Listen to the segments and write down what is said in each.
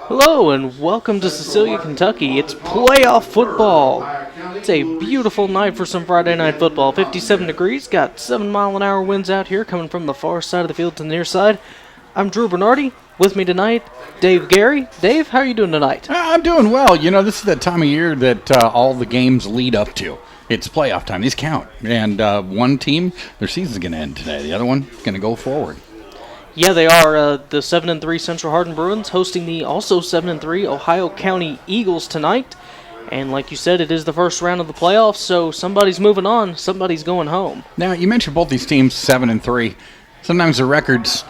Hello and welcome to Cecilia, Kentucky. It's playoff football. It's a beautiful night for some Friday night football. 57 degrees, got 7-mile-an-hour winds out here coming from the far side of the field to the near side. I'm Drew Bernardi. With me tonight, Dave Gary. Dave, how are you doing tonight? I'm doing well. You know, this is the time of year that all the games lead up to. It's playoff time. These count. And one team, their season's going to end today. The other one is going to go forward. Yeah, they are. The 7-3 Central Hardin Bruins hosting the also 7-3 Ohio County Eagles tonight. And like you said, it is the first round of the playoffs, so somebody's moving on, somebody's going home. Now, you mentioned both these teams 7-3. Sometimes the records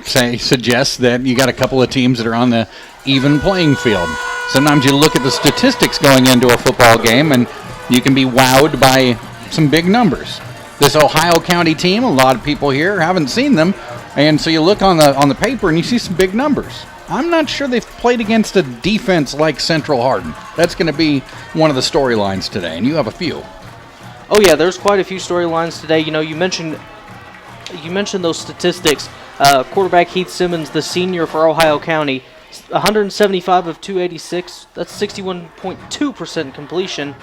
suggest that you got a couple of teams that are on the even playing field. Sometimes you look at the statistics going into a football game, and you can be wowed by some big numbers. This Ohio County team, a lot of people here haven't seen them. And so you look on the paper and you see some big numbers. I'm not sure they've played against a defense like Central Hardin. That's going to be one of the storylines today, and you have a few. Oh yeah, there's quite a few storylines today. You know, you mentioned those statistics. Quarterback Heath Simmons, the senior for Ohio County, 175 of 286. That's 61.2% completion.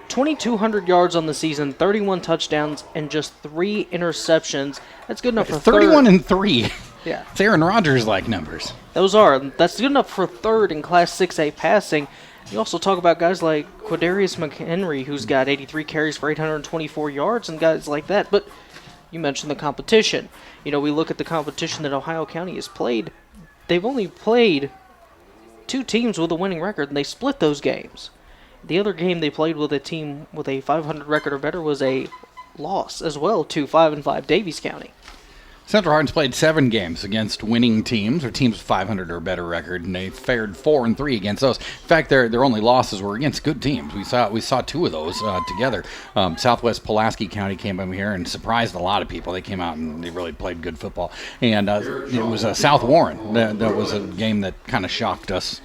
2,200 yards on the season, 31 touchdowns, and just 3 interceptions. That's good enough for 31 and 3. Yeah. It's Aaron Rodgers-like numbers. That's good enough for third in Class 6A passing. You also talk about guys like Quadarius McHenry, who's got 83 carries for 824 yards, and guys like that. But you mentioned the competition. You know, we look at the competition that Ohio County has played. They've only played 2 teams with a winning record, and they split those games. The other game they played with a team with a 500 record or better was a loss as well to 5-5 Davies County. Central Hardin's played 7 games against winning teams, or teams with 500 or better record, and they fared 4-3 against those. In fact, their only losses were against good teams. We saw 2 of those together. Southwest Pulaski County came over here and surprised a lot of people. They came out and they really played good football. And it was South Warren that was a game that kind of shocked us.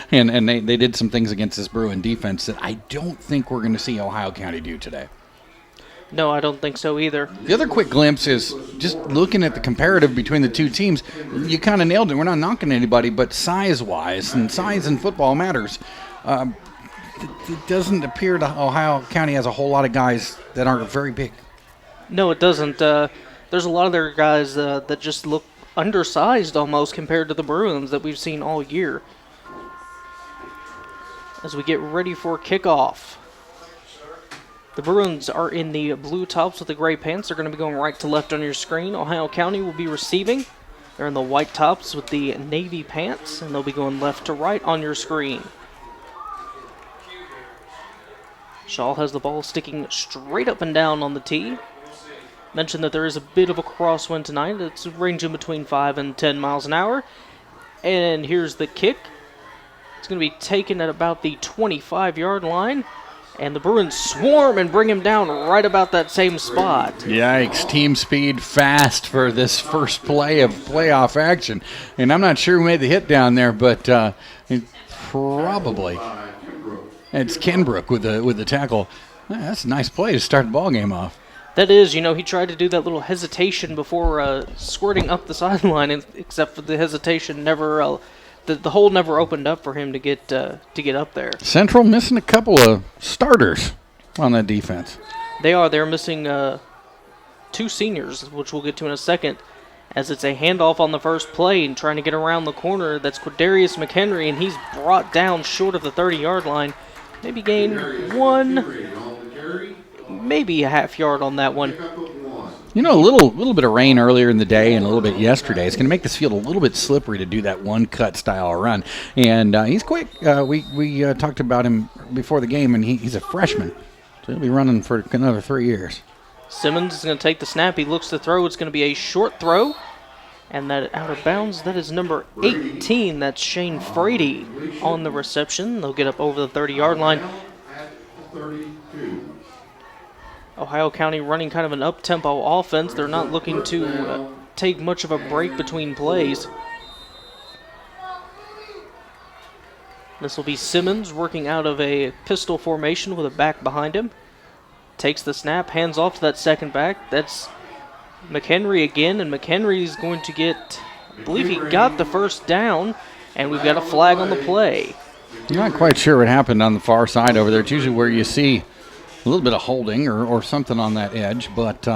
And they did some things against this Bruin defense that I don't think we're going to see Ohio County do today. No, I don't think so either. The other quick glimpse is just looking at the comparative between the 2 teams. You kind of nailed it. We're not knocking anybody, but size-wise, and size in football matters, it doesn't appear that Ohio County has a whole lot of guys that aren't very big. No, it doesn't. There's a lot of their guys that just look undersized almost compared to the Bruins that we've seen all year. As we get ready for kickoff. The Bruins are in the blue tops with the gray pants. They're going to be going right to left on your screen. Ohio County will be receiving. They're in the white tops with the navy pants, and they'll be going left to right on your screen. Shaw has the ball sticking straight up and down on the tee. Mentioned that there is a bit of a crosswind tonight. It's ranging between 5 and 10 miles an hour. And here's the kick. It's going to be taken at about the 25-yard line. And the Bruins swarm and bring him down right about that same spot. Yikes, team speed fast for this first play of playoff action. And I'm not sure who made the hit down there, but probably. It's Kenbrook with the tackle. That's a nice play to start the ball game off. That is, you know, he tried to do that little hesitation before squirting up the sideline, except for the hesitation never... The hole never opened up for him to get up there. Central missing a couple of starters on that defense. They're missing 2 seniors, which we'll get to in a second, as it's a handoff on the first play and trying to get around the corner. That's Quadarius McHenry, and he's brought down short of the 30-yard line. Maybe gain 1, maybe a half yard on that one. You know, a little bit of rain earlier in the day and a little bit yesterday. It's going to make this field a little bit slippery to do that one-cut style run. And he's quick. We talked about him before the game, and he's a freshman. So he'll be running for another 3 years. Simmons is going to take the snap. He looks to throw. It's going to be a short throw. And that out of bounds, that is number 18. That's Shane Frady on the reception. They'll get up over the 30-yard line. Ohio County running kind of an up-tempo offense. They're not looking to take much of a break between plays. This will be Simmons working out of a pistol formation with a back behind him. Takes the snap, hands off to that second back. That's McHenry again, and McHenry is going to get, I believe he got the first down. And we've got a flag on the play. I'm not quite sure what happened on the far side over there. It's usually where you see a little bit of holding or something on that edge, but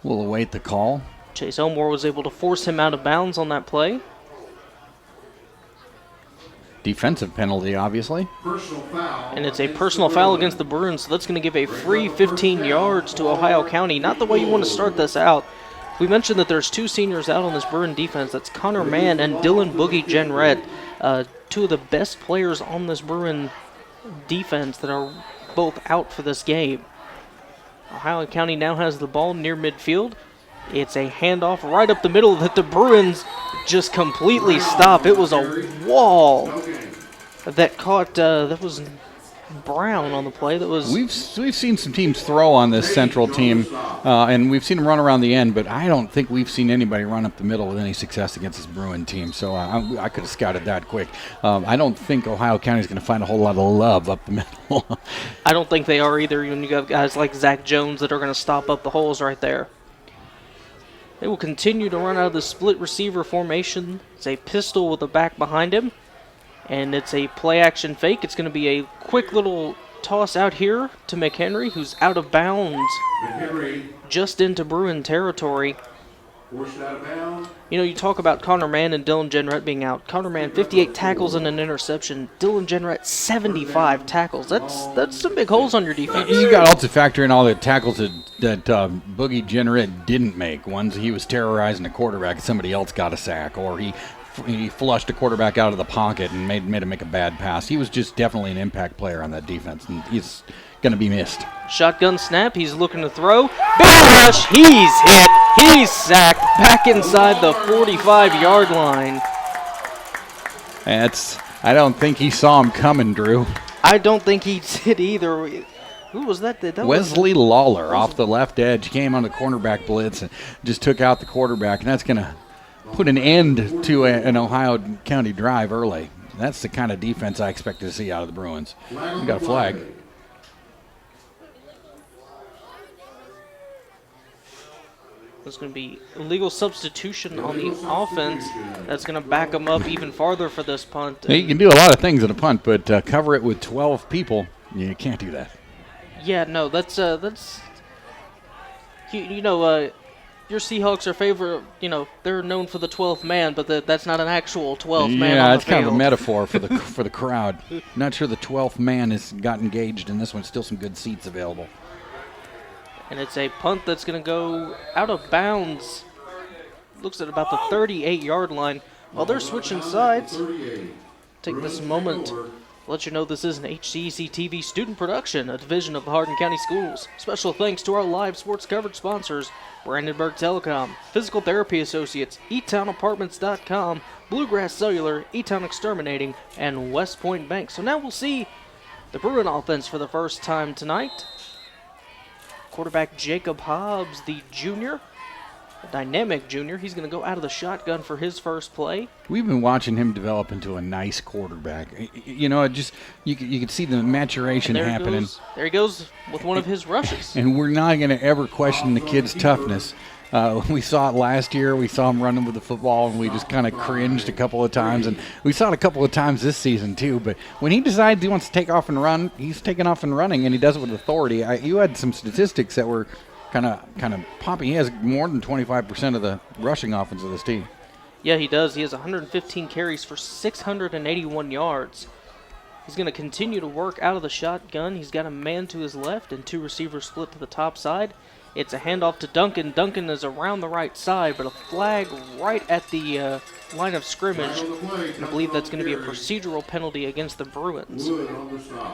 we'll await the call. Chase Elmore was able to force him out of bounds on that play. Defensive penalty, obviously. And it's a personal foul against the Bruins, so that's going to give a free 15 yards to Ohio County. Not the way you want to start this out. We mentioned that there's two seniors out on this Bruin defense. That's Connor Mann and Dylan Boogie Jenrette, two of the best players on this Bruin defense that are both out for this game. Ohio County now has the ball near midfield. It's a handoff right up the middle that the Bruins just completely stop. It was a wall that caught, that was Brown on the play. That was. We've seen some teams throw on this Central team, and we've seen them run around the end, but I don't think we've seen anybody run up the middle with any success against this Bruin team. So I could have scouted that quick. I don't think Ohio County is going to find a whole lot of love up the middle. I don't think they are either. When you got guys like Zach Jones that are going to stop up the holes right there. They will continue to run out of the split receiver formation. It's a pistol with a back behind him. And it's a play-action fake. It's going to be a quick little toss out here to McHenry, who's out of bounds. Just into Bruin territory. You know, you talk about Connor Mann and Dylan Jenrette being out. Connor Mann, 58 tackles and an interception. Dylan Jenrette, 75 tackles. That's some big holes on your defense. You got to also factor in all the tackles that Boogie Jenrette didn't make. Ones he was terrorizing the quarterback, somebody else got a sack, or he flushed a quarterback out of the pocket and made him make a bad pass. He was just definitely an impact player on that defense, and he's going to be missed. Shotgun snap. He's looking to throw. Big rush. He's hit. He's sacked back inside the 45-yard line. I don't think he saw him coming, Drew. I don't think he did either. Who was that? Wesley Lawler off the left edge came on the cornerback blitz and just took out the quarterback, and that's going to put an end to an Ohio County drive early. That's the kind of defense I expected to see out of the Bruins. We got a flag. There's going to be illegal substitution on the offense. That's going to back them up even farther for this punt. You can do a lot of things in a punt, but cover it with 12 people, you can't do that. Yeah, no, that's your Seahawks are favorite. They're known for the 12th man, but that's not an actual 12th man. Yeah, on it's the kind of a field. metaphor for the crowd. Not sure the 12th man has got engaged in this one. Still some good seats available. And it's a punt that's going to go out of bounds. Looks at about the 38-yard line. While they're switching sides, take this moment to let you know this is an HCEC-TV student production, a division of the Hardin County Schools. Special thanks to our live sports coverage sponsors, Brandenburg Telecom, Physical Therapy Associates, eTownApartments.com, Bluegrass Cellular, eTown Exterminating, and West Point Bank. So now we'll see the Bruin offense for the first time tonight. Quarterback Jacob Hobbs, the junior, a dynamic junior. He's going to go out of the shotgun for his first play. We've been watching him develop into a nice quarterback. You can see the maturation happening. There he goes with one of his rushes. And we're not going to ever question the kid's toughness. We saw it last year. We saw him running with the football, and we just kind of cringed a couple of times. And we saw it a couple of times this season, too. But when he decides he wants to take off and run, he's taking off and running, and he does it with authority. You had some statistics that were kind of popping. He has more than 25% of the rushing offense of this team. Yeah, he does. He has 115 carries for 681 yards. He's going to continue to work out of the shotgun. He's got a man to his left and two receivers split to the top side. It's a handoff to Duncan. Duncan is around the right side, but a flag right at the line of scrimmage. And I believe that's going to be a procedural penalty against the Bruins.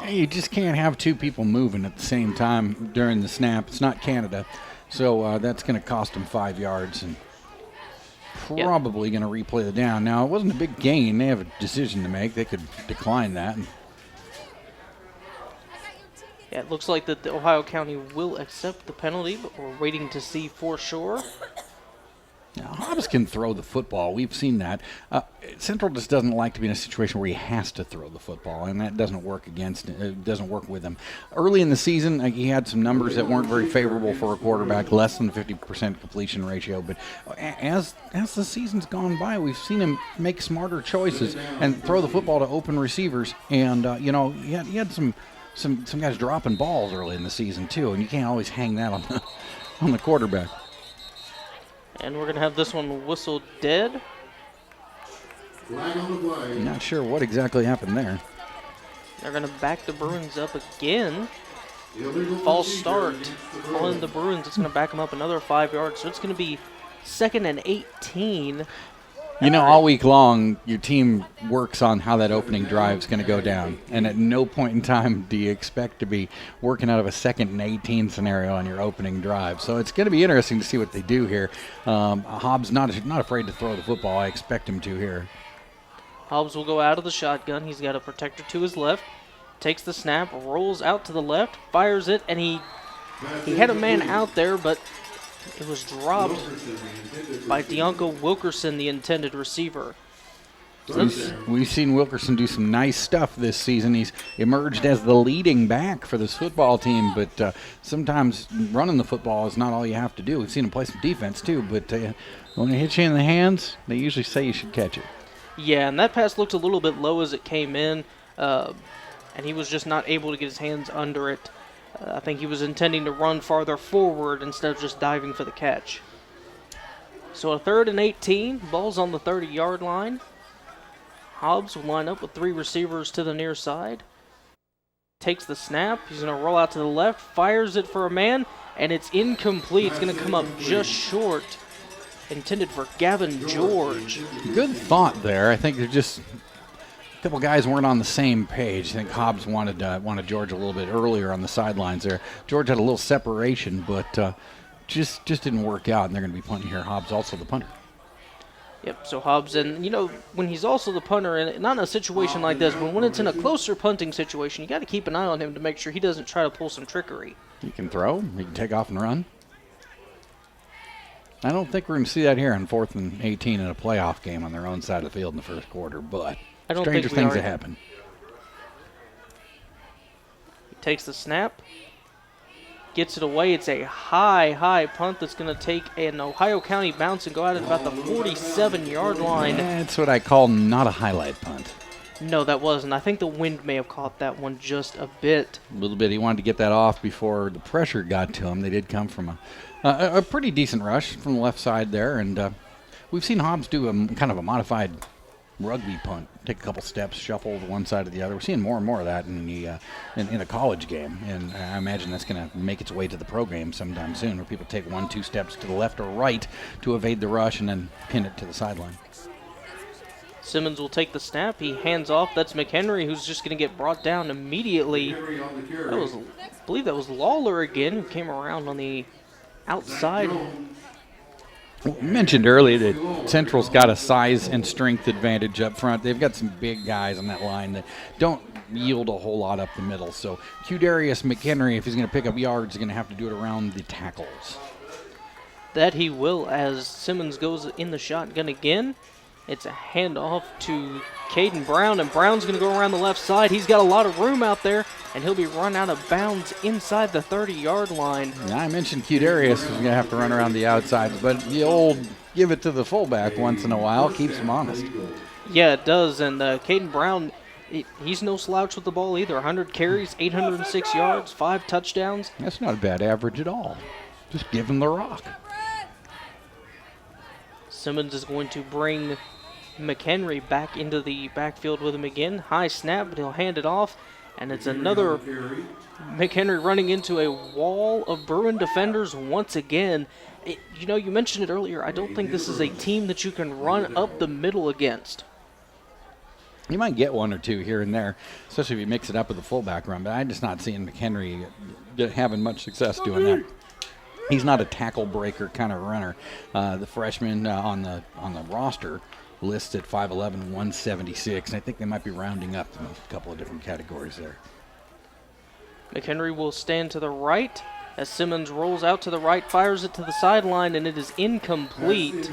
Hey, you just can't have two people moving at the same time during the snap. It's not Canada. So that's going to cost them 5 yards and probably going to replay the down. Now, it wasn't a big gain. They have a decision to make. They could decline that. Yeah, it looks like that the Ohio County will accept the penalty, but we're waiting to see for sure. Now, Hobbs can throw the football. We've seen that. Central just doesn't like to be in a situation where he has to throw the football, and that doesn't work doesn't work with him. Early in the season, he had some numbers that weren't very favorable for a quarterback, less than 50% completion ratio. But as the season's gone by, we've seen him make smarter choices and throw the football to open receivers. And he had some guys dropping balls early in the season too, and you can't always hang that on the quarterback. And we're going to have this one whistled dead. I'm not sure what exactly happened there. They're going to back the Bruins up again. False start on the Bruins. It's going to back them up another 5 yards. So it's going to be 2nd and 18. All week long, your team works on how that opening drive is going to go down. And at no point in time do you expect to be working out of a 2nd and 18 scenario on your opening drive. So it's going to be interesting to see what they do here. Hobbs not afraid to throw the football. I expect him to here. Hobbs will go out of the shotgun. He's got a protector to his left. Takes the snap, rolls out to the left, fires it, and he had a man out there, but it was dropped by Deonko Wilkerson, the intended receiver. We've seen Wilkerson do some nice stuff this season. He's emerged as the leading back for this football team, but sometimes running the football is not all you have to do. We've seen him play some defense too, but when it hits you in the hands, they usually say you should catch it. Yeah, and that pass looked a little bit low as it came in, and he was just not able to get his hands under it. I think he was intending to run farther forward instead of just diving for the catch. So a 3rd and 18, ball's on the 30-yard line. Hobbs will line up with 3 receivers to the near side. Takes the snap, he's going to roll out to the left, fires it for a man, and it's incomplete. It's going to come up just short. Intended for Gavin George. Good thought there. I think they're just a couple guys weren't on the same page. I think Hobbs wanted George a little bit earlier on the sidelines there. George had a little separation, but just didn't work out, and they're going to be punting here. Hobbs also the punter. Yep, so Hobbs, and when he's also the punter, and not in a situation like this, but when it's in a closer punting situation, you got to keep an eye on him to make sure he doesn't try to pull some trickery. He can throw. He can take off and run. I don't think we're going to see that here on 4th and 18 in a playoff game on their own side of the field in the first quarter, but stranger things have happened. He takes the snap, gets it away. It's a high punt that's going to take an Ohio County bounce and go out at about the 47-yard line. That's what I call not a highlight punt. No, that wasn't. I think the wind may have caught that one just a bit. A little bit. He wanted to get that off before the pressure got to him. They did come from a pretty decent rush from the left side there, and we've seen Hobbs do a kind of a modified rugby punt. Take a couple steps, shuffle to one side or the other. We're seeing more and more of that in a college game, and I imagine that's going to make its way to the pro game sometime soon, where people take 1-2 steps to the left or right to evade the rush and then pin it to the sideline. Simmons will take the snap. He hands off. That's McHenry, who's just going to get brought down immediately. I believe that was Lawler again, who came around on the outside. We mentioned earlier that Central's got a size and strength advantage up front. They've got some big guys on that line that don't yield a whole lot up the middle. So Qdarius McHenry, if he's going to pick up yards, is going to have to do it around the tackles. That he will, as Simmons goes in the shotgun again. It's a handoff to Caden Brown, and Brown's going to go around the left side. He's got a lot of room out there, and he'll be run out of bounds inside the 30-yard line. Yeah, I mentioned Qdarius is going to have to run around the outsides, but the old give it to the fullback once in a while keeps him honest. Yeah, it does, and Caden Brown, he's no slouch with the ball either. 100 carries, 806 yards, 5 touchdowns. That's not a bad average at all. Just give him the rock. Simmons is going to bring McHenry back into the backfield with him again. High snap, but he'll hand it off. And it's another McHenry running into a wall of Bruin defenders once again. You mentioned it earlier. I don't think this is a team that you can run up the middle against. You might get 1 or 2 here and there, especially if you mix it up with a fullback run. But I'm just not seeing McHenry having much success doing that. He's not a tackle breaker kind of runner. The freshman on the roster lists at 5'11", 176, and I think they might be rounding up in a couple of different categories there. McHenry will stand to the right. as Simmons rolls out to the right, fires it to the sideline, and it is incomplete.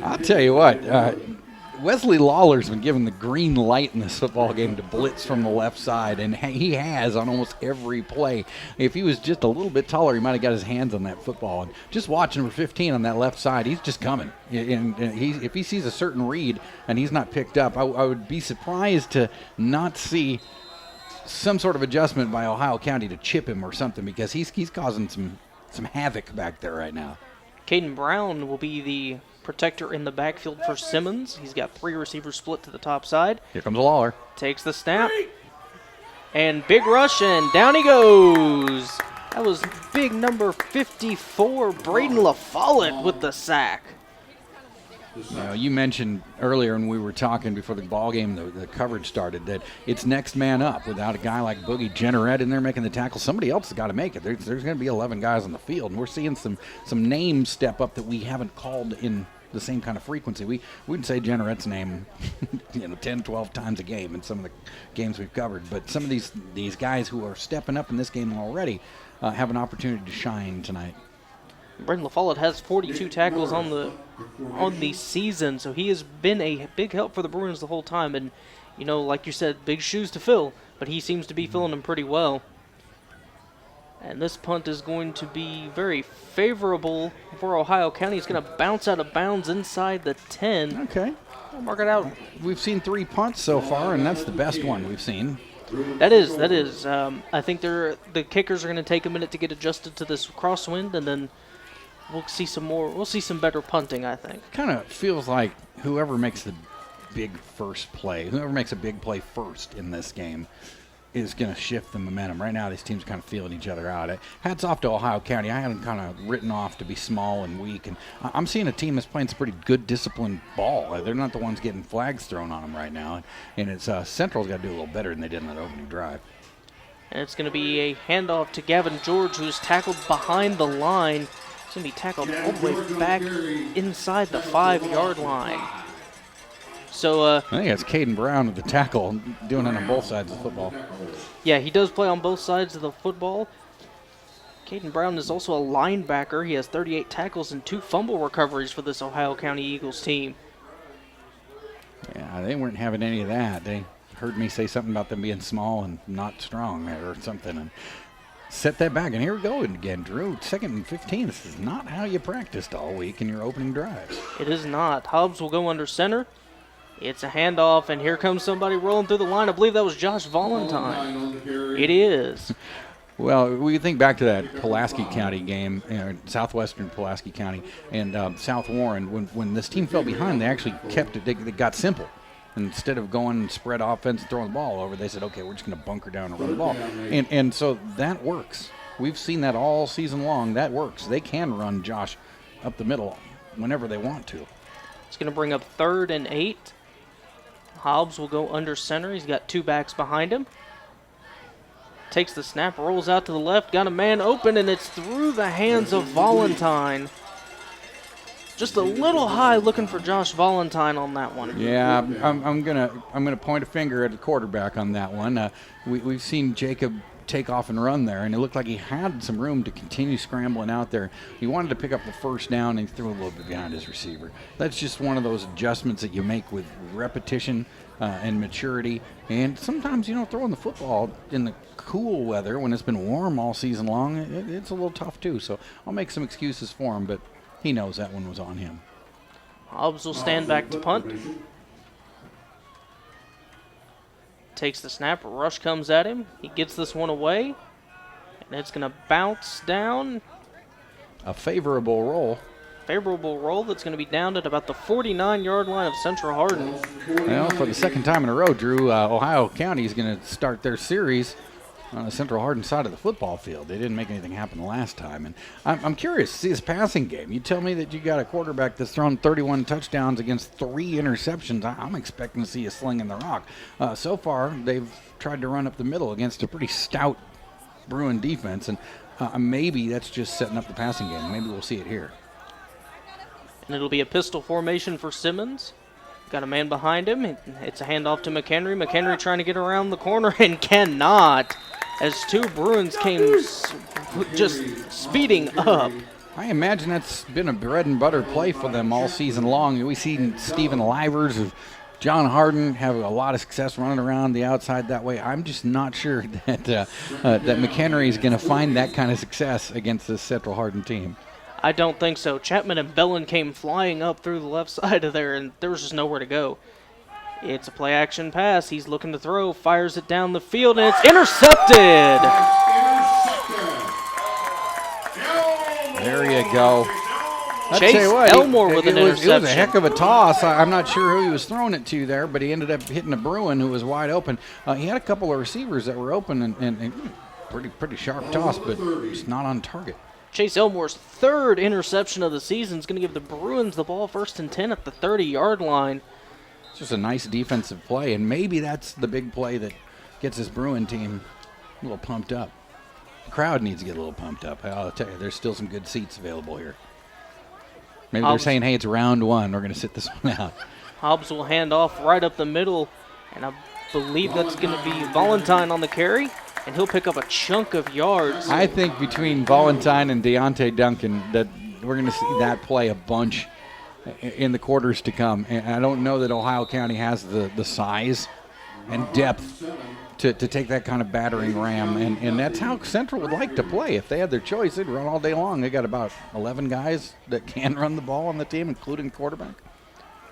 I'll tell you what, Wesley Lawler's been given the green light in this football game to blitz from the left side, and he has on almost every play. If he was just a little bit taller, he might have got his hands on that football. And just watching number 15 on that left side, he's just coming. And if he sees a certain read and he's not picked up, I would be surprised to not see some sort of adjustment by Ohio County to chip him or something, because he's causing some havoc back there right now. Caden Brown will be the protector in the backfield for Simmons. He's got 3 receivers split to the top side. Here comes Lawler. Takes the snap. And big rush, and down he goes. That was big number 54, Braden LaFollette with the sack. You mentioned earlier when we were talking before the ball game, the coverage started, that it's next man up. Without a guy like Boogie Jenneret in there making the tackle, somebody else has got to make it. There's going to be 11 guys on the field, and we're seeing some names step up that we haven't called in the same kind of frequency. We wouldn't say Jenneret's name 10, 12 times a game in some of the games we've covered, but some of these guys who are stepping up in this game already have an opportunity to shine tonight. Braden LaFollette has 42 tackles on the season, so he has been a big help for the Bruins the whole time. And, like you said, big shoes to fill, but he seems to be filling them pretty well. And this punt is going to be very favorable for Ohio County. It's going to bounce out of bounds inside the 10. Okay. I'll mark it out. We've seen 3 punts so far, and that's the best one we've seen. That is. I think the kickers are going to take a minute to get adjusted to this crosswind, and then we'll see some more. We'll see some better punting, I think. Kind of feels like whoever makes the big first play, whoever makes a big play first in this game is going to shift the momentum. Right now, these teams are kind of feeling each other out. Hats off to Ohio County. I had them kind of written off to be small and weak, and I'm seeing a team that's playing some pretty good, disciplined ball. They're not the ones getting flags thrown on them right now, and it's Central's got to do a little better than they did in that opening drive. And it's going to be a handoff to Gavin George, who's tackled behind the line. He's going to be tackled all the way back inside the 5-yard line. So I think that's Caden Brown with the tackle, doing it on both sides of the football. Yeah, he does play on both sides of the football. Caden Brown is also a linebacker. He has 38 tackles and 2 fumble recoveries for this Ohio County Eagles team. Yeah, they weren't having any of that. They heard me say something about them being small and not strong or something, and set that back. And here we go again, Drew. 2nd and 15. This is not how you practiced all week in your opening drives. It is not. Hobbs will go under center. It's a handoff, and here comes somebody rolling through the line. I believe that was Josh Valentine. It is. Well, we think back to that Pulaski County game, southwestern Pulaski County, and South Warren. When this team fell behind, they actually kept it. They got simple. Instead of going spread offense and throwing the ball over, they said, okay, we're just going to bunker down and run the ball. And so that works. We've seen that all season long. That works. They can run Josh up the middle whenever they want to. It's going to bring up 3rd and 8. Hobbs will go under center. He's got 2 backs behind him. Takes the snap, rolls out to the left, got a man open, and it's through the hands of Valentine. Just a little high looking for Josh Valentine on that one. Yeah, I'm gonna point a finger at the quarterback on that one. We've seen Jacob take off and run there, and it looked like he had some room to continue scrambling out there. He wanted to pick up the first down, and he threw a little bit behind his receiver. That's just one of those adjustments that you make with repetition and maturity. And sometimes, throwing the football in the cool weather when it's been warm all season long, it's a little tough too. So I'll make some excuses for him, but he knows that one was on him. Hobbs will stand back to punt. Takes the snap, rush comes at him. He gets this one away, and it's going to bounce down. A favorable roll. Favorable roll that's going to be down at about the 49-yard line of Central Hardin. Well, for the 2nd time in a row, Drew, Ohio County is going to start their series on the Central Hardin side of the football field. They didn't make anything happen last time. And I'm curious to see his passing game. You tell me that you got a quarterback that's thrown 31 touchdowns against 3 interceptions. I'm expecting to see a sling in the rock. So far, they've tried to run up the middle against a pretty stout Bruin defense. And maybe that's just setting up the passing game. Maybe we'll see it here. And it'll be a pistol formation for Simmons. Got a man behind him. It's a handoff to McHenry. McHenry trying to get around the corner and cannot. as two Bruins came just speeding up. I imagine that's been a bread and butter play for them all season long. We've seen Stephen Livers of John Hardin have a lot of success running around the outside that way. I'm just not sure that that McHenry is going to find that kind of success against this Central Hardin team. I don't think so. Chapman and Bellin came flying up through the left side of there, and there was just nowhere to go. It's a play-action pass. He's looking to throw, fires it down the field, and it's intercepted. There you go. Chase Elmore with an interception. It was a heck of a toss. I'm not sure who he was throwing it to there, but he ended up hitting a Bruin who was wide open. He had a couple of receivers that were open and pretty sharp toss, but just not on target. Chase Elmore's third interception of the season is going to give the Bruins the ball 1st and 10 at the 30-yard line. It's just a nice defensive play, and maybe that's the big play that gets this Bruin team a little pumped up. The crowd needs to get a little pumped up. I'll tell you, there's still some good seats available here. Maybe they're saying, hey, it's round one. We're going to sit this one out. Hobbs will hand off right up the middle, and I believe that's going to be Valentine on the carry, and he'll pick up a chunk of yards. I think between Valentine and Deontay Duncan that we're going to see that play a bunch in the quarters to come. And I don't know that Ohio County has the size and depth to take that kind of battering ram, and that's how Central would like to play. If they had their choice, they'd run all day long. They got about 11 guys that can run the ball on the team, including quarterback.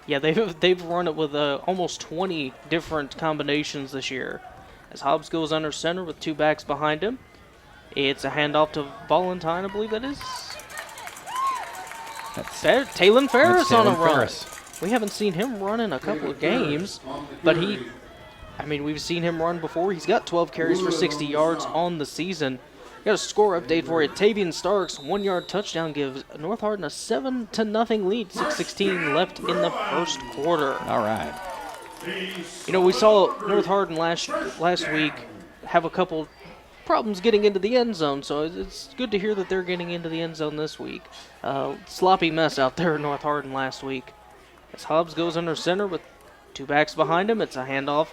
Yeah, they've run it with almost 20 different combinations this year. As Hobbs goes under center with two backs behind him, it's a handoff to Valentine, I believe that is. That's Taylon Ferris on a run. We haven't seen him run in a couple of games, but we've seen him run before. He's got 12 carries for 60 yards on the season. Got a score update for you. Tavian Starks' 1-yard touchdown gives North Hardin a 7-0 lead. 6:16 left in the first quarter. All right. You know, we saw North Hardin last week have a couple problems getting into the end zone, so it's good to hear that they're getting into the end zone this week. Sloppy mess out there in North Hardin last week. As Hobbs goes under center with two backs behind him, it's a handoff.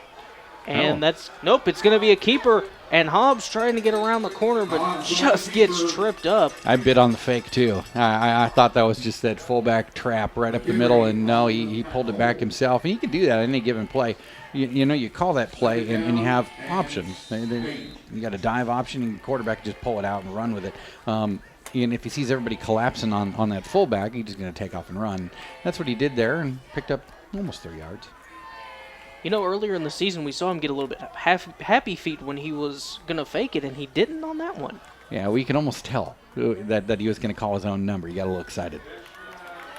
And it's going to be a keeper. And Hobbs trying to get around the corner, but just gets tripped up. I bid on the fake, too. I thought that was just that fullback trap right up the middle, and no, he pulled it back himself. And you can do that on any given play. You call that play, and you have options. You got a dive option, and the quarterback can just pull it out and run with it. And if he sees everybody collapsing on that fullback, he's just going to take off and run. That's what he did there and picked up almost 3 yards. You know, earlier in the season, we saw him get a little bit happy feet when he was going to fake it, and he didn't on that one. Yeah, we can almost tell that he was going to call his own number. You got a little excited.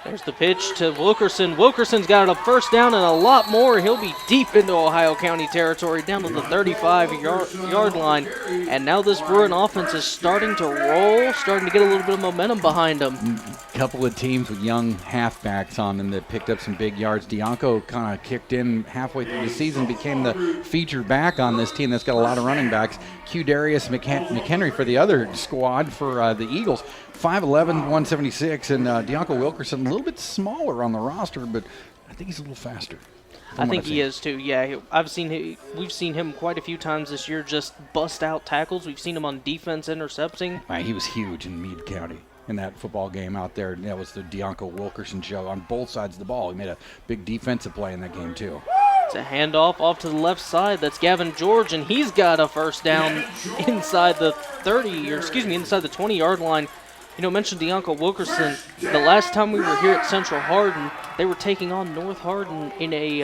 There's the pitch to Wilkerson. Wilkerson's got a first down and a lot more. He'll be deep into Ohio County territory, down to the 35-yard line. And now this Bruin offense is starting to roll, starting to get a little bit of momentum behind them. A couple of teams with young halfbacks on them that picked up some big yards. Dianco kind of kicked in halfway through the season, became the featured back on this team that's got a lot of running backs. Q. Darius McHenry for the other squad for the Eagles. 5'11", 176, and Dianco Wilkerson a little bit smaller on the roster, but I think he's a little faster. I think he is too. Yeah, we've seen him quite a few times this year just bust out tackles. We've seen him on defense intercepting. He was huge in Meade County in that football game out there. That was the Dianco Wilkerson show on both sides of the ball. He made a big defensive play in that game too. It's a handoff off to the left side. That's Gavin George, and he's got a first down inside the 20-yard line. You know, mentioned Dianco Wilkerson. The last time we were here at Central Hardin, they were taking on North Hardin in a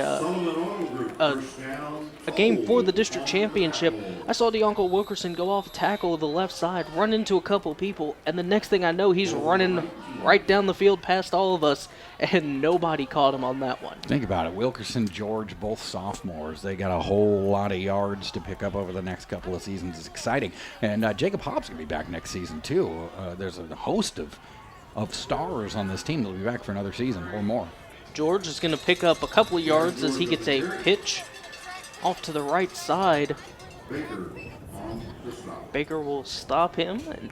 game for the district championship. I saw Dianco Wilkerson go off tackle of the left side, run into a couple people, and the next thing I know, he's running right down the field past all of us, and nobody caught him on that one. Think about it. Wilkerson, George, both sophomores. They got a whole lot of yards to pick up over the next couple of seasons. It's exciting. And Jacob Hobbs going to be back next season, too. There's a host of stars on this team that'll be back for another season or more. George is going to pick up a couple of yards as he gets a pitch off to the right side. Baker will stop him, and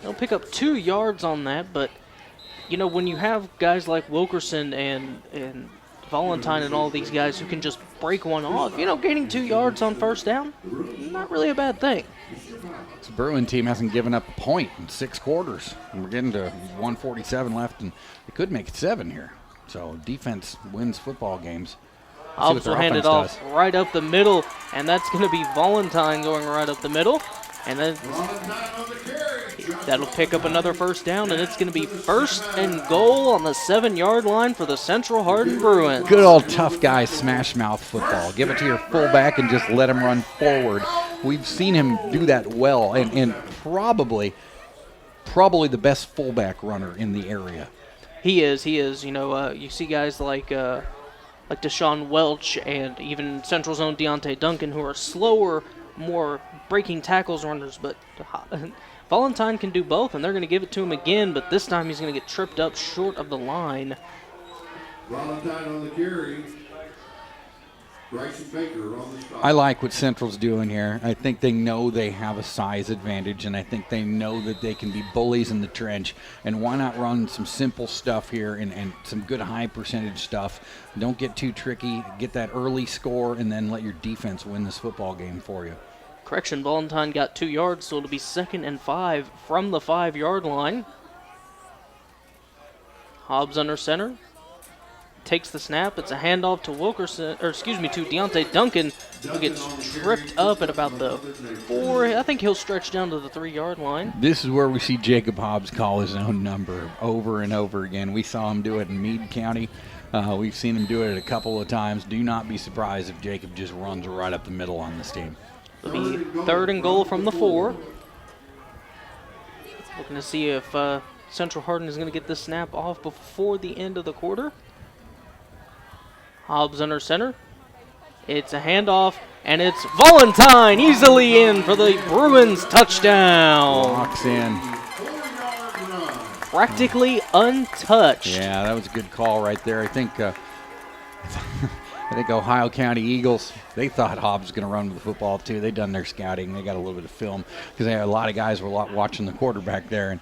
he'll pick up 2 yards on that. But, you know, when you have guys like Wilkerson and Valentine and all these guys who can just break one off. Gaining 2 yards on first down, not really a bad thing. This Bruin team hasn't given up a point in 6 quarters. And we're getting to 147 left, and they could make it 7 here. So defense wins football games. Hobbs will hand it off right up the middle, and that's going to be Valentine going right up the middle. And then that'll pick up another first down, and it's going to be 1st and goal on the 7-yard line for the Central Hardin Bruins. Good old tough guy smash mouth football. Give it to your fullback and just let him run forward. We've seen him do that well, and probably the best fullback runner in the area. He is. You see guys like Deshaun Welch and even Central's own Deontay Duncan, who are slower, more breaking tackles runners, but Valentine can do both, and they're going to give it to him again, but this time he's going to get tripped up short of the line. Valentine on the carry. Bryson Baker on the stop. I like what Central's doing here. I think they know they have a size advantage, and I think they know that they can be bullies in the trench. And why not run some simple stuff here and some good high percentage stuff? Don't get too tricky. Get that early score, and then let your defense win this football game for you. Correction, Valentine got 2 yards, so it'll be 2nd and 5 from the 5-yard line. Hobbs under center. Takes the snap. It's a handoff to to Deontay Duncan, who gets tripped up at about the 4. I think he'll stretch down to the 3-yard line. This is where we see Jacob Hobbs call his own number over and over again. We saw him do it in Meade County. We've seen him do it a couple of times. Do not be surprised if Jacob just runs right up the middle on this team. It'll be 3rd and goal from the 4. Looking to see if Central Hardin is going to get this snap off before the end of the quarter. Hobbs under center. It's a handoff, and it's Valentine easily in for the Bruins touchdown. Walks in. Practically untouched. Yeah, that was a good call right there. I think Ohio County Eagles, they thought Hobbs was going to run with the football too. They done their scouting. They got a little bit of film because a lot of guys were watching the quarterback there,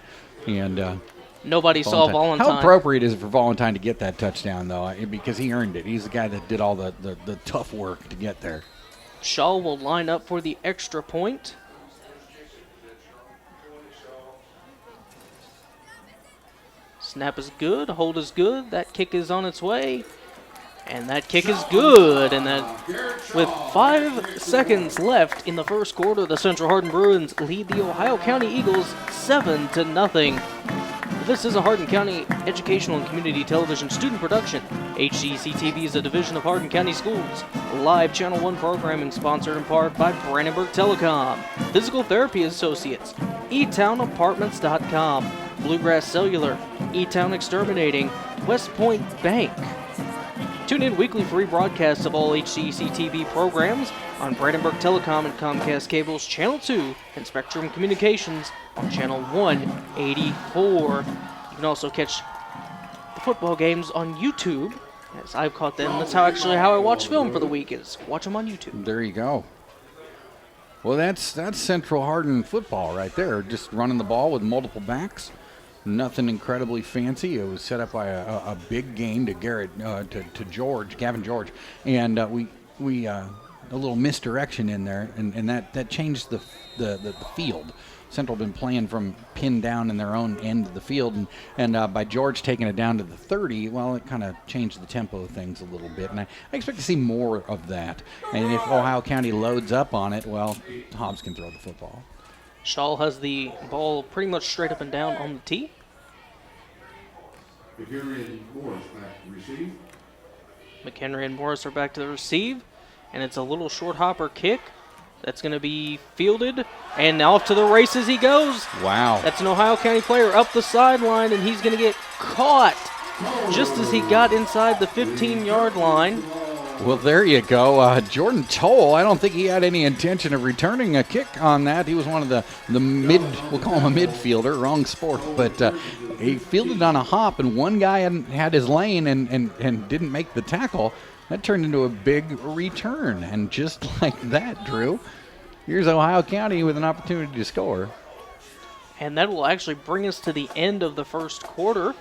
and nobody saw Valentine. How appropriate is it for Valentine to get that touchdown, though? Because he earned it. He's the guy that did all the tough work to get there. Shaw will line up for the extra point. Snap is good. Hold is good. That kick is on its way. And that kick is good. And that, with 5 seconds left in the first quarter, the Central Hardin Bruins lead the Ohio County Eagles 7-0. This is a Hardin County Educational and Community Television student production. HCEC-TV is a division of Hardin County Schools. Live Channel 1 programming sponsored in part by Brandenburg Telecom, Physical Therapy Associates, eTownApartments.com, Bluegrass Cellular, eTown Exterminating, West Point Bank. Tune in weekly for rebroadcasts of all HCEC-TV programs on Brandenburg Telecom and Comcast Cable's Channel 2 and Spectrum Communications on Channel 184. You can also catch the football games on YouTube, as I've caught them. That's how I watch film for the week, is watch them on YouTube. There you go. Well, that's Central Hardin football right there. Just running the ball with multiple backs. Nothing incredibly fancy. It was set up by a big gain to Gavin George, and we a little misdirection in there, and that changed the field. Central been playing from pinned down in their own end of the field, and by George taking it down to the 30, well, it kind of changed the tempo of things a little bit, and I expect to see more of that. And if Ohio County loads up on it, well, Hobbs can throw the football. Shaw has the ball pretty much straight up and down on the tee. McHenry and Morris back to receive. McHenry and Morris are back to the receive, and it's a little short hopper kick that's going to be fielded, and off to the races he goes. Wow. That's an Ohio County player up the sideline, and he's going to get caught just as he got inside the 15-yard line. Well, there you go. Jordan Toll, I don't think he had any intention of returning a kick on that. He was one of the we'll call him a midfielder, wrong sport, but he fielded on a hop, and one guy had his lane and didn't make the tackle. That turned into a big return, and just like that, Drew, here's Ohio County with an opportunity to score. And that will actually bring us to the end of the first quarter.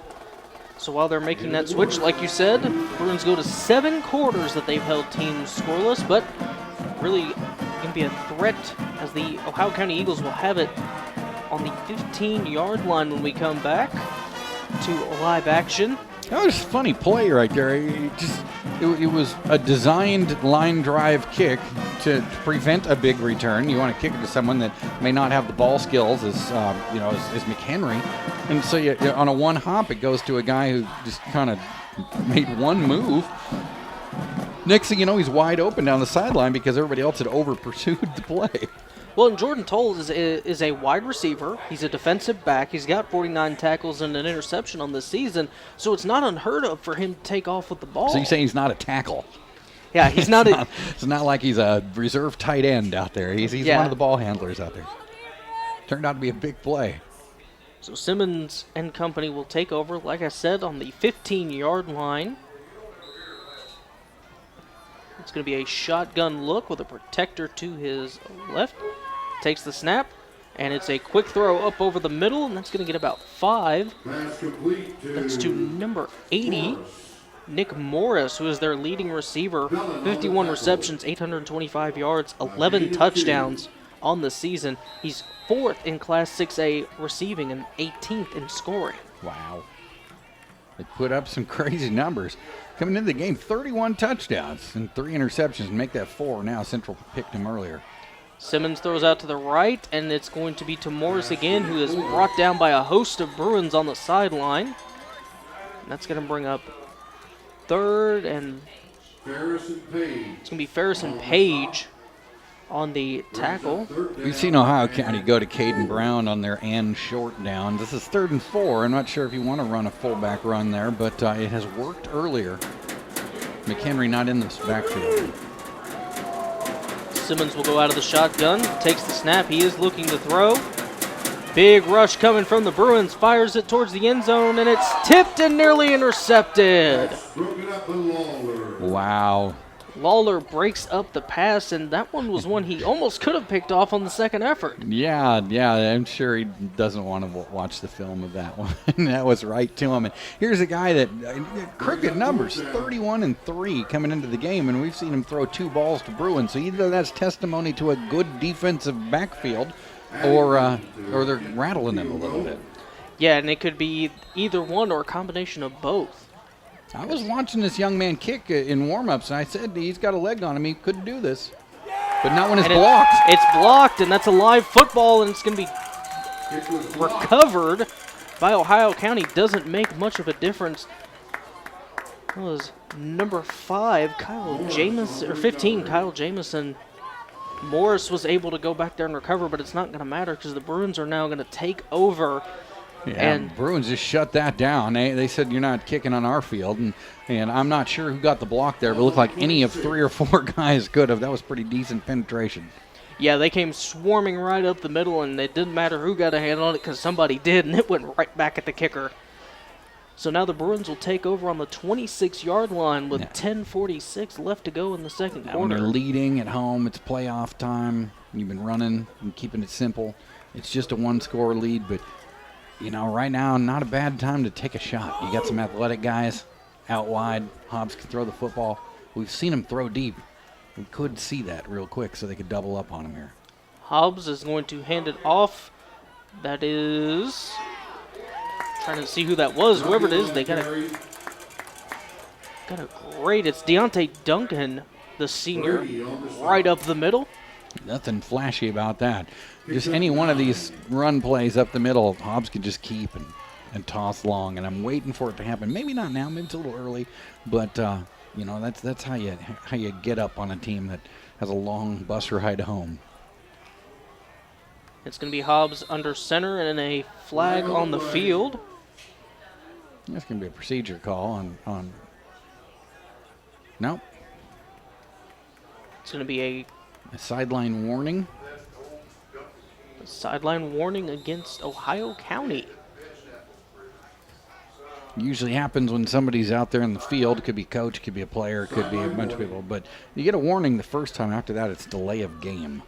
So while they're making that switch, like you said, Bruins go to 7 quarters that they've held teams scoreless, but really going to be a threat as the Ohio County Eagles will have it on the 15-yard line when we come back to live action. That was a funny play right there. It was a designed line drive kick to prevent a big return. You want to kick it to someone that may not have the ball skills as McHenry, and so on a one hop it goes to a guy who just kind of made one move. Next thing you know, he's wide open down the sideline because everybody else had over pursued the play. Well, and Jordan Toll is a wide receiver. He's a defensive back. He's got 49 tackles and an interception on this season, so it's not unheard of for him to take off with the ball. So you're saying he's not a tackle? Yeah, he's not. It's not like he's a reserve tight end out there. He's one of the ball handlers out there. Turned out to be a big play. So Simmons and company will take over, like I said, on the 15-yard line. It's going to be a shotgun look with a protector to his left. Takes the snap, and it's a quick throw up over the middle, and that's going to get about 5. Pass complete That's to number 80, Nick Morris, who is their leading receiver. 51 receptions, 825 yards, 11 touchdowns on the season. He's 4th in Class 6A receiving and 18th in scoring. Wow. They put up some crazy numbers. Coming into the game, 31 touchdowns and 3 interceptions. Make that 4 now. Central picked him earlier. Simmons throws out to the right, and it's going to be to Morris again, who is brought down by a host of Bruins on the sideline. And that's going to bring up 3rd, and it's going to be Ferris and Page on the tackle. We've seen Ohio County go to Caden Brown on their and short downs. This is 3rd and 4. I'm not sure if you want to run a fullback run there, but it has worked earlier. McHenry not in this backfield. Simmons will go out of the shotgun, takes the snap. He is looking to throw. Big rush coming from the Bruins, fires it towards the end zone, and it's tipped and nearly intercepted. Wow. Lawler breaks up the pass, and that one was one he almost could have picked off on the second effort. Yeah, I'm sure he doesn't want to watch the film of that one. That was right to him. And here's a guy that, crooked numbers, 31-3 coming into the game, and we've seen him throw 2 balls to Bruins. So either that's testimony to a good defensive backfield, or they're rattling him a little bit. Yeah, and it could be either one or a combination of both. I was watching this young man kick in warm-ups, and I said he's got a leg on him. He couldn't do this. But not when it's blocked. It's blocked, and that's a live football, and it's going to be recovered by Ohio County. Doesn't make much of a difference. That was number 5, Kyle Jamison, or 15, Kyle Jamison. Morris was able to go back there and recover, but it's not going to matter because the Bruins are now going to take over. Yeah, and Bruins just shut that down. They said you're not kicking on our field, and I'm not sure who got the block there, but it looked like any of 3 or 4 guys could have. That was pretty decent penetration. Yeah, they came swarming right up the middle, and it didn't matter who got a hand on it because somebody did, and it went right back at the kicker. So now the Bruins will take over on the 26-yard line with 10:46 left to go in the second quarter. When they're leading at home, it's playoff time. You've been running and keeping it simple. It's just a 1-score lead, but right now, not a bad time to take a shot. You got some athletic guys out wide. Hobbs can throw the football. We've seen him throw deep. We could see that real quick so they could double up on him here. Hobbs is going to hand it off. That is... trying to see who that was. Whoever it is, they got a great... It's Deontay Duncan, the senior, right up the middle. Nothing flashy about that. Just any one of these run plays up the middle, Hobbs could just keep and toss long, and I'm waiting for it to happen. Maybe not now, maybe it's a little early, but that's how you get up on a team that has a long bus ride home. It's going to be Hobbs under center and a flag on the field. That's going to be a procedure call on. Nope. It's going to be a sideline warning. Sideline warning against Ohio County. Usually happens when somebody's out there in the field. It could be a coach, it could be a player, it could be a bunch of people. But you get a warning the first time. After that, it's delay of game.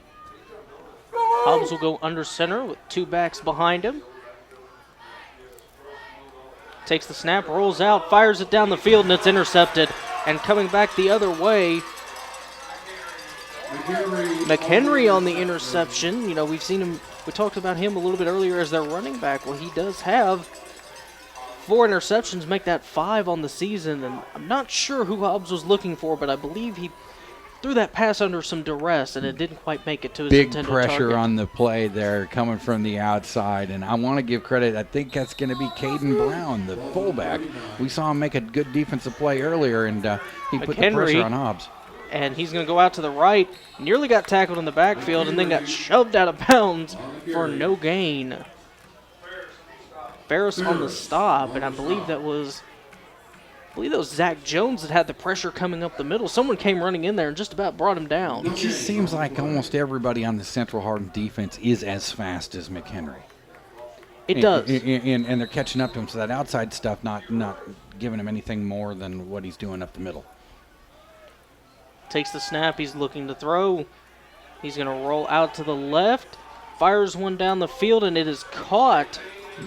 Hobbs will go under center with 2 backs behind him. Takes the snap, rolls out, fires it down the field, and it's intercepted. And coming back the other way, McHenry on the interception. You know, we've seen him, we talked about him a little bit earlier as their running back. Well, he does have 4 interceptions, make that 5 on the season. And I'm not sure who Hobbs was looking for, but I believe he threw that pass under some duress, and it didn't quite make it to his Big intended pressure target. on the play there coming from the outside, and I want to give credit. I think that's going to be Caden Brown, the fullback. We saw him make a good defensive play earlier, and he put the McHenry, pressure on Hobbs. And he's going to go out to the right, nearly got tackled in the backfield, and then got shoved out of bounds for no gain. Ferris on the stop, and I believe that was Zach Jones that had the pressure coming up the middle. Someone came running in there and just about brought him down. It just seems like almost everybody on the Central Hardin defense is as fast as McHenry. It does. And they're catching up to him, so that outside stuff not giving him anything more than what he's doing up the middle. Takes the snap, he's looking to throw. He's going to roll out to the left, fires one down the field, and it is caught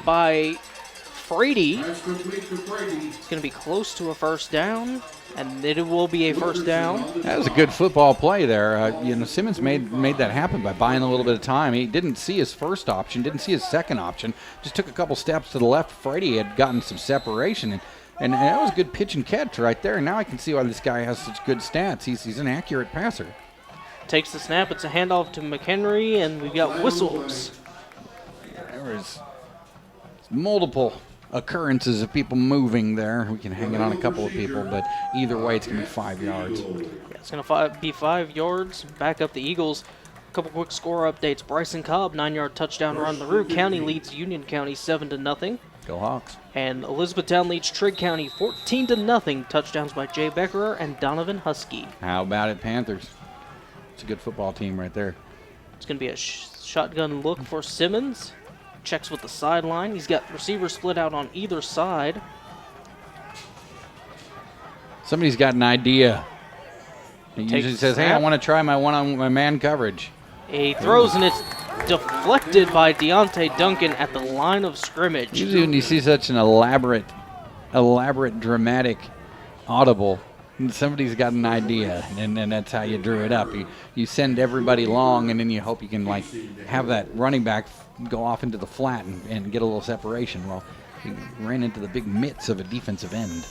by Frady. That's complete to Brady. It's going to be close to a first down, and it will be a first down. That was a good football play there. Simmons made that happen by buying a little bit of time. He didn't see his first option, didn't see his second option, just took a couple steps to the left. Frady had gotten some separation, and that was a good pitch and catch right there. Now I can see why this guy has such good stats. He's an accurate passer. Takes the snap, it's a handoff to McHenry, and we've got whistles. There was multiple occurrences of people moving there. We can hang it on a couple of people, but either way, it's going to be 5 yards. Yeah, it's going to be 5 yards. Back up the Eagles. A couple quick score updates. Bryson Cobb, 9-yard touchdown run. LaRue County leads Union County 7-0. Go Hawks. And Elizabethtown leads Trigg County 14-0. Touchdowns by Jay Beckerer and Donovan Husky. How about it, Panthers? It's a good football team right there. It's going to be a shotgun look for Simmons. Checks with the sideline. He's got receivers split out on either side. Somebody's got an idea. He Takes usually the says, hey, I snap. want to try my man coverage. He throws, and it's deflected by Deontay Duncan at the line of scrimmage. Usually when you see such an elaborate, dramatic audible, somebody's got an idea, and that's how you drew it up. You send everybody long, and then you hope you can have that running back go off into the flat and get a little separation. Well, he ran into the big mitts of a defensive end.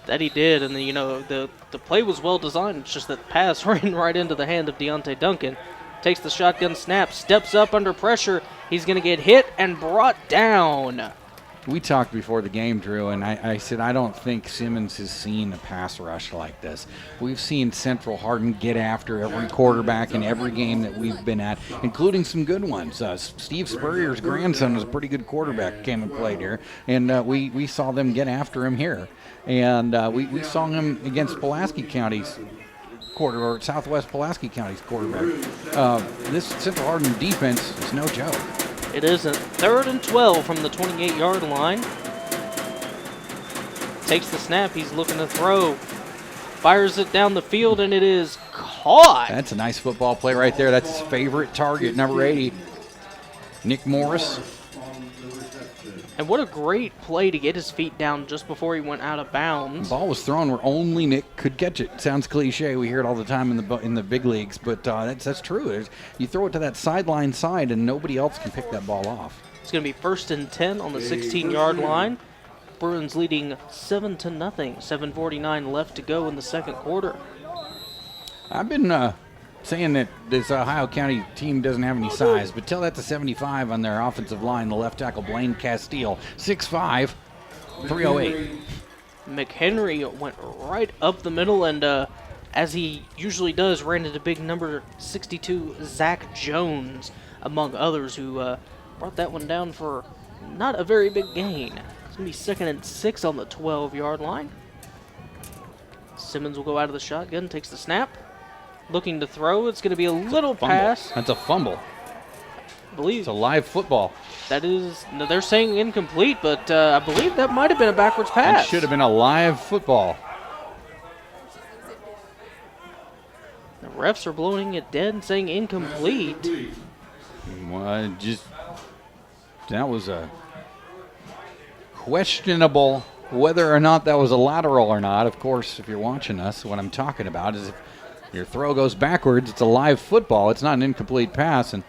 That he did, and the play was well designed. It's just that the pass ran right into the hand of Deontay Duncan. Takes the shotgun snap, steps up under pressure. He's going to get hit and brought down. We talked before the game, Drew, and I said I don't think Simmons has seen a pass rush like this. We've seen Central Hardin get after every quarterback in every game that we've been at, including some good ones. Steve Spurrier's grandson was a pretty good quarterback, came and played here, and we saw them get after him here. And we saw him against Pulaski County's or Southwest Pulaski County's quarterback. This Central Hardin defense is no joke. It isn't. 3rd and 12 from the 28-yard line. Takes the snap. He's looking to throw. Fires it down the field, and it is caught. That's a nice football play right there. That's his favorite target, number 80, Nick Morris. And what a great play to get his feet down just before he went out of bounds. The ball was thrown where only Nick could catch it. Sounds cliche. We hear it all the time in the big leagues, but that's true. You throw it to that sideline side, and nobody else can pick that ball off. It's going to be 1st and 10 on the 16-yard line. Bruins leading 7-0. 7:49 left to go in the second quarter. I've been saying that this Ohio County team doesn't have any size, but tell that to 75 on their offensive line, the left tackle Blaine Castile, 6'5", 308. McHenry went right up the middle, and as he usually does, ran into big number 62 Zach Jones, among others, who brought that one down for not a very big gain. It's going to be 2nd and 6 on the 12-yard line. Simmons will go out of the shotgun, takes the snap. Looking to throw. It's going to be a little pass. That's a fumble. I believe It's a live football. that is. No, they're saying incomplete, but I believe that might have been a backwards That pass. should have been a live football. The refs are blowing it dead and saying incomplete. Well, that was a questionable whether or not that was a lateral or not. Of course, if you're watching us, what I'm talking about is if your throw goes backwards, it's a live football. It's not an incomplete pass, and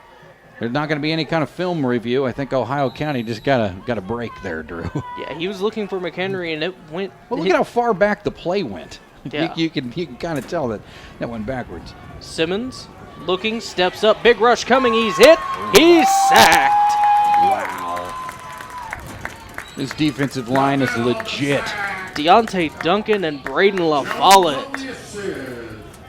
there's not going to be any kind of film review. I think Ohio County just got a break there, Drew. Yeah, he was looking for McHenry, and it went. Well, look at how far back the play went. Yeah. You can kind of tell that went backwards. Simmons looking, steps up, big rush coming. He's hit. He's sacked. Wow. This defensive line is legit. Deontay Duncan and Braden LaFollette. The assist.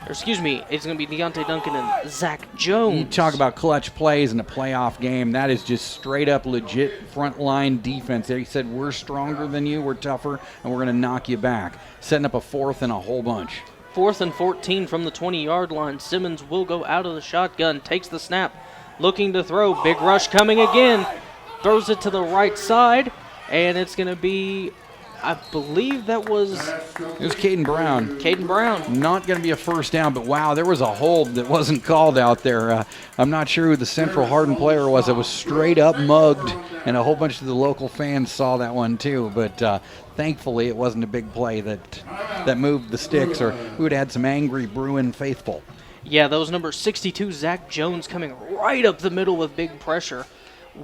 Or excuse me, it's going to be Deontay Duncan and Zach Jones. You talk about clutch plays in a playoff game. That is just straight up legit front line defense. They said, we're stronger than you, we're tougher, and we're going to knock you back. Setting up a fourth and a whole bunch. 4th and 14 from the 20-yard line. Simmons will go out of the shotgun, takes the snap, looking to throw. Big rush coming again. Throws it to the right side, and it's going to be, I believe that was It was Caden Brown. Caden Brown. Not going to be a first down, but wow, there was a hold that wasn't called out there. I'm not sure who the Central Hardin player was. It was straight up mugged, and a whole bunch of the local fans saw that one too. But thankfully, it wasn't a big play that moved the sticks, or we would have had some angry Bruin faithful. Yeah, that was number 62, Zach Jones, coming right up the middle with big pressure.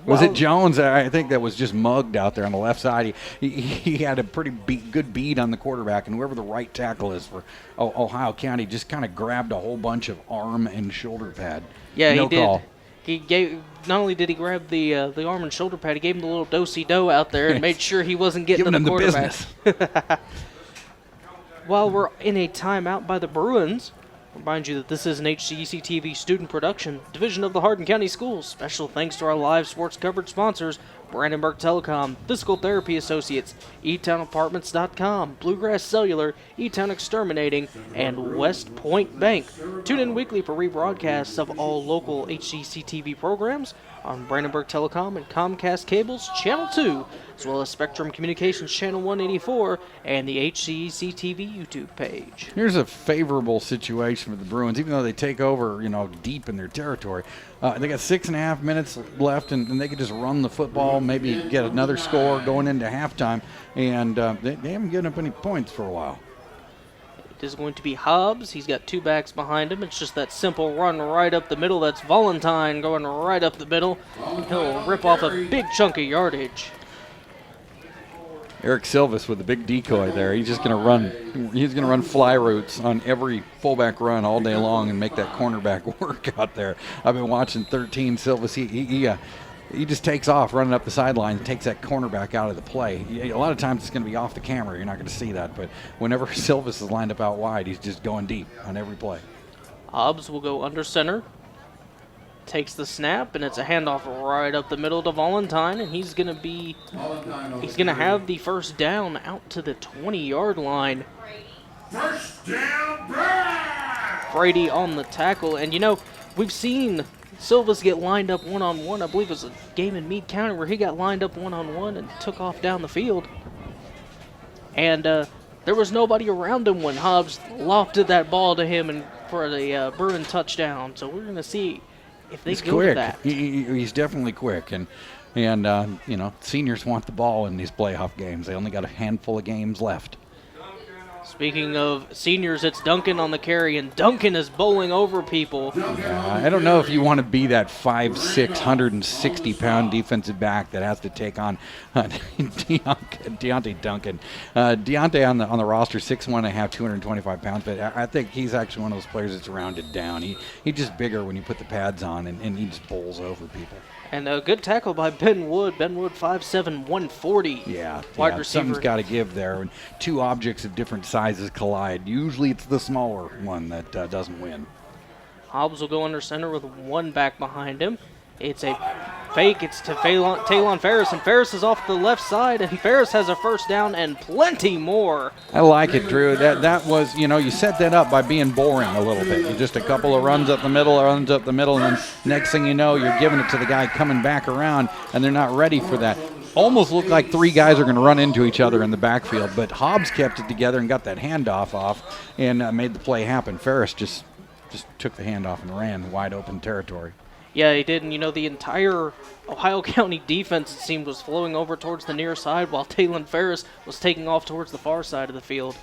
Was Wow. it Jones? I think that was just mugged out there on the left side. He had a pretty good bead on the quarterback, and whoever the right tackle is for Ohio County just kind of grabbed a whole bunch of arm and shoulder pad. Yeah, no he did. call. He gave. Not only did he grab the arm and shoulder pad, he gave him the little do-si-do out there and made sure he wasn't getting Giving to him the the quarterback. business. While we're in a timeout by the Bruins, remind you that this is an HCEC-TV student production, division of the Hardin County Schools. Special thanks to our live sports coverage sponsors, Brandenburg Telecom, Physical Therapy Associates, eTownApartments.com, Bluegrass Cellular, eTown Exterminating, and West Point Bank. Tune in weekly for rebroadcasts of all local HCEC-TV programs on Brandenburg Telecom and Comcast Cable's Channel 2, as well as Spectrum Communications Channel 184 and the HCEC-TV YouTube page. Here's a favorable situation for the Bruins, even though they take over, deep in their territory. They got 6.5 minutes left, and they could just run the football, maybe get another score going into halftime, and they haven't given up any points for a while. It is going to be Hobbs. He's got two backs behind him. It's just that simple run right up the middle. That's Valentine going right up the middle. He'll rip off a big chunk of yardage. Eric Silvis with a big decoy there. He's just going to run. He's going to run fly routes on every fullback run all day long and make that cornerback work out there. I've been watching 13 Silvis. He just takes off running up the sideline and takes that cornerback out of the play. A lot of times it's going to be off the camera. You're not going to see that. But whenever Silvis is lined up out wide, he's just going deep on every play. Hobbs will go under center. Takes the snap, and it's a handoff right up the middle to Valentine, and he's going to have the first down out to the 20-yard line. First down, Brad! Brady on the tackle, and we've seen Silvas get lined up one-on-one. I believe it was a game in Meade County where he got lined up one-on-one and took off down the field. And there was nobody around him when Hobbs lofted that ball to him and for the Bruin touchdown. So we're going to see if they He's go quick. to that. He's definitely quick, and seniors want the ball in these playoff games. They only got a handful of games left. Speaking of seniors, it's Duncan on the carry, and Duncan is bowling over people. I don't know if you want to be that 5'6", 160-pound defensive back that has to take on Deontay Duncan. Deontay on the roster, 6'1.5", 225 pounds, but I think he's actually one of those players that's rounded down. He's just bigger when you put the pads on, and he just bowls over people. And a good tackle by Ben Wood. Ben Wood, 5'7", 140. Yeah, Wide receiver. Something's got to give there. When two objects of different sizes collide, usually it's the smaller one that doesn't win. Hobbs will go under center with one back behind him. It's a fake. It's to Talon Ferris, and Ferris is off the left side, and Ferris has a first down and plenty more. I like it, Drew. That was, you set that up by being boring a little bit. You just a couple of runs up the middle, and then next thing you know, you're giving it to the guy coming back around, and they're not ready for that. Almost looked like three guys are going to run into each other in the backfield, but Hobbs kept it together and got that handoff off and made the play happen. Ferris just took the handoff and ran wide open territory. Yeah, he did, and the entire Ohio County defense, it seemed, was flowing over towards the near side while Taylon Ferris was taking off towards the far side of the field.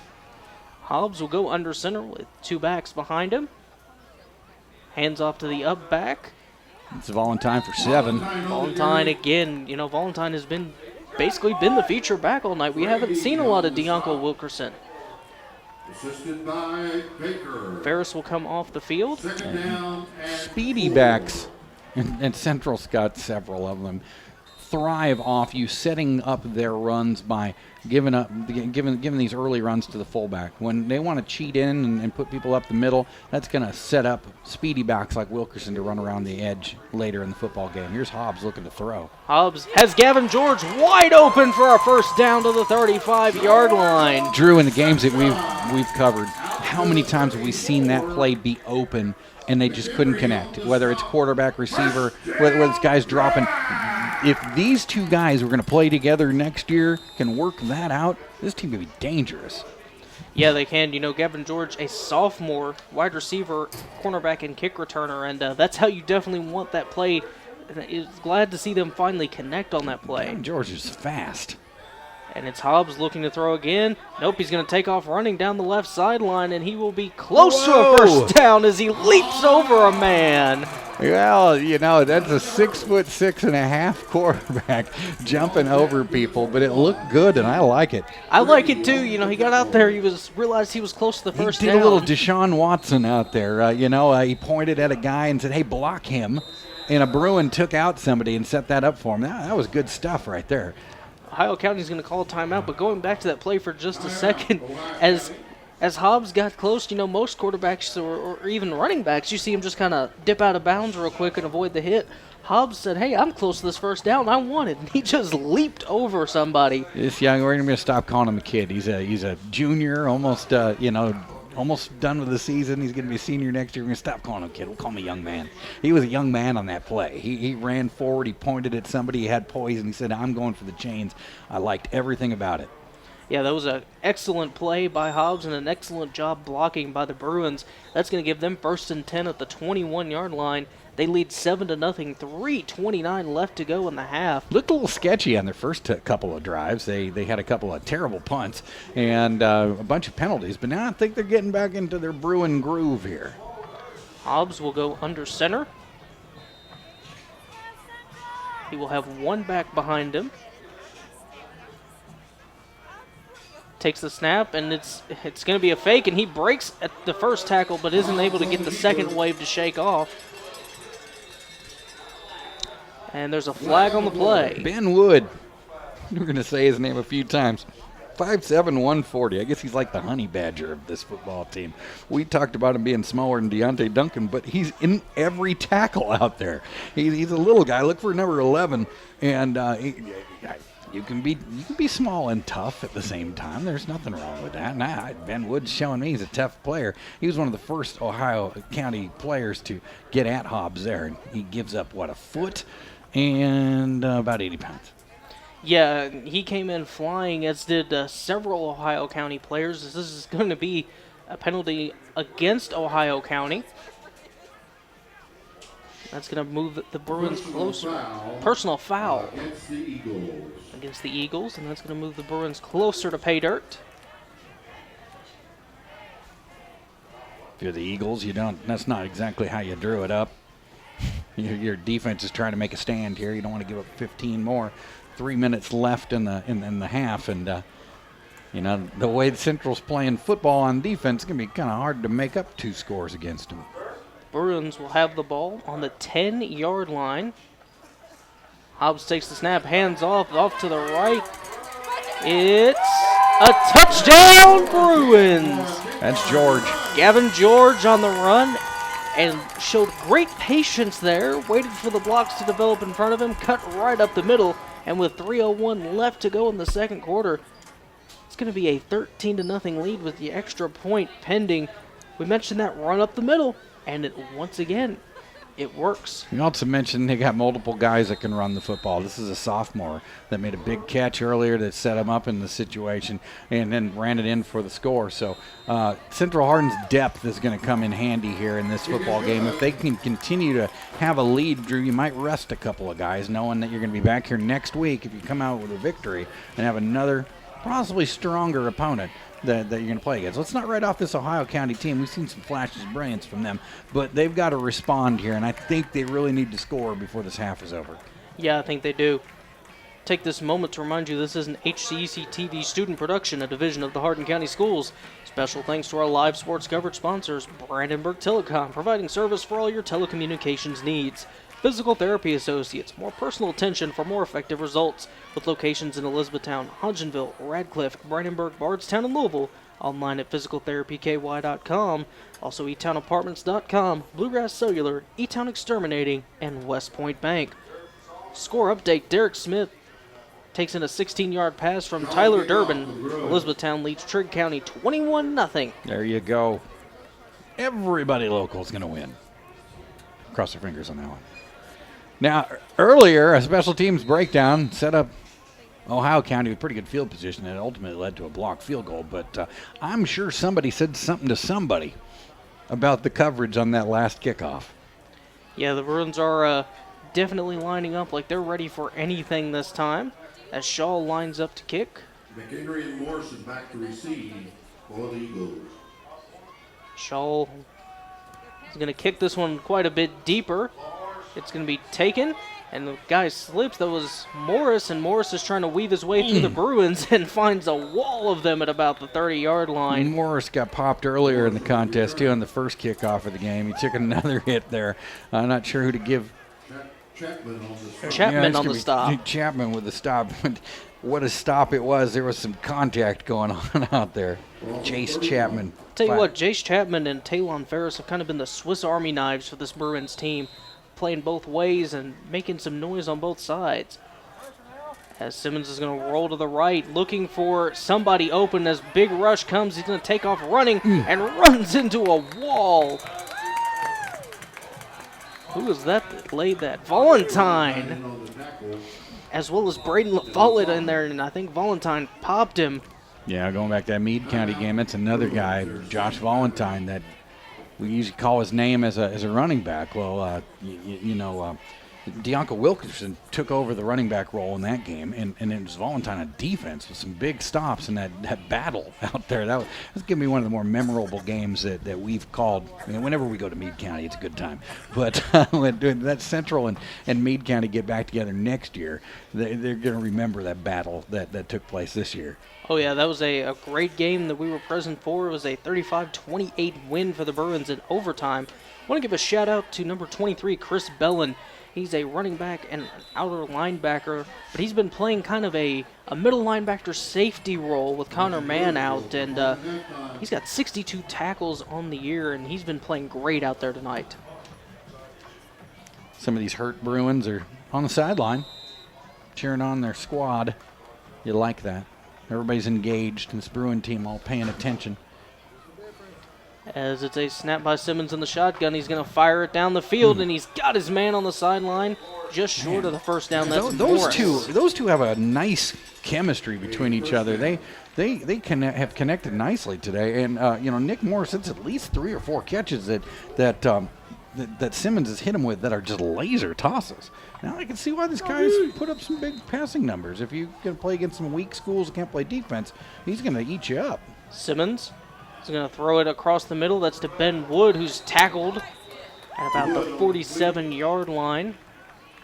Hobbs will go under center with 2 backs behind him. Hands off to the up back. It's Valentine for 7. Valentine again. Valentine has basically been the feature back all night. We haven't seen a lot of Deonko Wilkerson. Assisted by Baker. Ferris will come off the field. Second down and Speedy 4. backs, and Central's got several of them, thrive off you setting up their runs by giving these early runs to the fullback. When they want to cheat in and put people up the middle, that's going to set up speedy backs like Wilkerson to run around the edge later in the football game. Here's Hobbs looking to throw. Hobbs has Gavin George wide open for a first down to the 35-yard line. Drew, in the games that we've covered, how many times have we seen that play be open and they just couldn't connect, whether it's quarterback, receiver, whether it's guys dropping. If these two guys who are going to play together next year can work that out, this team could be dangerous. Yeah, they can. Gavin George, a sophomore wide receiver, cornerback, and kick returner, and that's how you definitely want that play. And glad to see them finally connect on that play. Gavin George is fast. And it's Hobbs looking to throw again. Nope, he's going to take off running down the left sideline, and he will be close to a first down as he leaps over a man. Well, that's a 6'6.5" quarterback jumping over people, but it looked good, and I like it. I like it too. He got out there. He realized he was close to the first down. He did a little Deshaun Watson out there. He pointed at a guy and said, "Hey, block him," and a Bruin took out somebody and set that up for him. That was good stuff right there. Ohio County's going to call a timeout, but going back to that play for just a second, as Hobbs got close, most quarterbacks or even running backs, you see him just kind of dip out of bounds real quick and avoid the hit. Hobbs said, "Hey, I'm close to this first down. I want it." And he just leaped over somebody. This young, we're going to stop calling him a kid. He's a junior, almost almost done with the season. He's going to be a senior next year. We're going to stop calling him a kid. We'll call him a young man. He was a young man on that play. He ran forward. He pointed at somebody. He had poise, and he said, "I'm going for the chains." I liked everything about it. Yeah, that was an excellent play by Hobbs and an excellent job blocking by the Bruins. That's going to give them 1st and 10 at the 21-yard line. They lead 7-0, 3:29 left to go in the half. Looked a little sketchy on their first couple of drives. They had a couple of terrible punts and a bunch of penalties, but now I think they're getting back into their Bruin groove here. Hobbs will go under center. He will have 1 back behind him. Takes the snap, and it's going to be a fake, and he breaks at the first tackle but isn't able to get the second wave to shake off. And there's a flag on the play. Ben Wood. We're going to say his name a few times. 5'7", 140. I guess he's like the honey badger of this football team. We talked about him being smaller than Deontay Duncan, but he's in every tackle out there. He's a little guy. Look for number 11, and you can be small and tough at the same time. There's nothing wrong with that. Ben Wood's showing me he's a tough player. He was one of the first Ohio County players to get at Hobbs there, and he gives up, a foot and about 80 pounds. Yeah, he came in flying, as did several Ohio County players. This is going to be a penalty against Ohio County. That's going to move the Bruins closer. Personal foul against the Eagles, and that's going to move the Bruins closer to pay dirt. If you're the Eagles, that's not exactly how you drew it up. Your defense is trying to make a stand here. You don't want to give up 15 more. 3 minutes left in the half, and the way the Central's playing football on defense, it's going to be kind of hard to make up 2 scores against them. Bruins will have the ball on the 10-yard line. Hobbs takes the snap, hands off to the right. It's a touchdown, Bruins! That's George. Gavin George on the run and showed great patience there, waited for the blocks to develop in front of him, cut right up the middle, and with 3:01 left to go in the second quarter, it's going to be a 13-0 lead with the extra point pending. We mentioned that run up the middle, and it once again it works. You also mentioned they got multiple guys that can run the football. This is a sophomore that made a big catch earlier that set him up in the situation and then ran it in for the score. So Central Hardin's depth is going to come in handy here in this football game. If they can continue to have a lead, Drew, you might rest a couple of guys knowing that you're going to be back here next week if you come out with a victory and have another possibly stronger opponent that you're going to play against. Let's not write off this Ohio County team. We've seen some flashes of brilliance from them, but they've got to respond here, and I think they really need to score before this half is over. Yeah, I think they do. Take this moment to remind you this is an HCEC-TV student production, a division of the Hardin County Schools. Special thanks to our live sports coverage sponsors, Brandenburg Telecom, providing service for all your telecommunications needs. Physical Therapy Associates, more personal attention for more effective results, with locations in Elizabethtown, Hodgenville, Radcliffe, Brandenburg, Bardstown, and Louisville. Online at physicaltherapyky.com. Also eTownApartments.com, Bluegrass Cellular, eTown Exterminating, and West Point Bank. Score update, Derek Smith takes in a 16-yard pass from Tyler Durbin. Elizabethtown leads Trigg County 21-0. There you go. Everybody local is going to win. Cross their fingers on that one. Now, earlier, a special teams breakdown set up Ohio County with pretty good field position and ultimately led to a blocked field goal. But I'm sure somebody said something to somebody about the coverage on that last kickoff. Yeah, the Bruins are definitely lining up like they're ready for anything this time. As Shaw lines up to kick. McHenry and Morrison back to receive for the Eagles. Shaw is going to kick this one quite a bit deeper. It's going to be taken, and the guy slips. That was Morris, and Morris is trying to weave his way through the Bruins and finds a wall of them at about the 30-yard line. Morris got popped earlier in the contest, too, on the first kickoff of the game. He took another hit there. I'm not sure who to give. Chapman on the stop. Chapman on the stop. Chapman with the stop. What a stop it was. There was some contact going on out there. Jace Chapman. Tell you what, Jace Chapman and Talon Ferris have kind of been the Swiss Army knives for this Bruins team, playing both ways and making some noise on both sides. As Simmons is going to roll to the right, looking for somebody open. As big rush comes, he's going to take off running and runs into a wall. Who was that laid that? Valentine. As well as Braden Follett in there, and I think Valentine popped him. Yeah, going back to that Meade County game, that's another guy, Josh Valentine, that we usually call his name as a running back. Well, Deonka Wilkerson took over the running back role in that game, and it was Valentine on defense with some big stops in that battle out there. That was going to be one of the more memorable games that we've called. I mean, whenever we go to Meade County, it's a good time. But when that Central and Meade County get back together next year, they're going to remember that battle that took place this year. Oh, yeah, that was a great game that we were present for. It was a 35-28 win for the Bruins in overtime. I want to give a shout-out to number 23, Chris Bellin. He's a running back and an outer linebacker, but he's been playing kind of a middle linebacker safety role with Connor Mann out, and he's got 62 tackles on the year, and he's been playing great out there tonight. Some of these hurt Bruins are on the sideline, cheering on their squad. You like that. Everybody's engaged, and this Bruin team all paying attention. As it's a snap by Simmons in the shotgun, he's going to fire it down the field, and he's got his man on the sideline just short of the first down. That's those two have a nice chemistry between each other. They have connected nicely today, and Nick Morris, it's at least 3 or 4 catches that Simmons has hit him with that are just laser tosses. Now I can see why this guy's put up some big passing numbers. If you're going to play against some weak schools that can't play defense, he's going to eat you up. Simmons is going to throw it across the middle. That's to Ben Wood, who's tackled at about the 47-yard line.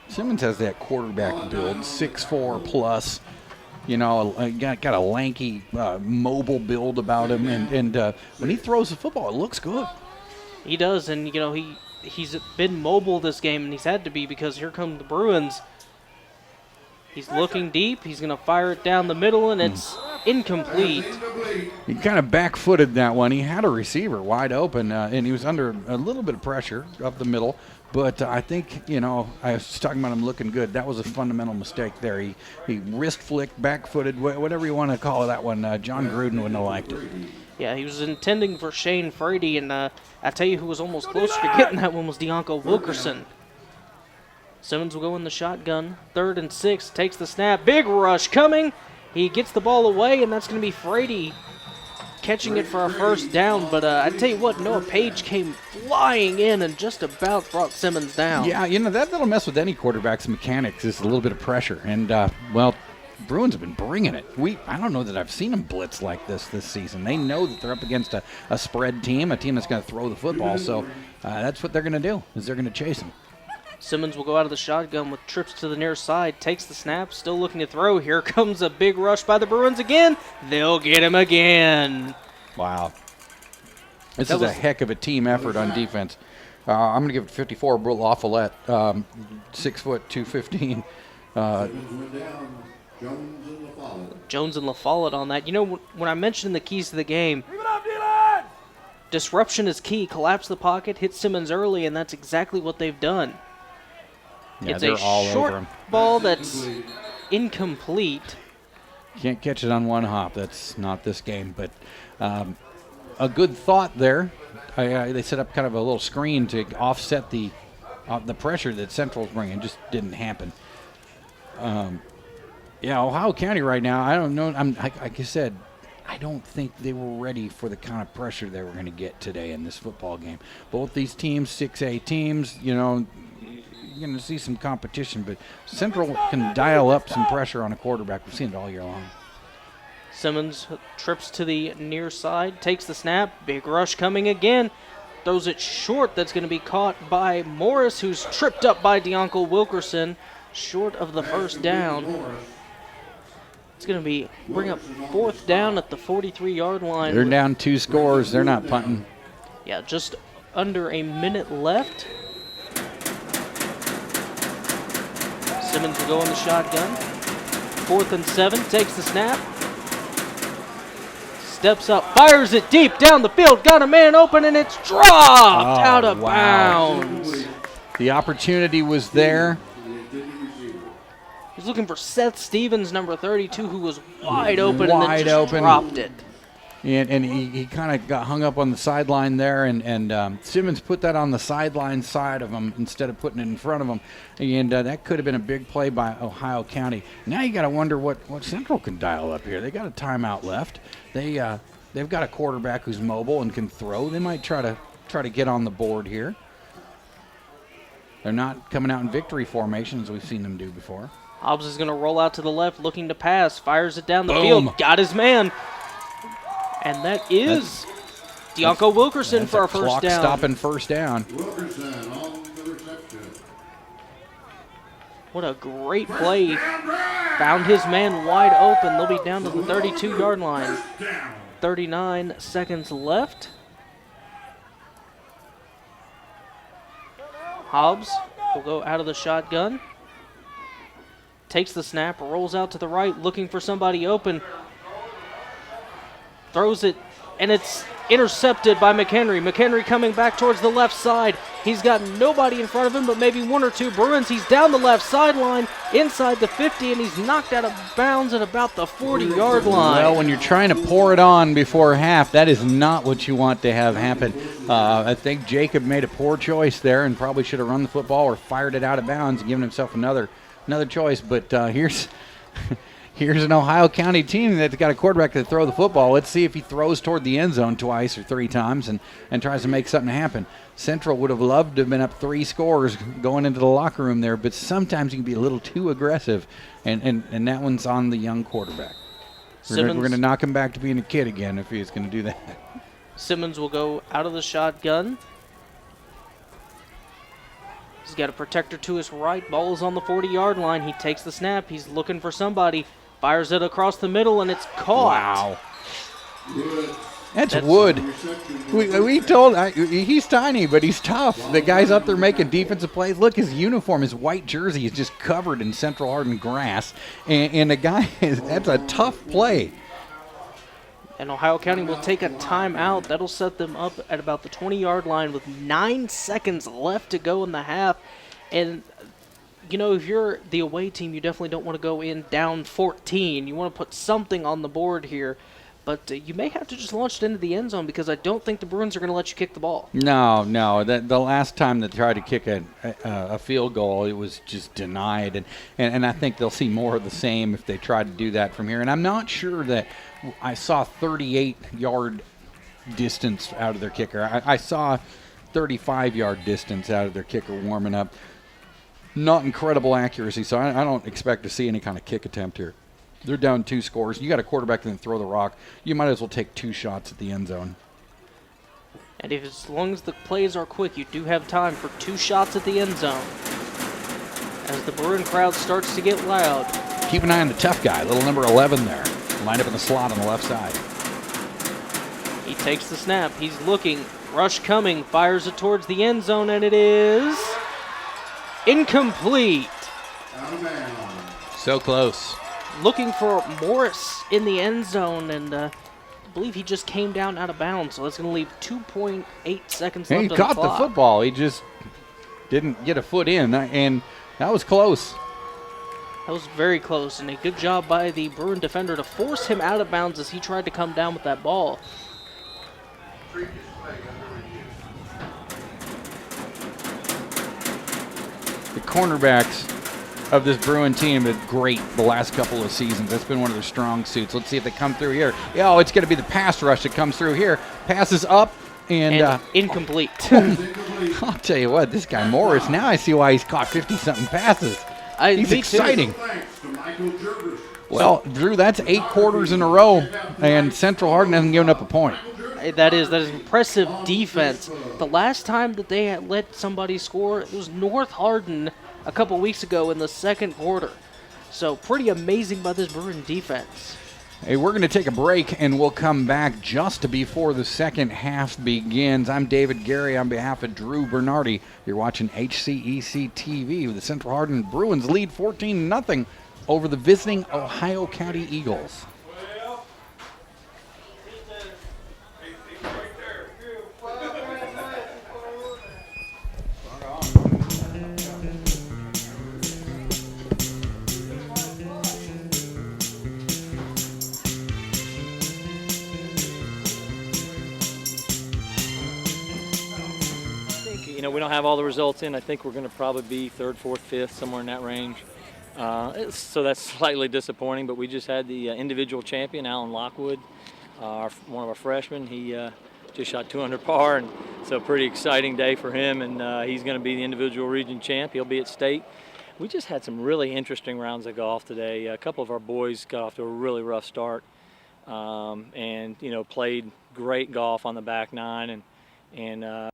Simmons has that quarterback build, 6'4 plus. Got a lanky, mobile build about him, and when he throws the football, it looks good. He does, and he's been mobile this game, and he's had to be because here come the Bruins. He's looking deep. He's going to fire it down the middle, and it's incomplete. He kind of back-footed that one. He had a receiver wide open, and he was under a little bit of pressure up the middle. But I think, I was talking about him looking good. That was a fundamental mistake there. He wrist flicked, back-footed, whatever you want to call that one. John Gruden wouldn't have liked it. Yeah, he was intending for Shane Frady, and I tell you who was almost closer to getting that one was Deonko Wilkerson. Simmons will go in the shotgun. 3rd and 6, takes the snap. Big rush coming. He gets the ball away, and that's going to be Frady catching it for a first down. But I tell you what, Noah Page came flying in and just about brought Simmons down. Yeah, that'll mess with any quarterback's mechanics is a little bit of pressure. And, Bruins have been bringing it. I don't know that I've seen them blitz like this season. They know that they're up against a spread team, a team that's going to throw the football. So that's what they're going to do, is they're going to chase them. Simmons will go out of the shotgun with trips to the near side, takes the snap, still looking to throw. Here comes a big rush by the Bruins again. They'll get him again. Wow. This is a heck of a team effort on defense. I'm going to give it 54. La Follette, 6 foot, 215. Jones and La Follette on that. You know, when I mentioned the keys to the game, disruption is key. Collapse the pocket, hit Simmons early, and that's exactly what they've done. Yeah, it's they're a all short over him. ball that's incomplete. Can't catch it on one hop. That's not this game. But a good thought there. They set up kind of a little screen to offset the pressure that Central's bringing. Just didn't happen. Ohio County right now, I don't know. Like I said, I don't think they were ready for the kind of pressure they were going to get today in this football game. Both these teams, 6A teams, you're going to see some competition, but Central can dial up some pressure on a quarterback. We've seen it all year long. Simmons trips to the near side, takes the snap, big rush coming again, throws it short. That's going to be caught by Morris, who's tripped up by Deonko Wilkerson, short of the first down. It's going to bring up 4th down at the 43-yard line. They're down 2 scores. They're not punting. Yeah, just under a minute left. Simmons will go in the shotgun. 4th and 7, takes the snap. Steps up, fires it deep down the field, got a man open, and it's dropped out of bounds. The opportunity was there. He's looking for Seth Stevens, number 32, who was wide open and then just dropped it. And he kind of got hung up on the sideline there, and Simmons put that on the sideline side of him instead of putting it in front of him. And that could have been a big play by Ohio County. Now you got to wonder what Central can dial up here. They got a timeout left. They've got a quarterback who's mobile and can throw. They might try to get on the board here. They're not coming out in victory formation as we've seen them do before. Hobbs is going to roll out to the left, looking to pass, fires it down the field, got his man. And that is Deonko Wilkerson for our first down. Stopping first down. Wilkerson on the reception. What a great play. Found his man wide open. They'll be down to the 32-yard line. 39 seconds left. Hobbs will go out of the shotgun. Takes the snap, rolls out to the right, looking for somebody open. Throws it, and it's intercepted by McHenry. McHenry coming back towards the left side. He's got nobody in front of him, but maybe 1 or 2 Bruins. He's down the left sideline, inside the 50, and he's knocked out of bounds at about the 40-yard line. Well, when you're trying to pour it on before half, that is not what you want to have happen. I think Jacob made a poor choice there and probably should have run the football or fired it out of bounds and given himself another choice. But here's an Ohio County team that's got a quarterback to throw the football. Let's see if he throws toward the end zone 2 or 3 times and tries to make something happen. Central would have loved to have been up 3 scores going into the locker room there, but sometimes you can be a little too aggressive, and that one's on the young quarterback. We're going to knock him back to being a kid again if he's going to do that. Simmons will go out of the shotgun. He's got a protector to his right. Ball is on the 40-yard line. He takes the snap. He's looking for somebody. Fires it across the middle, and it's caught. Wow. That's Wood. We told he's tiny, but he's tough. The guy's up there making defensive plays. Look, his uniform, his white jersey is just covered in Central Hardin grass. And the guy, that's a tough play. And Ohio County will take a timeout. That'll set them up at about the 20-yard line with 9 seconds left to go in the half. And, if you're the away team, you definitely don't want to go in down 14. You want to put something on the board here. But you may have to just launch it into the end zone because I don't think the Bruins are going to let you kick the ball. No. The last time they tried to kick a field goal, it was just denied. And I think they'll see more of the same if they try to do that from here. And I'm not sure that I saw 38-yard distance out of their kicker. I saw 35-yard distance out of their kicker warming up. Not incredible accuracy, so I don't expect to see any kind of kick attempt here. They're down 2 scores. You got a quarterback that can throw the rock. You might as well take 2 shots at the end zone. And as long as the plays are quick, you do have time for 2 shots at the end zone. As the Bruin crowd starts to get loud. Keep an eye on the tough guy, little number 11 there. Lined up in the slot on the left side. He takes the snap. He's looking. Rush coming. Fires it towards the end zone, and it is incomplete. Out of bounds. So close. Looking for Morris in the end zone, and I believe he just came down out of bounds, so that's going to leave 2.8 seconds left He on the caught clock. the football. He just didn't get a foot in, and that was close. That was very close, and a good job by the Bruin defender to force him out of bounds as he tried to come down with that ball. The cornerbacks of this Bruin team have been great the last couple of seasons. That's been one of their strong suits. Let's see if they come through here. Oh, it's going to be the pass rush that comes through here. Passes up and incomplete. I'll tell you what, this guy Morris, now I see why he's caught 50-something passes. He's exciting. Thanks to Michael Jervis. Well, Drew, that's 8 quarters in a row, and Central Hardin hasn't given up a point. That is impressive defense. The last time that they had let somebody score, it was North Hardin a couple weeks ago in the second quarter. So pretty amazing by this Bruin defense. Hey, we're going to take a break, and we'll come back just before the second half begins. I'm David Gary on behalf of Drew Bernardi. You're watching HCEC-TV with the Central Hardin Bruins lead 14-0 over the visiting Ohio County Eagles. We don't have all the results in. I think we're going to probably be 3rd, 4th, 5th, somewhere in that range. So that's slightly disappointing, but we just had the individual champion, Alan Lockwood, one of our freshmen. He just shot 200 par, and so pretty exciting day for him, and he's going to be the individual region champ. He'll be at state. We just had some really interesting rounds of golf today. A couple of our boys got off to a really rough start and, played great golf on the back nine, and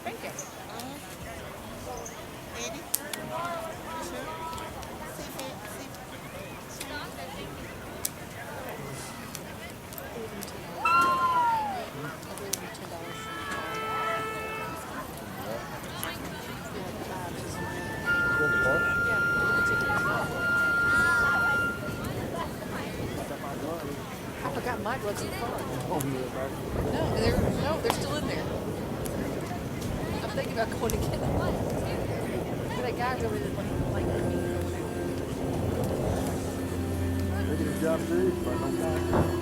Thank you. Eddie? I forgot my gloves in the car. No, they're still in there. I'm thinking about going to get them. But that guy really didn't like me or whatever. Making a job too, but no time.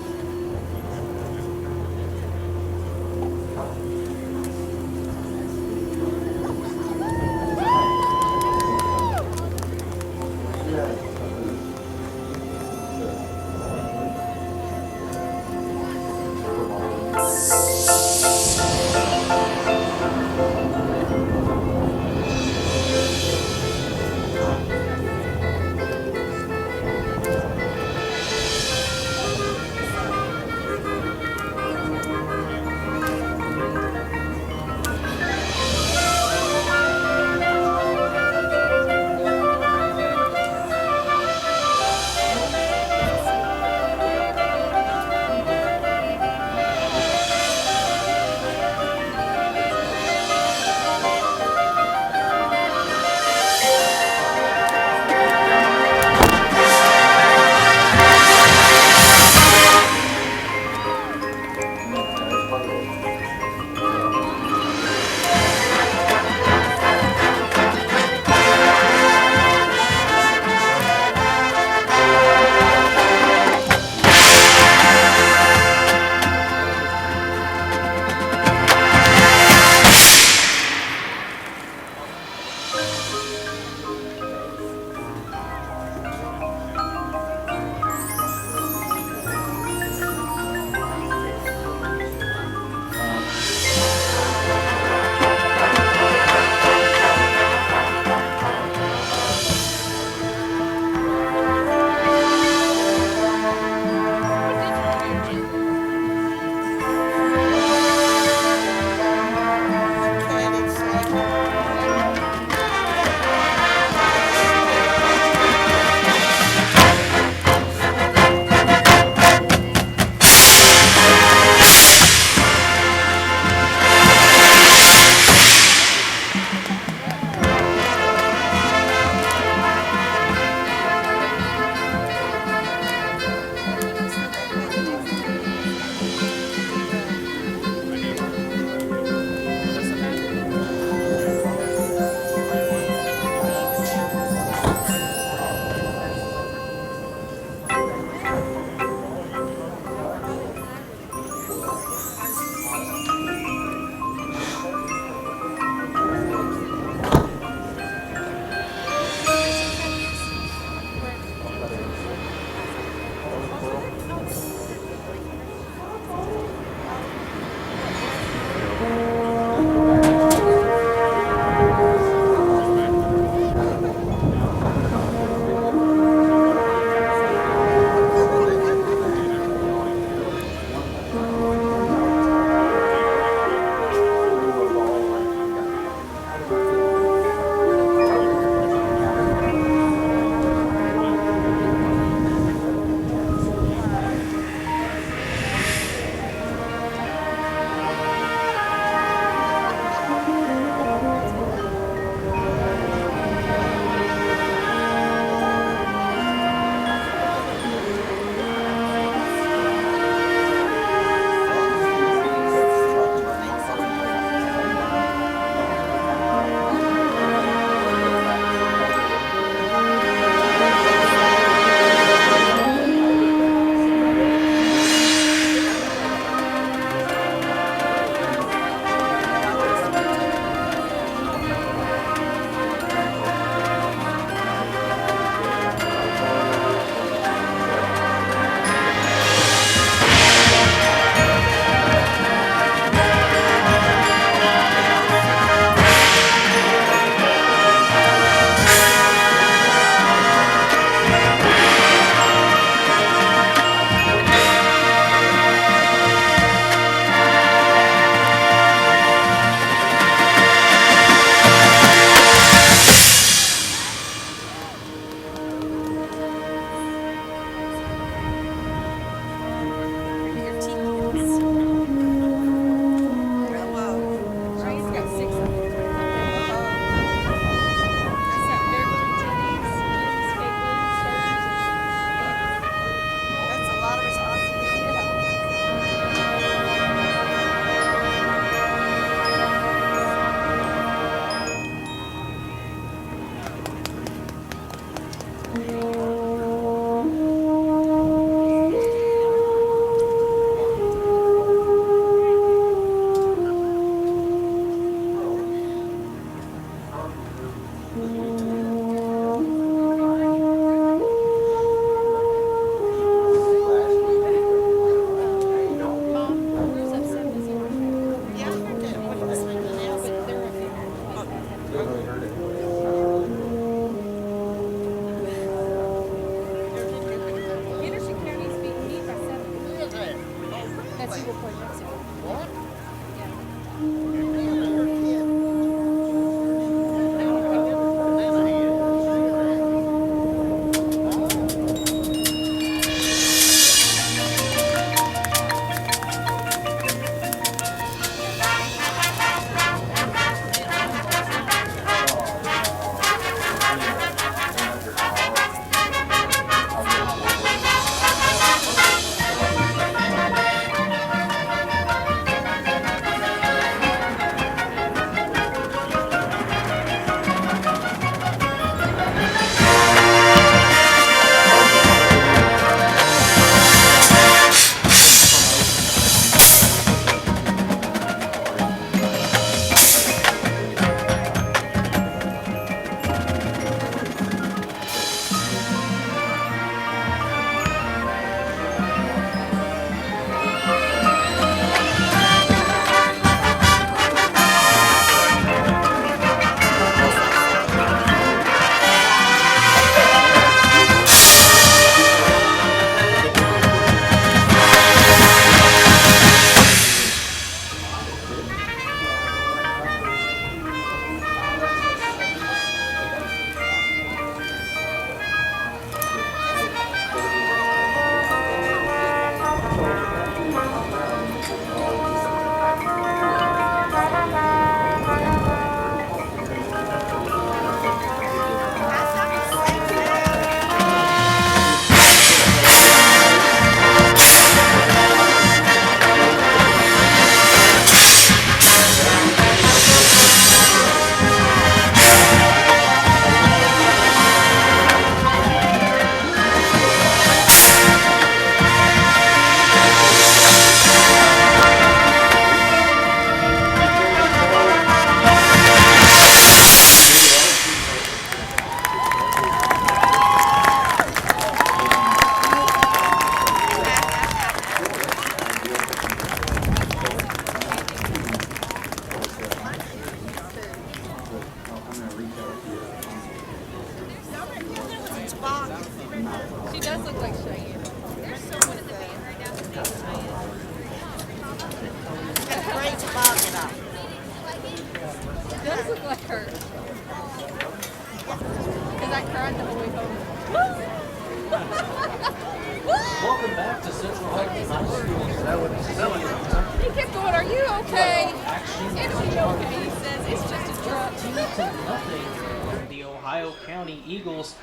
What, are you okay? It's okay. He says it's just a truck. 14-0. The Ohio County Eagles.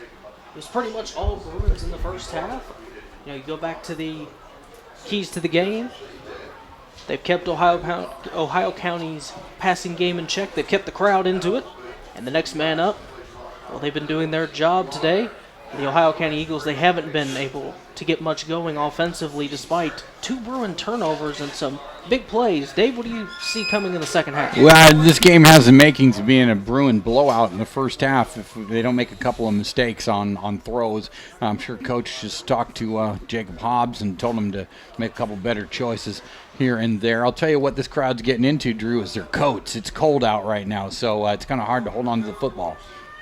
It was pretty much all Bruins in the first half. You know, you go back to the keys to the game. They've kept Ohio County's passing game in check. They've kept the crowd into it. And the next man up, well, they've been doing their job today. The Ohio County Eagles, they haven't been able to get much going offensively despite 2 Bruin turnovers and some big plays. Dave, what do you see coming in the second half? Well, this game has the makings of being a Bruin blowout in the first half if they don't make a couple of mistakes on throws. I'm sure Coach just talked to Jacob Hobbs and told him to make a couple better choices here and there. I'll tell you what this crowd's getting into, Drew, is their coats. It's cold out right now, so it's kind of hard to hold on to the football.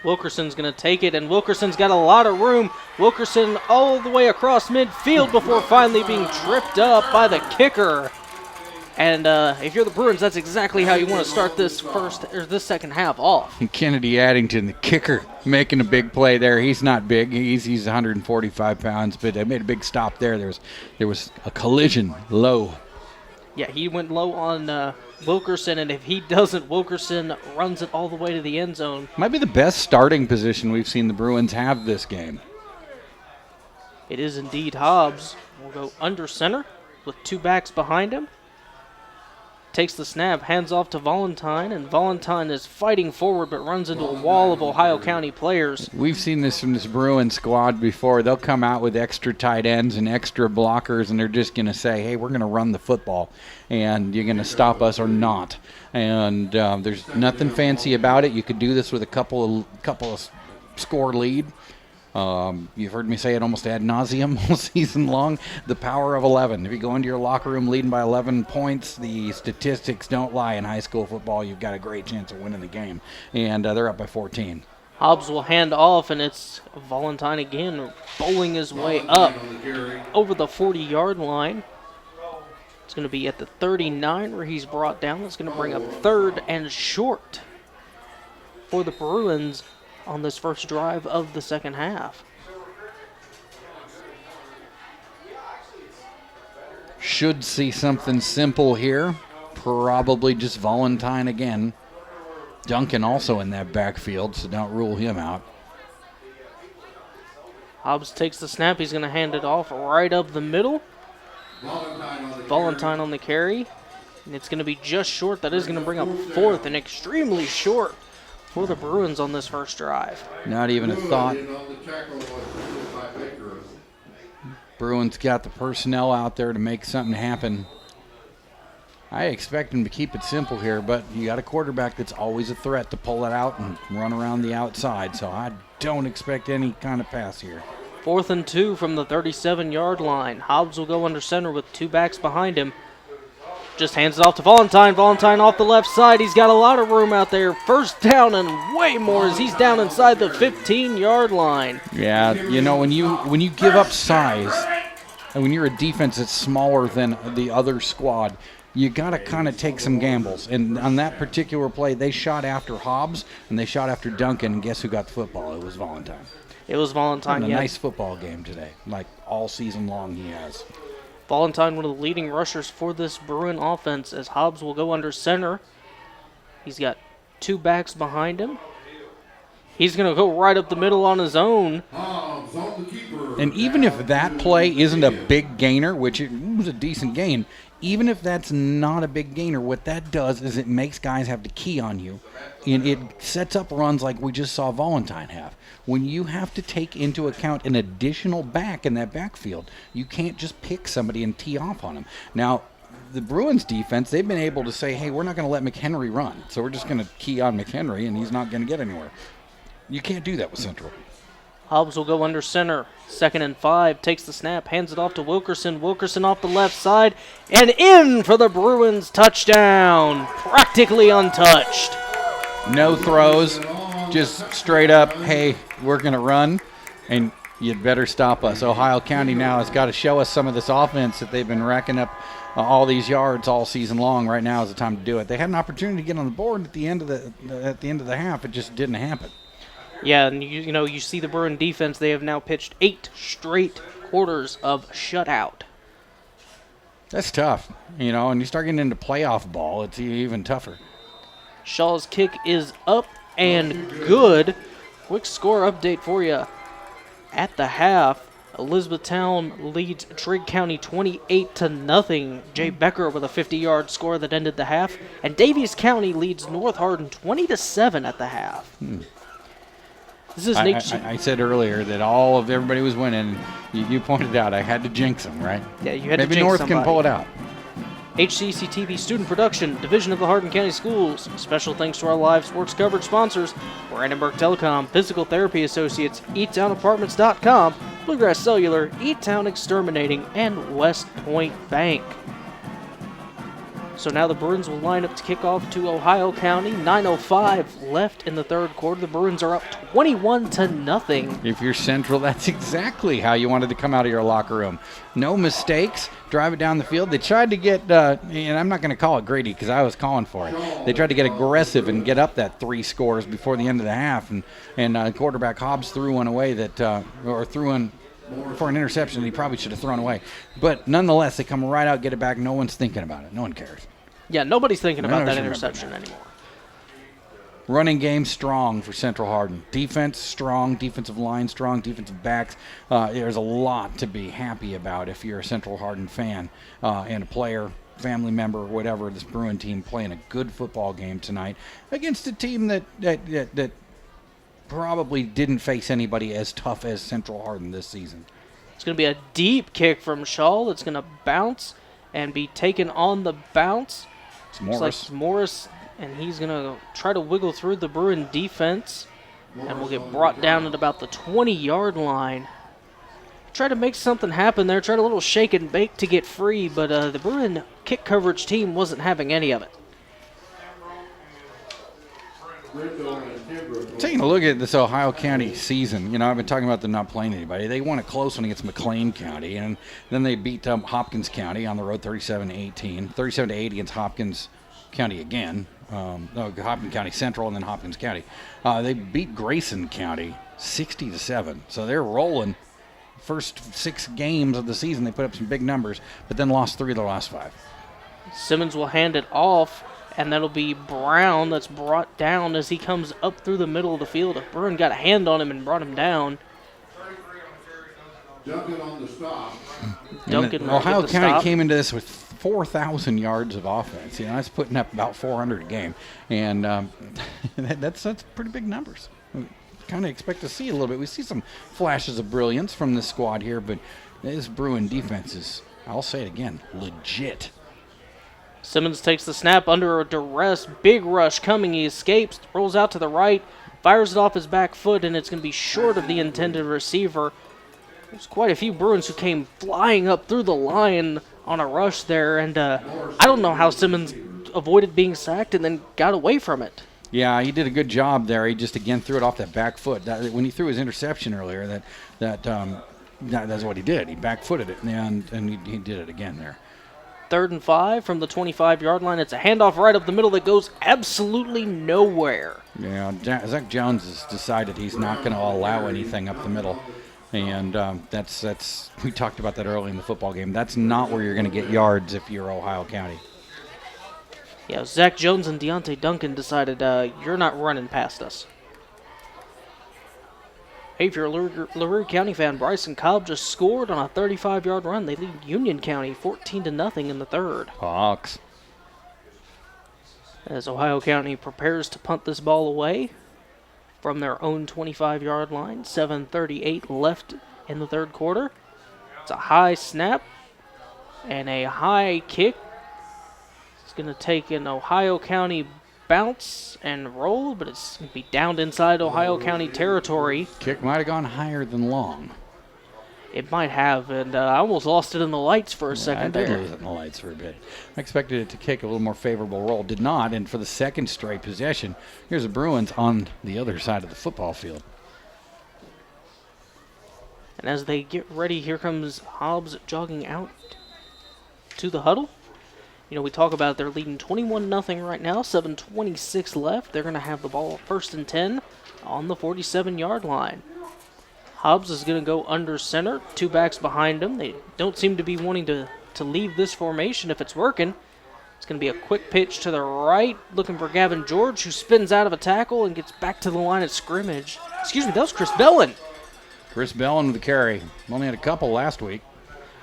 Wilkerson's going to take it, and Wilkerson's got a lot of room. Wilkerson all the way across midfield before finally being tripped up by the kicker. And if you're the Bruins, that's exactly how you want to start this second half off. And Kennedy Addington, the kicker, making a big play there. He's not big. He's 145 pounds, but they made a big stop there. There was a collision low. Yeah, he went low on Wilkerson, and if he doesn't, Wilkerson runs it all the way to the end zone. Might be the best starting position we've seen the Bruins have this game. It is indeed. Hobbs will go under center with 2 backs behind him. Takes the snap, hands off to Valentine, and Valentine is fighting forward but runs into a wall of Ohio County players. We've seen this from this Bruin squad before. They'll come out with extra tight ends and extra blockers, and they're just going to say, hey, we're going to run the football, and you're going to stop us or not. And there's nothing fancy about it. You could do this with a couple of score lead. You've heard me say it almost ad nauseum all season long. The power of 11. If you go into your locker room leading by 11 points, the statistics don't lie in high school football. You've got a great chance of winning the game. And they're up by 14. Hobbs will hand off, and it's Valentine again bowling his way up over the 40-yard line. It's going to be at the 39 where he's brought down. That's going to bring up 3rd and short for the Bruins on this first drive of the second half. Should see something simple here. Probably just Valentine again. Duncan also in that backfield, so don't rule him out. Hobbs takes the snap. He's going to hand it off right up the middle. Valentine on the carry. And it's going to be just short. That is going to bring up 4th and extremely short for the Bruins on this first drive. Not even a thought. Bruins got the personnel out there to make something happen. I expect them to keep it simple here, but you got a quarterback that's always a threat to pull it out and run around the outside, so I don't expect any kind of pass here. 4th and 2 from the 37-yard line. Hobbs will go under center with 2 backs behind him. Just hands it off to Valentine. Valentine off the left side. He's got a lot of room out there. First down and way more as he's down inside the 15-yard line. Yeah, you know, when you give up size and when you're a defense that's smaller than the other squad, you got to kind of take some gambles. And on that particular play, they shot after Hobbs and they shot after Duncan. And guess who got the football? It was Valentine. It was Valentine, a nice football game today, like all season long he has. Valentine, one of the leading rushers for this Bruin offense, as Hobbs will go under center. He's got 2 backs behind him. He's going to go right up the middle on his own. And even if that play isn't a big gainer, which it was a decent gain, even if that's not a big gainer, what that does is it makes guys have to key on you. And it sets up runs like we just saw Valentine have. When you have to take into account an additional back in that backfield, you can't just pick somebody and tee off on them. Now, the Bruins defense, they've been able to say, hey, we're not going to let McHenry run, so we're just going to key on McHenry, and he's not going to get anywhere. You can't do that with Central. Hobbs will go under center. 2nd and 5. Takes the snap. Hands it off to Wilkerson. Wilkerson off the left side. And in for the Bruins touchdown. Practically untouched. No throws. Just straight up, hey, we're going to run, and you'd better stop us. Ohio County now has got to show us some of this offense that they've been racking up all these yards all season long. Right now is the time to do it. They had an opportunity to get on the board at the end of the half. It just didn't happen. Yeah, and you see the Bruin defense. They have now pitched 8 straight quarters of shutout. That's tough, you know, and you start getting into playoff ball, it's even tougher. Shaw's kick is up and good. Quick score update for you. At the half, Elizabethtown leads Trigg County 28-0. Jay Becker with a 50-yard score that ended the half. And Davies County leads North Hardin 20-7 at the half. This is Nate. I said earlier that everybody was winning. You pointed out I had to jinx them, right? Yeah, you had to Maybe jinx North somebody. can pull it out. HCEC-TV Student Production, Division of the Hardin County Schools. Special thanks to our live sports coverage sponsors, Brandenburg Telecom, Physical Therapy Associates, eTownApartments.com, Bluegrass Cellular, eTown Exterminating, and West Point Bank. So now the Bruins will line up to kick off to Ohio County. 9:05 left in the third quarter. The Bruins are up 21-0. If you're Central, that's exactly how you wanted to come out of your locker room. No mistakes. Drive it down the field. They tried to get, and I'm not going to call it greedy because I was calling for it. They tried to get aggressive and get up that 3 scores before the end of the half. And quarterback Hobbs threw one away threw one for an interception that he probably should have thrown away. But nonetheless, they come right out, get it back. No one's thinking about it. No one cares. Yeah, nobody's thinking about that should remember interception that. anymore. Running game strong for Central Hardin. Defense strong, defensive line strong, defensive backs. There's a lot to be happy about if you're a Central Hardin fan and a player, family member, whatever. This Bruin team playing a good football game tonight against a team that probably didn't face anybody as tough as Central Hardin this season. It's going to be a deep kick from Shaw. It's going to bounce and be taken on the bounce. It's Looks like it's Morris, and he's going to try to wiggle through the Bruin defense, and will get brought down at about the 20-yard line. Try to make something happen there. Tried a little shake and bake to get free, but the Bruin kick coverage team wasn't having any of it. Taking a look at this Ohio County season, you know, I've been talking about them not playing anybody. They won a close one against McLean County, and then they beat Hopkins County on the road 37-18, 37-8 against Hopkins County again. Hopkins County Central and then Hopkins County. They beat Grayson County 60-7, so they're rolling. First 6 games of the season, they put up some big numbers, but then lost 3 of their last 5. Simmons will hand it off, and that'll be Brown that's brought down as he comes up through the middle of the field. Bruin got a hand on him and brought him down. Duncan on the stop. Duncan Ohio with the County stop. came into this with 4,000 yards of offense. You know, that's putting up about 400 a game, and that's pretty big numbers. We kind of expect to see a little bit. We see some flashes of brilliance from this squad here, but this Bruin defense is, I'll say it again, legit. Simmons takes the snap under a duress. Big rush coming. He escapes, rolls out to the right, fires it off his back foot, and it's going to be short of the intended receiver. There's quite a few Bruins who came flying up through the line on a rush there, and I don't know how Simmons avoided being sacked and then got away from it. Yeah, he did a good job there. He just, again, threw it off that back foot. When he threw his interception earlier, that's what he did. He back-footed it, and he did it again there. 3rd and 5 from the 25-yard line. It's a handoff right up the middle that goes absolutely nowhere. Yeah, Zach Jones has decided he's not going to allow anything up the middle. And that's we talked about that early in the football game. That's not where you're going to get yards if you're Ohio County. Yeah, Zach Jones and Deontay Duncan decided you're not running past us. Hey, if you're a LaRue County fan, Bryson Cobb just scored on a 35-yard run. They lead Union County 14-0 in the 3rd. Hawks. As Ohio County prepares to punt this ball away from their own 25-yard line. 7:38 left in the 3rd quarter. It's a high snap and a high kick. It's going to take an Ohio County bounce and roll, but it's going to be downed inside Ohio County territory. Kick might have gone higher than long. It might have, and I almost lost it in the lights for a second I did there. lose it in the lights for a bit. I expected it to kick a little more favorable roll. Did not, and for the 2nd straight possession, here's the Bruins on the other side of the football field. And as they get ready, here comes Hobbs jogging out to the huddle. You know, we talk about they're leading 21-0 right now, 7:26 left. They're going to have the ball 1st and 10 on the 47-yard line. Hobbs is going to go under center, 2 backs behind him. They don't seem to be wanting to to leave this formation if it's working. It's going to be a quick pitch to the right, looking for Gavin George, who spins out of a tackle and gets back to the line of scrimmage. Excuse me, that was Chris Bellin. Chris Bellin with the carry. Only had a couple last week.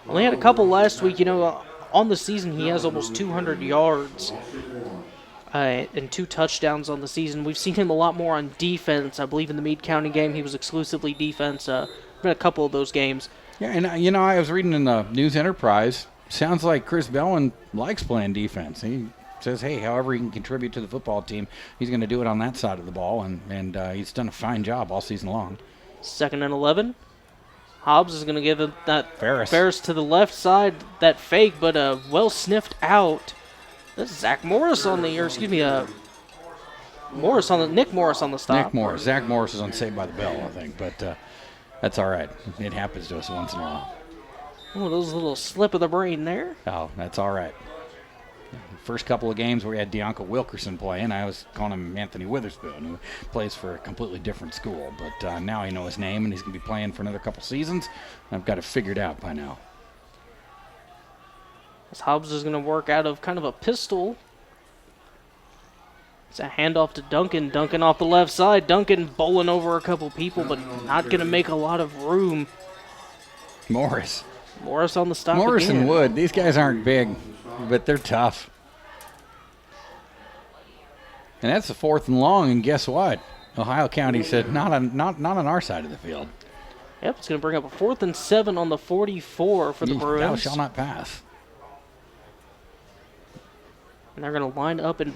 Only had a couple last week. You know, on the season, he has almost 200 yards and 2 touchdowns on the season. We've seen him a lot more on defense. I believe in the Meade County game, he was exclusively defense. Been a couple of those games. Yeah, and you know, I was reading in the News Enterprise. Sounds like Chris Bellin likes playing defense. He says, hey, however he can contribute to the football team, he's going to do it on that side of the ball, and he's done a fine job all season long. 2nd and 11. Hobbs is going to give him that Ferris to the left side, that fake, but well sniffed out. This is Nick Morris on the stop. Nick Morris. Zach Morris is on Saved by the Bell, I think, but that's all right. It happens to us once in a while. Oh, those little slip of the brain there. Oh, that's all right. First couple of games where we had Deonka Wilkerson playing, I was calling him Anthony Witherspoon, who plays for a completely different school. But now I know his name, and he's going to be playing for another couple seasons. I've got it figured out by now. As Hobbs is going to work out of kind of a pistol. It's a handoff to Duncan. Duncan off the left side. Duncan bowling over a couple people, but not going to make a lot of room. Morris on the stop Morris again. and Wood. These guys aren't big, but they're tough. And that's the 4th and long, and guess what? Ohio County said, not on our side of the field. Yep, it's going to bring up a 4th and 7 on the 44 for the Bruins. Thou shall not pass. And they're going to line up in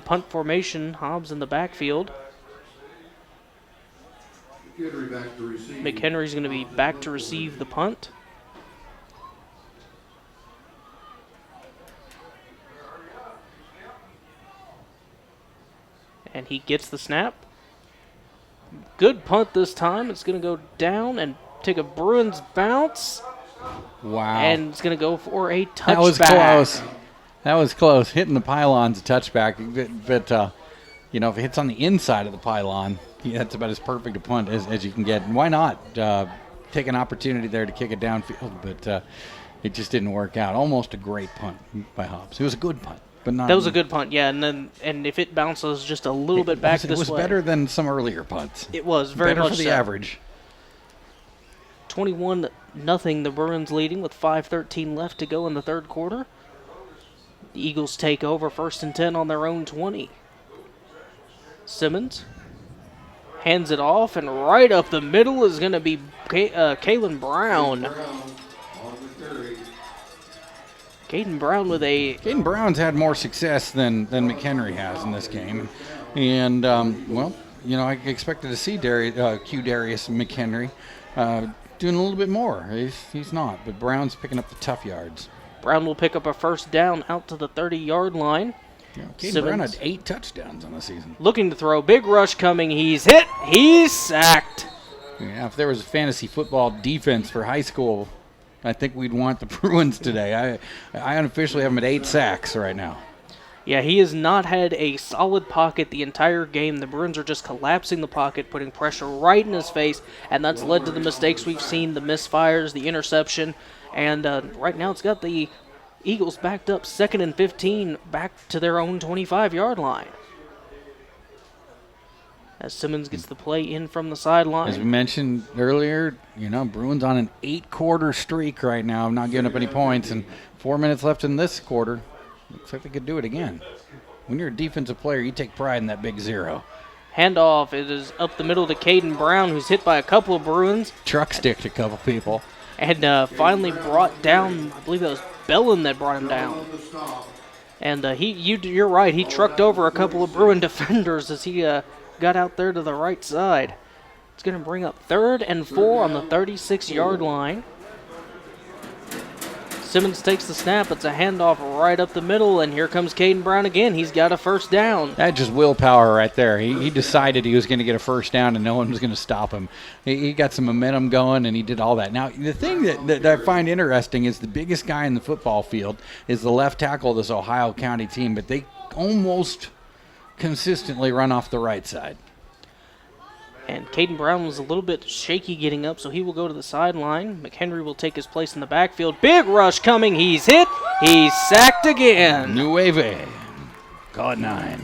punt formation. Hobbs in the backfield. McHenry back to receive. McHenry's going to be back to receive the punt. And he gets the snap. Good punt this time. It's going to go down and take a Bruins bounce. Wow. And it's going to go for a touchback. That was close. That was close. Hitting the pylon's a touchback. But you know, if it hits on the inside of the pylon, that's about as perfect a punt as you can get. And why not take an opportunity there to kick it downfield? But it just didn't work out. Almost a great punt by Hobbs. It was a good punt. But not that was a good punt, yeah. And if it bounces just a little bit back this way. It was better than some earlier punts. It was very better much for the so. average. 21-0, the Bruins leading with 5:13 left to go in the third quarter. The Eagles take over 1st and 10 on their own 20. Simmons hands it off, and right up the middle is going to be Kalen Brown. Caden Brown with a... Caden Brown's had more success than McHenry has in this game. And, well, you know, I expected to see Darius McHenry doing a little bit more. He's not, but Brown's picking up the tough yards. Brown will pick up a 1st down out to the 30-yard line. Yeah, Caden Brown had 8 touchdowns on the season. Looking to throw. Big rush coming. He's hit. He's sacked. Yeah, if there was a fantasy football defense for high school, I think we'd want the Bruins today. I unofficially have him at 8 sacks right now. Yeah, he has not had a solid pocket the entire game. The Bruins are just collapsing the pocket, putting pressure right in his face, and that's led to the mistakes we've seen, the misfires, the interception. And right now it's got the Eagles backed up 2nd and 15 back to their own 25-yard line. As Simmons gets the play in from the sideline. As we mentioned earlier, you know, Bruins on an 8-quarter streak right now, not giving up any points, and 4 minutes left in this quarter. Looks like they could do it again. When you're a defensive player, you take pride in that big 0. Handoff, it is up the middle to Caden Brown, who's hit by a couple of Bruins. Truck sticked a couple people. And finally brought down, I believe that was Bellin that brought him down. And you're right, he trucked over a couple of Bruin defenders as he got out there to the right side. It's going to bring up 3rd and 4 on the 36-yard line. Simmons takes the snap. It's a handoff right up the middle, and here comes Caden Brown again. He's got a 1st down. That's just willpower right there. He decided he was going to get a 1st down, and no one was going to stop him. He got some momentum going, and he did all that. Now, the thing that I find interesting is the biggest guy in the football field is the left tackle of this Ohio County team, but they almost consistently run off the right side. And Caden Brown was a little bit shaky getting up, so he will go to the sideline. McHenry will take his place in the backfield. Big rush coming. He's hit. He's sacked again. Nueve. Call it 9.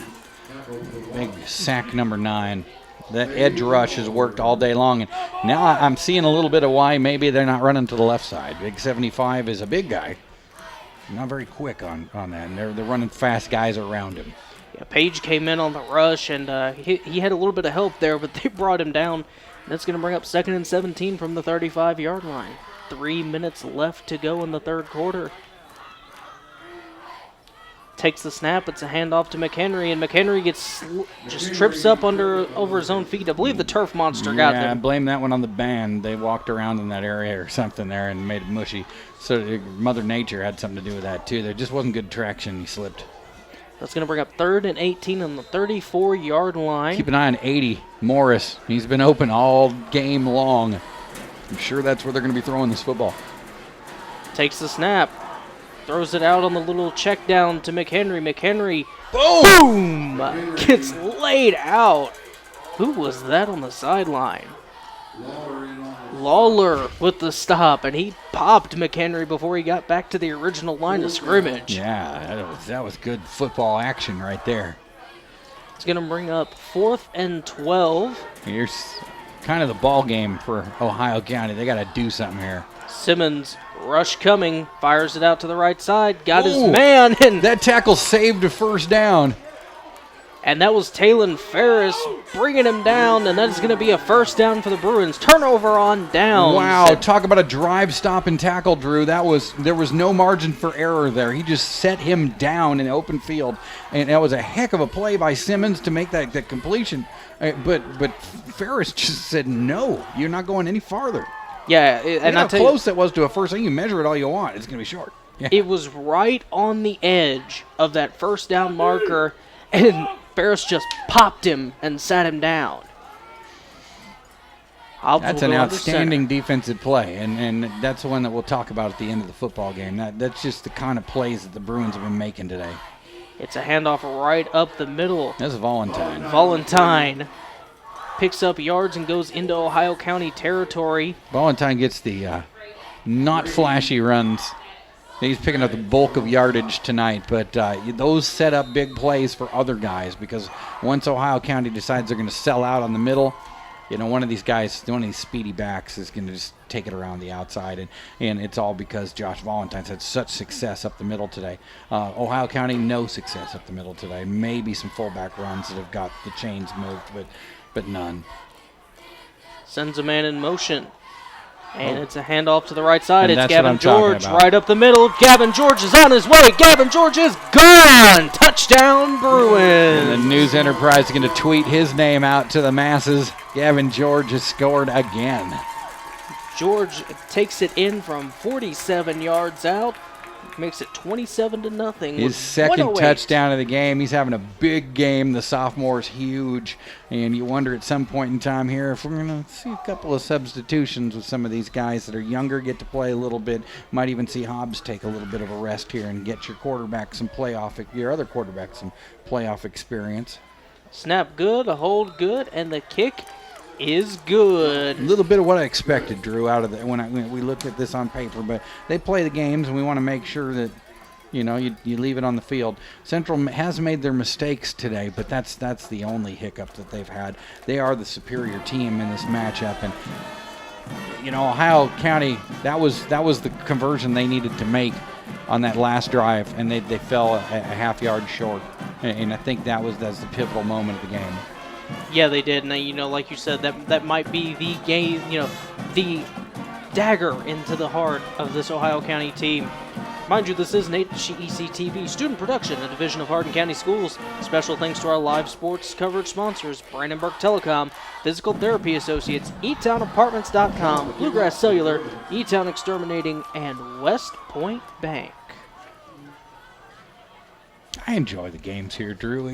Big sack number 9. That edge rush has worked all day long. And now I'm seeing a little bit of why maybe they're not running to the left side. Big 75 is a big guy. Not very quick on that. And they're running fast guys around him. Yeah, Page came in on the rush, and he had a little bit of help there, but they brought him down. That's going to bring up 2nd and 17 from the 35-yard line. 3 minutes left to go in the third quarter. Takes the snap. It's a handoff to McHenry, and McHenry just trips up over his own feet. I believe the turf monster got Yeah, I them. blame that one on the band. They walked around in that area or something there and made it mushy. So Mother Nature had something to do with that, too. There just wasn't good traction. He slipped. That's going to bring up 3rd and 18 on the 34-yard line. Keep an eye on 80, Morris. He's been open all game long. I'm sure that's where they're going to be throwing this football. Takes the snap. Throws it out on the little check down to McHenry. McHenry, boom! Gets laid out. Who was that on the sideline? Lawler with the stop, and he popped McHenry before he got back to the original line of scrimmage. Yeah, that was good football action right there. It's going to bring up 4th and 12. Here's kind of the ball game for Ohio County. They got to do something here. Simmons, rush coming, fires it out to the right side, got his man, and that tackle saved a first down. And that was Talon Ferris bringing him down, and that is going to be a first down for the Bruins. Turnover on downs. Wow, talk about a drive, stop, and tackle, Drew. There was no margin for error there. He just set him down in the open field, and that was a heck of a play by Simmons to make that completion. But Ferris just said, no, you're not going any farther. Yeah, and how close that was to a first thing. You measure it all you want. It's going to be short. Yeah. It was right on the edge of that first down marker, and Ferris just popped him and sat him down. That's an outstanding defensive play, and that's the one that we'll talk about at the end of the football game. That's just the kind of plays that the Bruins have been making today. It's a handoff right up the middle. That's Valentine. Valentine picks up yards and goes into Ohio County territory. Valentine gets the not flashy runs. He's picking up the bulk of yardage tonight, but those set up big plays for other guys because once Ohio County decides they're going to sell out on the middle, one of these guys, one of these speedy backs is going to just take it around the outside, and it's all because Josh Valentine's had such success up the middle today. Ohio County, no success up the middle today. Maybe some fullback runs that have got the chains moved, but none. Sends a man in motion. And it's a handoff to the right side. And it's that's what Gavin I'm talking George about. right up the middle. Gavin George is on his way. Gavin George is gone. Touchdown, Bruins. And the News Enterprise is going to tweet his name out to the masses. Gavin George has scored again. George takes it in from 47 yards out. Makes it 27-0. His second 108. touchdown of the game. He's having a big game. The sophomore is huge. And you wonder at some point in time here if we're going to see a couple of substitutions with some of these guys that are younger, get to play a little bit. Might even see Hobbs take a little bit of a rest here and get your quarterback your other quarterback some playoff experience. Snap good, a hold good, and the kick is good. A little bit of what I expected, Drew, out of the when we looked at this on paper, but they play the games, and we want to make sure that you leave it on the field. Central has made their mistakes today, but that's the only hiccup that they've had. They are the superior team in this matchup, and Ohio County, that was the conversion they needed to make on that last drive, and they fell a half yard short, and I think that's the pivotal moment of the game. Yeah, they did. And, like you said, that might be the game, the dagger into the heart of this Ohio County team. Mind you, this is an HCEC-TV student production, a division of Hardin County Schools. Special thanks to our live sports coverage sponsors, Brandenburg Telecom, Physical Therapy Associates, eTownApartments.com, Bluegrass Cellular, eTown Exterminating, and West Point Bank. I enjoy the games here, Drew.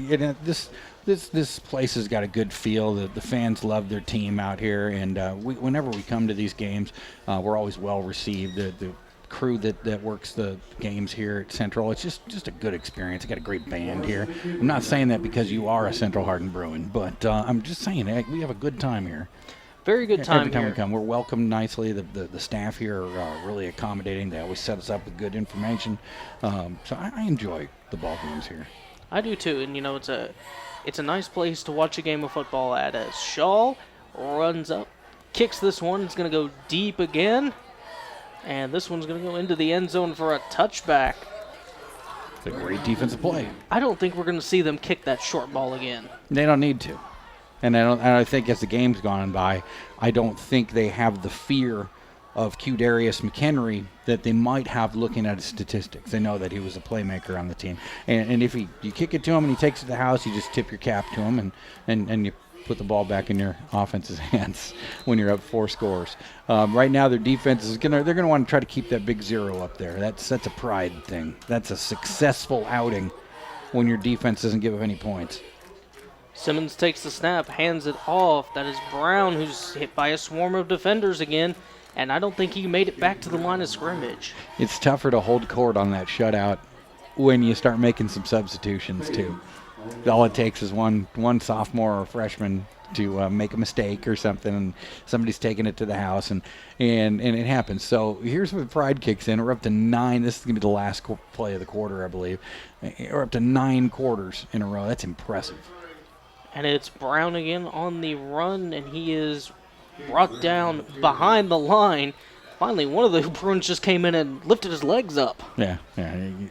This place has got a good feel. The fans love their team out here, and whenever we come to these games, we're always well received. The crew that works the games here at Central. It's just a good experience. I got a great band here. I'm not saying that because you are a Central Hardin Bruin, but I'm just saying we have a good time here. Very good time Every time here. we come, we're welcomed nicely. The staff here are really accommodating. They always set us up with good information. So I enjoy the ball games here. I do too, and it's a nice place to watch a game of football at. As Shaw runs up, kicks this one. It's going to go deep again, and this one's going to go into the end zone for a touchback. It's a great defensive play. I don't think we're going to see them kick that short ball again. They don't need to. And I think as the game's gone by, I don't think they have the fear of Q-Darius McHenry that they might have looking at his statistics. They know that he was a playmaker on the team. And if you kick it to him and he takes it to the house, you just tip your cap to him and you put the ball back in your offense's hands when you're up 4 scores. Right now their defense is they're gonna want to try to keep that big 0 up there. That's a pride thing. That's a successful outing when your defense doesn't give up any points. Simmons takes the snap, hands it off. That is Brown, who's hit by a swarm of defenders again, and I don't think he made it back to the line of scrimmage. It's tougher to hold court on that shutout when you start making some substitutions too. All it takes is one sophomore or freshman to make a mistake or something, and somebody's taking it to the house, and it happens. So here's where the pride kicks in. We're up to 9. This is going to be the last play of the quarter, I believe. We're up to 9 quarters in a row. That's impressive. And it's Brown again on the run, and he is brought down behind the line. Finally, one of the Bruins just came in and lifted his legs up. Yeah.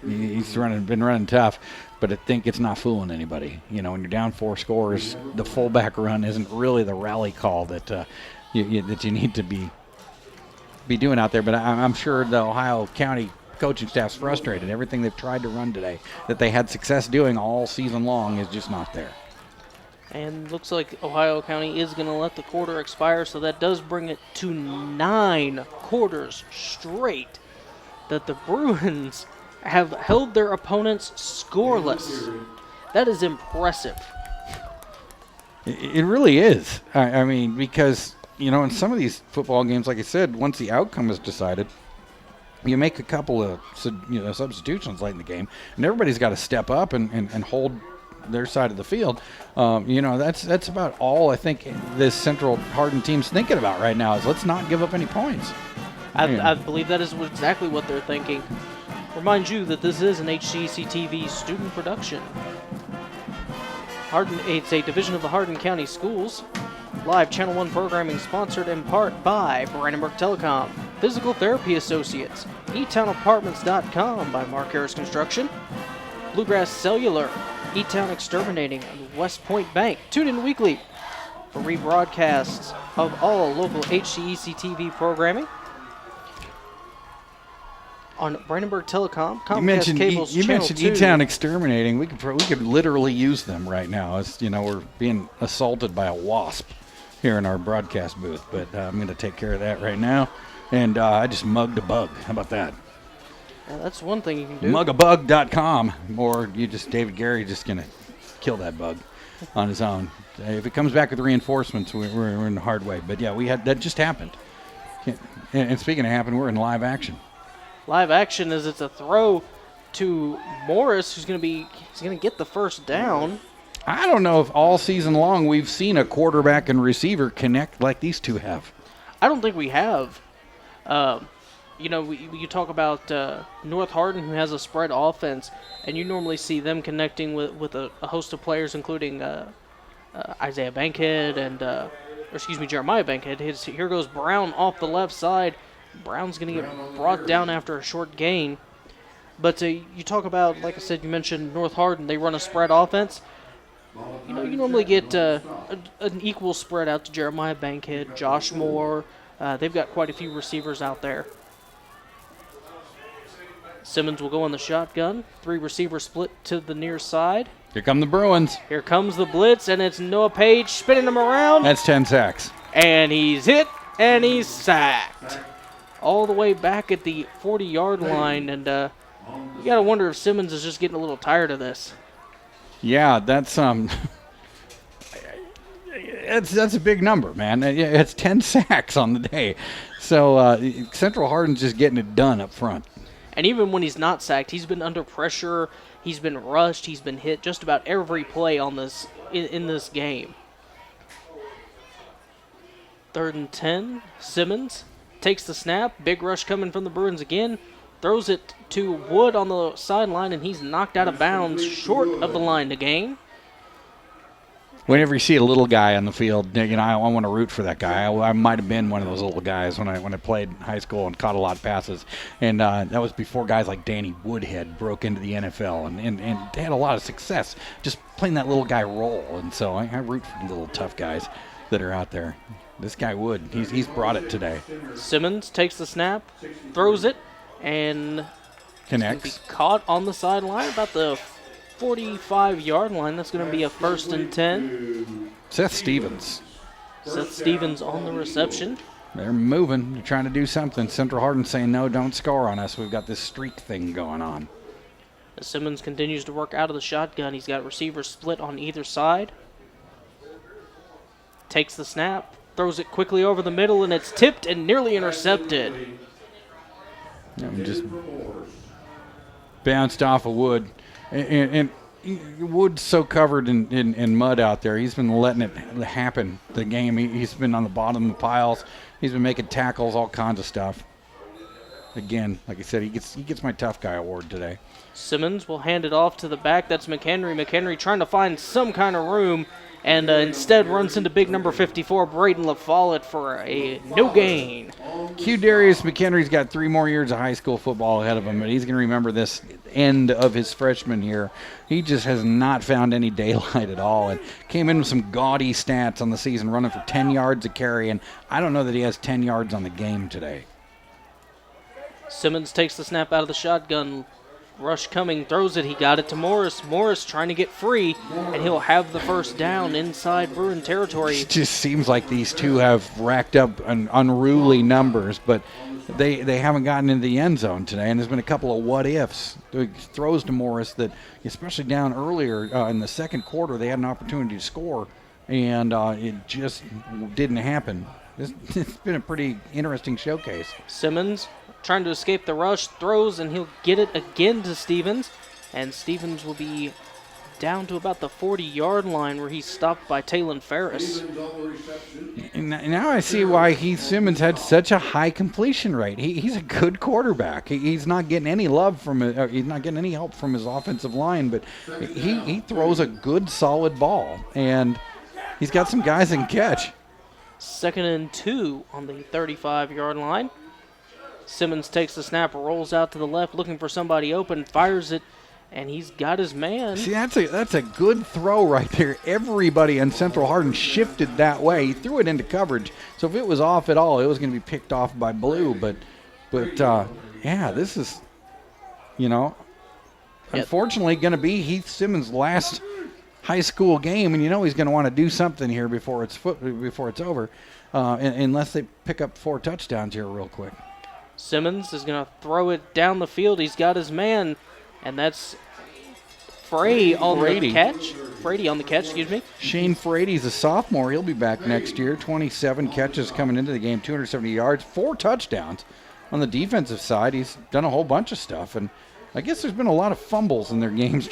He's been running tough, but I think it's not fooling anybody. You know, when you're down 4 scores, the fullback run isn't really the rally call that you need to be doing out there. But I'm sure the Ohio County coaching staff's frustrated. Everything they've tried to run today that they had success doing all season long is just not there. And looks like Ohio County is going to let the quarter expire, so that does bring it to 9 quarters straight that the Bruins have held their opponents scoreless. That is impressive. It really is. I mean, because, in some of these football games, like I said, once the outcome is decided, you make a couple of substitutions late in the game, and everybody's got to step up and hold their side of the field. That's about all I think this Central Hardin team's thinking about right now is let's not give up any points. I believe that is exactly what they're thinking. Remind you that this is an HCEC-TV student production. It's a division of the Hardin County Schools. Live Channel 1 programming sponsored in part by Brandenburg Telecom, Physical Therapy Associates, eTownApartments.com by Mark Harris Construction, Bluegrass Cellular, E-Town Exterminating, and West Point Bank. Tune in weekly for rebroadcasts of all local HCEC-TV programming on Brandenburg Telecom, Comcast Cable's you Channel mentioned 2. E-Town Exterminating. We could literally use them right now. As we're being assaulted by a wasp here in our broadcast booth, but I'm going to take care of that right now. And I just mugged a bug. How about that? Yeah, that's one thing you can do. Mugabug.com, or David Gary just going to kill that bug on his own. If it comes back with reinforcements, we're in the hard way. But yeah, that just happened. And speaking of happened, we're in live action. Live action as it's a throw to Morris, who's going to get the first down. I don't know if all season long we've seen a quarterback and receiver connect like these two have. I don't think we have. You talk about North Hardin, who has a spread offense, and you normally see them connecting with a host of players, including Isaiah Bankhead and, Jeremiah Bankhead. Here goes Brown off the left side. Brown's going to get brought down after a short gain. But you talk about, like I said, you mentioned North Hardin. They run a spread offense. You normally get an equal spread out to Jeremiah Bankhead, Josh Moore. They've got quite a few receivers out there. Simmons will go on the shotgun. 3 receivers split to the near side. Here come the Bruins. Here comes the blitz, and it's Noah Page spinning him around. That's 10 sacks. And he's hit, and he's sacked. All the way back at the 40-yard line, and you got to wonder if Simmons is just getting a little tired of this. Yeah, that's that's a big number, man. It's 10 sacks on the day. So Central Hardin's just getting it done up front. And even when he's not sacked, he's been under pressure, he's been rushed, he's been hit just about every play on this in this game. 3rd and 10. Simmons takes the snap. Big rush coming from the Bruins again. Throws it to Wood on the sideline, and he's knocked out of bounds short of the line to gain. Whenever you see a little guy on the field, I want to root for that guy. I might have been one of those little guys when I played in high school and caught a lot of passes. And that was before guys like Danny Woodhead broke into the NFL and they had a lot of success just playing that little guy role. And so I root for the little tough guys that are out there. This guy Wood, he's brought it today. Simmons takes the snap, throws it, and Connects. Be caught on the sideline about the 45-yard line. That's going to be a 1st and 10. Seth Stevens. Seth Stevens on the reception. They're moving. They're trying to do something. Central Hardin saying, no, don't score on us. We've got this streak thing going on. As Simmons continues to work out of the shotgun, he's got receivers split on either side. Takes the snap, throws it quickly over the middle, and it's tipped and nearly intercepted. Just bounced off of Wood. And Wood's so covered in mud out there. He's been letting it happen the game. He's been on the bottom of the piles. He's been making tackles, all kinds of stuff. Again, like I said, he gets my tough guy award today. Simmons will hand it off to the back. That's McHenry. McHenry trying to find some kind of room, and instead runs into big number 54, Braden LaFollette, for a no gain. Darius McHenry's got 3 more years of high school football ahead of him, but he's going to remember this end of his freshman year. He just has not found any daylight at all, and came in with some gaudy stats on the season, running for 10 yards a carry, and I don't know that he has 10 yards on the game today. Simmons takes the snap out of the shotgun. Rush coming, throws it. He got it to Morris. Morris trying to get free, and he'll have the first down inside Bruin territory. It just seems like these two have racked up an unruly numbers, but they haven't gotten into the end zone today, and there's been a couple of what-ifs. Throws to Morris that, especially down earlier in the second quarter, they had an opportunity to score, and it just didn't happen. It's been a pretty interesting showcase. Simmons trying to escape the rush, throws, and he'll get it again to Stevens. And Stevens will be down to about the 40-yard line where he's stopped by Taylon Ferris. And now I see why Heath Simmons had such a high completion rate. He's a good quarterback. He's not getting any love from it. He's not getting any help from his offensive line, but he throws a good, solid ball. And he's got some guys that can catch. 2nd and 2 on the 35-yard line. Simmons takes the snap, rolls out to the left, looking for somebody open, fires it, and he's got his man. See, that's a good throw right there. Everybody in Central Hardin shifted that way. He threw it into coverage. So if it was off at all, it was going to be picked off by Blue. But yeah, this is, unfortunately going to be Heath Simmons' last high school game, and he's going to want to do something here before it's over, unless they pick up 4 touchdowns here real quick. Simmons is going to throw it down the field. He's got his man, and that's Frady on the catch, excuse me. Shane Frady's a sophomore. He'll be back next year. 27 catches coming into the game, 270 yards, 4 touchdowns. On the defensive side, he's done a whole bunch of stuff, and I guess there's been a lot of fumbles in their games.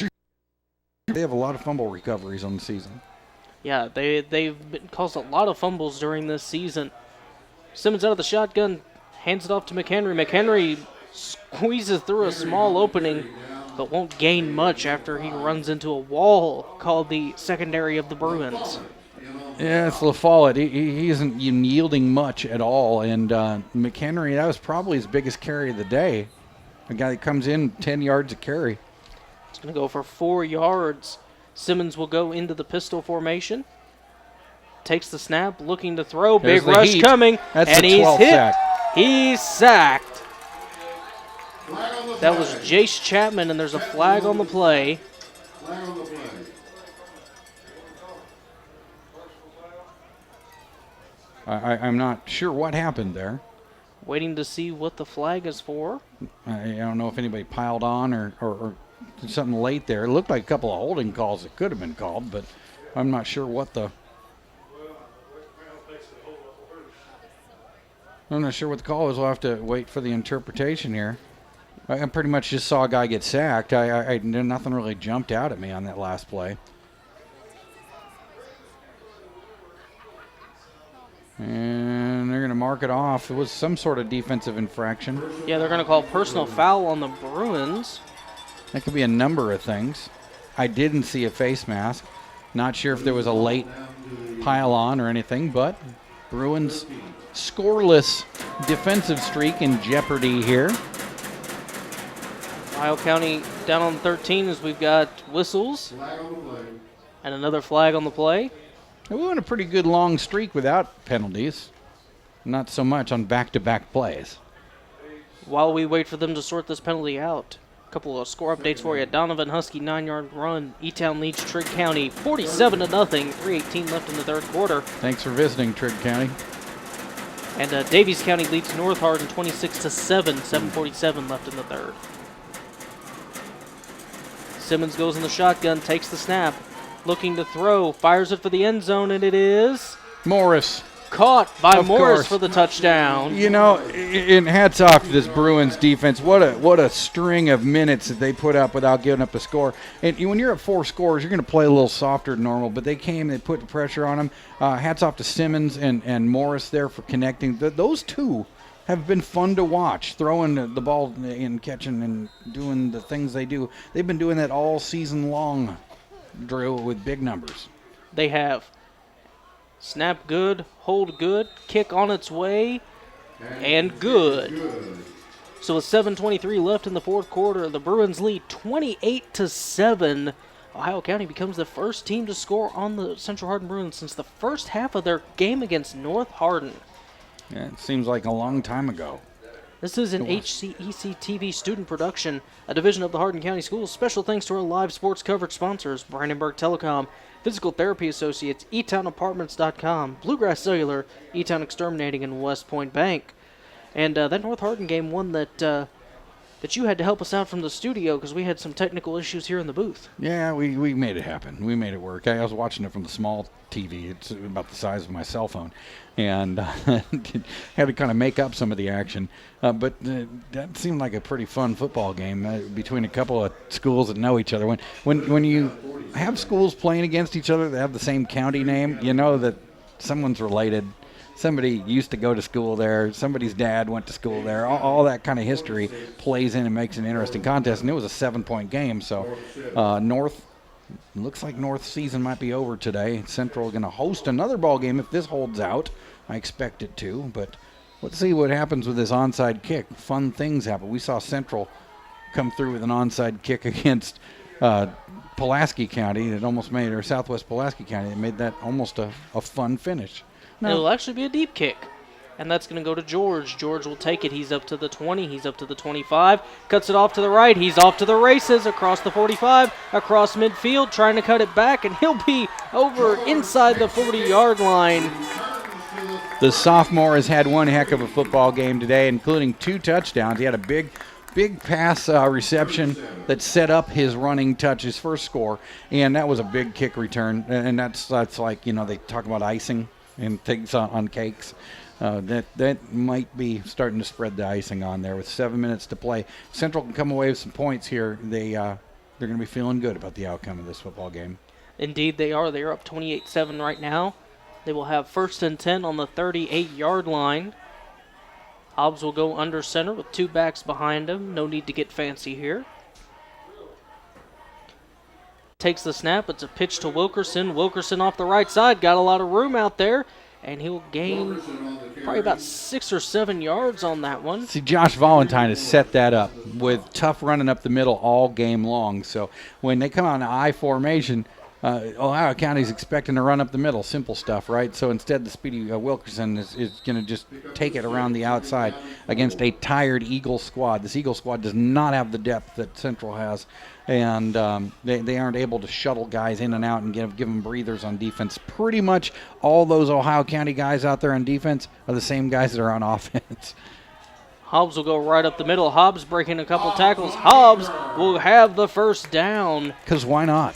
They have a lot of fumble recoveries on the season. Yeah, they've caused a lot of fumbles during this season. Simmons out of the shotgun, hands it off to McHenry. McHenry squeezes through a small opening, but won't gain much after he runs into a wall called the secondary of the Bruins. Yeah, it's LaFollette. He isn't yielding much at all, and McHenry, that was probably his biggest carry of the day. A guy that comes in 10 yards a carry. It's going to go for 4 yards. Simmons will go into the pistol formation. Takes the snap, looking to throw. There's Big rush heat. coming, That's and the he's 12th hit. sack. He's sacked. That was Jace Chapman, and there's a flag on the play. I'm not sure what happened there. Waiting to see what the flag is for. I don't know if anybody piled on or did something late there. It looked like a couple of holding calls that could have been called, but I'm not sure what the... I'm not sure what the call is. We'll have to wait for the interpretation here. I pretty much just saw a guy get sacked. Nothing really jumped out at me on that last play. And they're going to mark it off. It was some sort of defensive infraction. Yeah, they're going to call personal foul on the Bruins. That could be a number of things. I didn't see a face mask. Not sure if there was a late pile on or anything, but Bruins scoreless defensive streak in jeopardy here. Ohio County down on 13 as we've got whistles and another flag on the play. We went a pretty good long streak without penalties. Not so much on back-to-back plays. While we wait for them to sort this penalty out, a couple of score updates for you. Donovan Husky 9-yard run. E-Town leads Trigg County 47-0. 3:18 left in the third quarter. Thanks for visiting, Trigg County. And Davies County leads North Hardin 26-7. 7:47 left in the third. Simmons goes in the shotgun, takes the snap, looking to throw, fires it for the end zone, and it is Morris. caught by Of Morris course. for the touchdown. You know, and hats off to this Bruins defense. What a string of minutes that they put up without giving up a score. And when you're at 4 scores, you're going to play a little softer than normal. But they came, they put the pressure on them. Hats off to Simmons and Morris there for connecting. Those two have been fun to watch, throwing the ball and catching and doing the things they do. They've been doing that all season long, Drew, with big numbers. They have. Snap good, hold good, kick on its way, and good. So with 7:23 left in the fourth quarter, the Bruins lead 28-7. Ohio County becomes the first team to score on the Central Hardin Bruins since the first half of their game against North Hardin. Yeah, it seems like a long time ago. This is an HCEC-TV student production, a division of the Hardin County Schools. Special thanks to our live sports coverage sponsors, Brandenburg Telecom, Physical Therapy Associates, eTownApartments.com, Bluegrass Cellular, eTown Exterminating, and West Point Bank. And that North Hardin game, one that you had to help us out from the studio because we had some technical issues here in the booth. Yeah, we made it happen. We made it work. I was watching it from the small TV. It's about the size of my cell phone. And had to kind of make up some of the action. But that seemed like a pretty fun football game between a couple of schools that know each other. When you have schools playing against each other that have the same county name, you know that someone's related. Somebody used to go to school there. Somebody's dad went to school there. All that kind of history plays in and makes an interesting contest. And it was a 7-point game. So North, looks like North's season might be over today. Central going to host another ball game if this holds out. I expect it to. But let's see what happens with this onside kick. Fun things happen. We saw Central come through with an onside kick against Pulaski County. It almost made, or Southwest Pulaski County. It made that almost a fun finish. No. It'll actually be a deep kick. And that's going to go to George. George will take it. He's up to the 20. He's up to the 25. Cuts it off to the right. He's off to the races across the 45, across midfield, trying to cut it back, and he'll be over inside the 40-yard line. The sophomore has had one heck of a football game today, including 2 touchdowns. He had a big pass reception that set up his running touch, his first score, and that was a big kick return. And that's like, you know, they talk about icing and things on cakes. That might be starting to spread the icing on there with 7 minutes to play. Central can come away with some points here. They're going to be feeling good about the outcome of this football game. Indeed, they are. They are up 28-7 right now. They will have 1st and 10 on the 38-yard line. Hobbs will go under center with 2 backs behind him. No need to get fancy here. Takes the snap. It's a pitch to Wilkerson. Wilkerson off the right side. Got a lot of room out there. And he'll gain probably about 6 or 7 yards on that one. See, Josh Valentine has set that up with tough running up the middle all game long. So when they come on an I formation, Ohio County's expecting to run up the middle. Simple stuff, right? So instead, the speedy Wilkerson is going to just take it around the outside against a tired Eagle squad. This Eagle squad does not have the depth that Central has. And they aren't able to shuttle guys in and out and give them breathers on defense. Pretty much all those Ohio County guys out there on defense are the same guys that are on offense. Hobbs will go right up the middle. Hobbs breaking a couple tackles. Hobbs will have the first down. Because why not?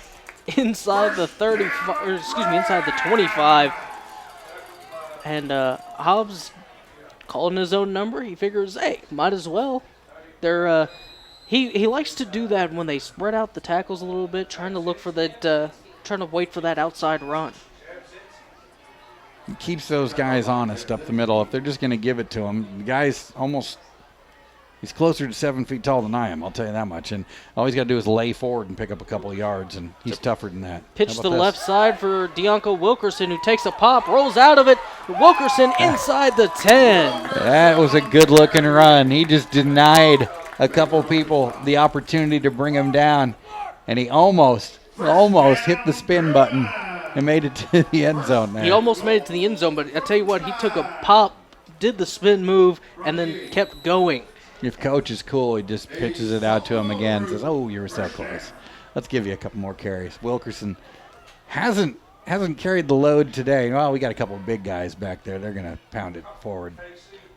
Inside the 35, inside the 25. And Hobbs calling his own number. He figures, hey, might as well. He likes to do that when they spread out the tackles a little bit, trying to wait for that outside run. He keeps those guys honest up the middle. If they're just going to give it to him, the guy's he's closer to 7 feet tall than I am, I'll tell you that much. And all he's got to do is lay forward and pick up a couple of yards, and he's tougher than that. Pitch to the left side for Deonko Wilkerson, who takes a pop, rolls out of it. Wilkerson inside the 10. That was a good-looking run. He just denied a couple people the opportunity to bring him down, and he almost hit the spin button and made it to the end zone there. He almost made it to the end zone, but I tell you what, he took a pop, did the spin move, and then kept going. If coach is cool, he just pitches it out to him again and says, oh, you were so close. Let's give you a couple more carries. Wilkerson hasn't carried the load today. Well, we got a couple of big guys back there. They're going to pound it forward.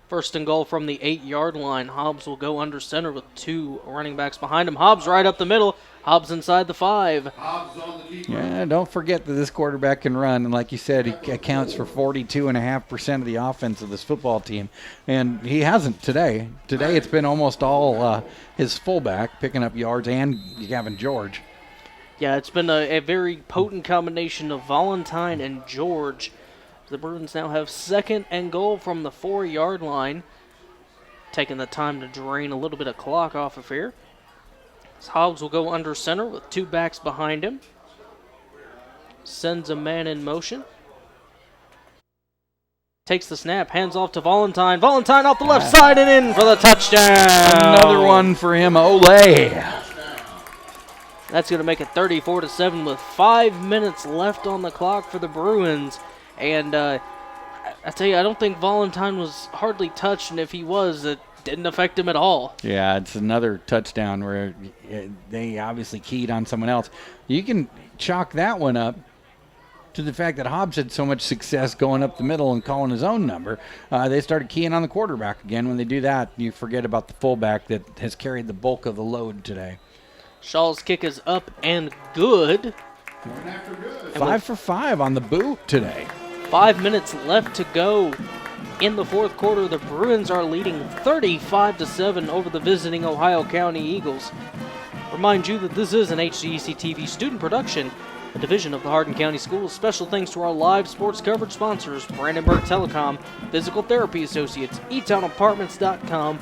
First and goal from the 8-yard line. Hobbs will go under center with 2 running backs behind him. Hobbs right up the middle. Hobbs inside the 5. Yeah, don't forget that this quarterback can run. And like you said, he accounts for 42.5% of the offense of this football team. And he hasn't today. Today it's been almost all his fullback picking up yards and Gavin George. Yeah, it's been a very potent combination of Valentine and George. The Bruins now have 2nd and goal from the 4-yard line. Taking the time to drain a little bit of clock off of here. Hobbs will go under center with 2 backs behind him. Sends a man in motion. Takes the snap, hands off to Valentine. Valentine off the left side and in for the touchdown. Another one for him, Ole. That's going to make it 34-7 with 5 minutes left on the clock for the Bruins. And I tell you, I don't think Valentine was hardly touched, and if he was, it didn't affect him at all. Yeah, it's another touchdown where they obviously keyed on someone else. You can chalk that one up to the fact that Hobbs had so much success going up the middle and calling his own number. They started keying on the quarterback again. When they do that, you forget about the fullback that has carried the bulk of the load today. Shaw's kick is up and good. 5 for 5 on the boot today. 5 minutes left to go in the 4th quarter. The Bruins are leading 35-7 over the visiting Ohio County Eagles. Remind you that this is an HCEC-TV student production, a division of the Hardin County Schools. Special thanks to our live sports coverage sponsors, Brandenburg Telecom, Physical Therapy Associates, eTownApartments.com,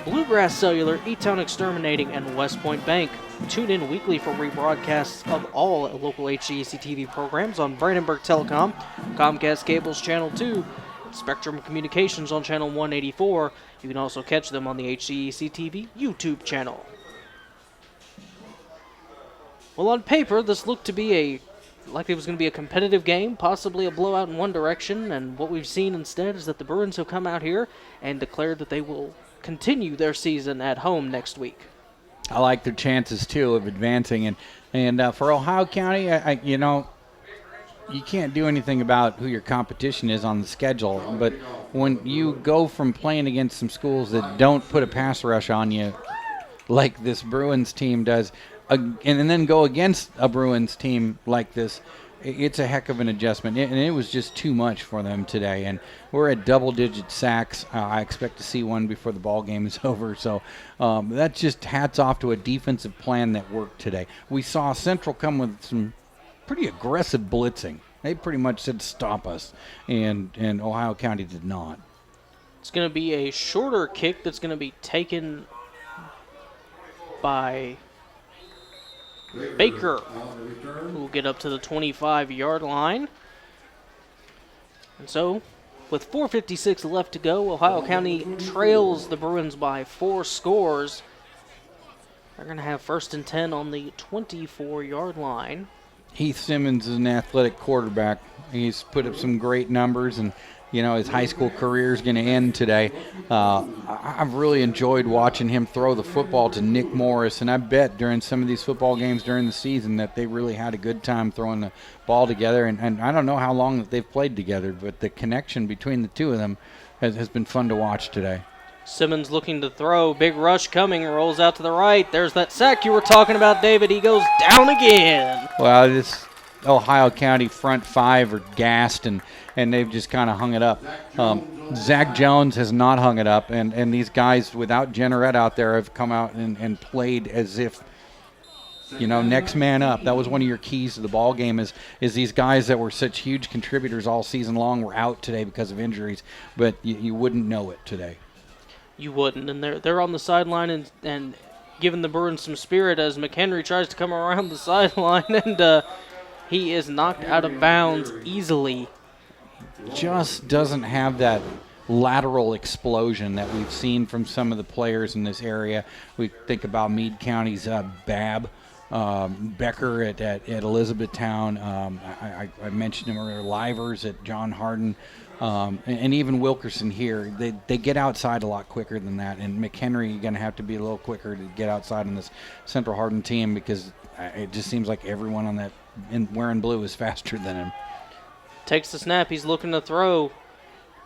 Bluegrass Cellular, eTown Exterminating, and West Point Bank. Tune in weekly for rebroadcasts of all local HCEC-TV programs on Brandenburg Telecom, Comcast Cable's Channel 2, Spectrum Communications on Channel 184. You can also catch them on the HCEC-TV YouTube channel. Well, on paper, this looked to be like it was going to be a competitive game, possibly a blowout in one direction, and what we've seen instead is that the Bruins have come out here and declared that they will continue their season at home next week. I like their chances, too, of advancing. And for Ohio County, you can't do anything about who your competition is on the schedule. But when you go from playing against some schools that don't put a pass rush on you like this Bruins team does, and then go against a Bruins team like this, it's a heck of an adjustment. And it was just too much for them today. And we're at double-digit sacks. I expect to see one before the ball game is over. So that's just hats off to a defensive plan that worked today. We saw Central come with some pretty aggressive blitzing. They pretty much said stop us, and Ohio County did not. It's going to be a shorter kick that's going to be taken by Baker, who will get up to the 25-yard line. And so, with 4:56 left to go, Ohio County trails the Bruins by 4 scores. They're going to have 1st and 10 on the 24-yard line. Heath Simmons is an athletic quarterback. He's put up some great numbers, and his high school career is going to end today. I've really enjoyed watching him throw the football to Nick Morris, and I bet during some of these football games during the season that they really had a good time throwing the ball together. And I don't know how long that they've played together, but the connection between the two of them has been fun to watch today. Simmons looking to throw. Big rush coming. Rolls out to the right. There's that sack you were talking about, David. He goes down again. Well, Ohio County front five are gassed, and they've just kind of hung it up. Zach Jones has not hung it up, and these guys without Jenneret out there have come out and played as if, next man up. That was one of your keys to the ball game is these guys that were such huge contributors all season long were out today because of injuries, but you wouldn't know it today. You wouldn't, and they're on the sideline and giving the Bruins some spirit as McHenry tries to come around the sideline, and he is knocked out of bounds easily. Just doesn't have that lateral explosion that we've seen from some of the players in this area. We think about Meade County's Babb, Becker at Elizabethtown. I mentioned him earlier, Livers at John Hardin. And even Wilkerson here, they get outside a lot quicker than that. And McHenry, you're going to have to be a little quicker to get outside in this Central Hardin team because it just seems like everyone on that wearing blue is faster than him. Takes the snap. He's looking to throw.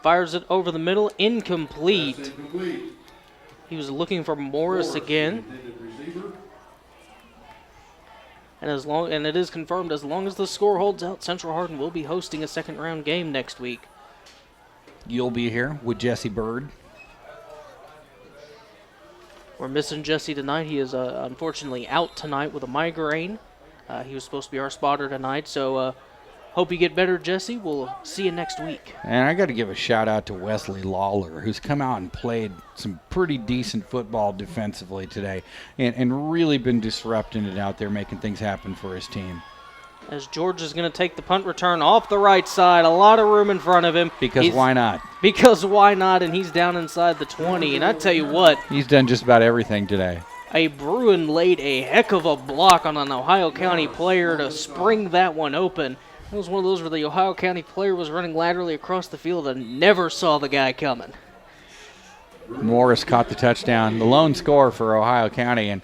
Fires it over the middle. Incomplete. He was looking for Morris again. And it is confirmed as long as the score holds out, Central Hardin will be hosting a second-round game next week. You'll be here with Jesse Bird. We're missing Jesse tonight. He is unfortunately out tonight with a migraine. He was supposed to be our spotter tonight, so hope you get better, Jesse. We'll see you next week. And I got to give a shout-out to Wesley Lawler, who's come out and played some pretty decent football defensively today and really been disrupting it out there, making things happen for his team. As George is going to take the punt return off the right side. A lot of room in front of him. Because why not? Because why not? And he's down inside the 20. And I tell you what. He's done just about everything today. A Bruin laid a heck of a block on an Ohio County player to spring that one open. It was one of those where the Ohio County player was running laterally across the field and never saw the guy coming. Morris caught the touchdown, the lone score for Ohio County, and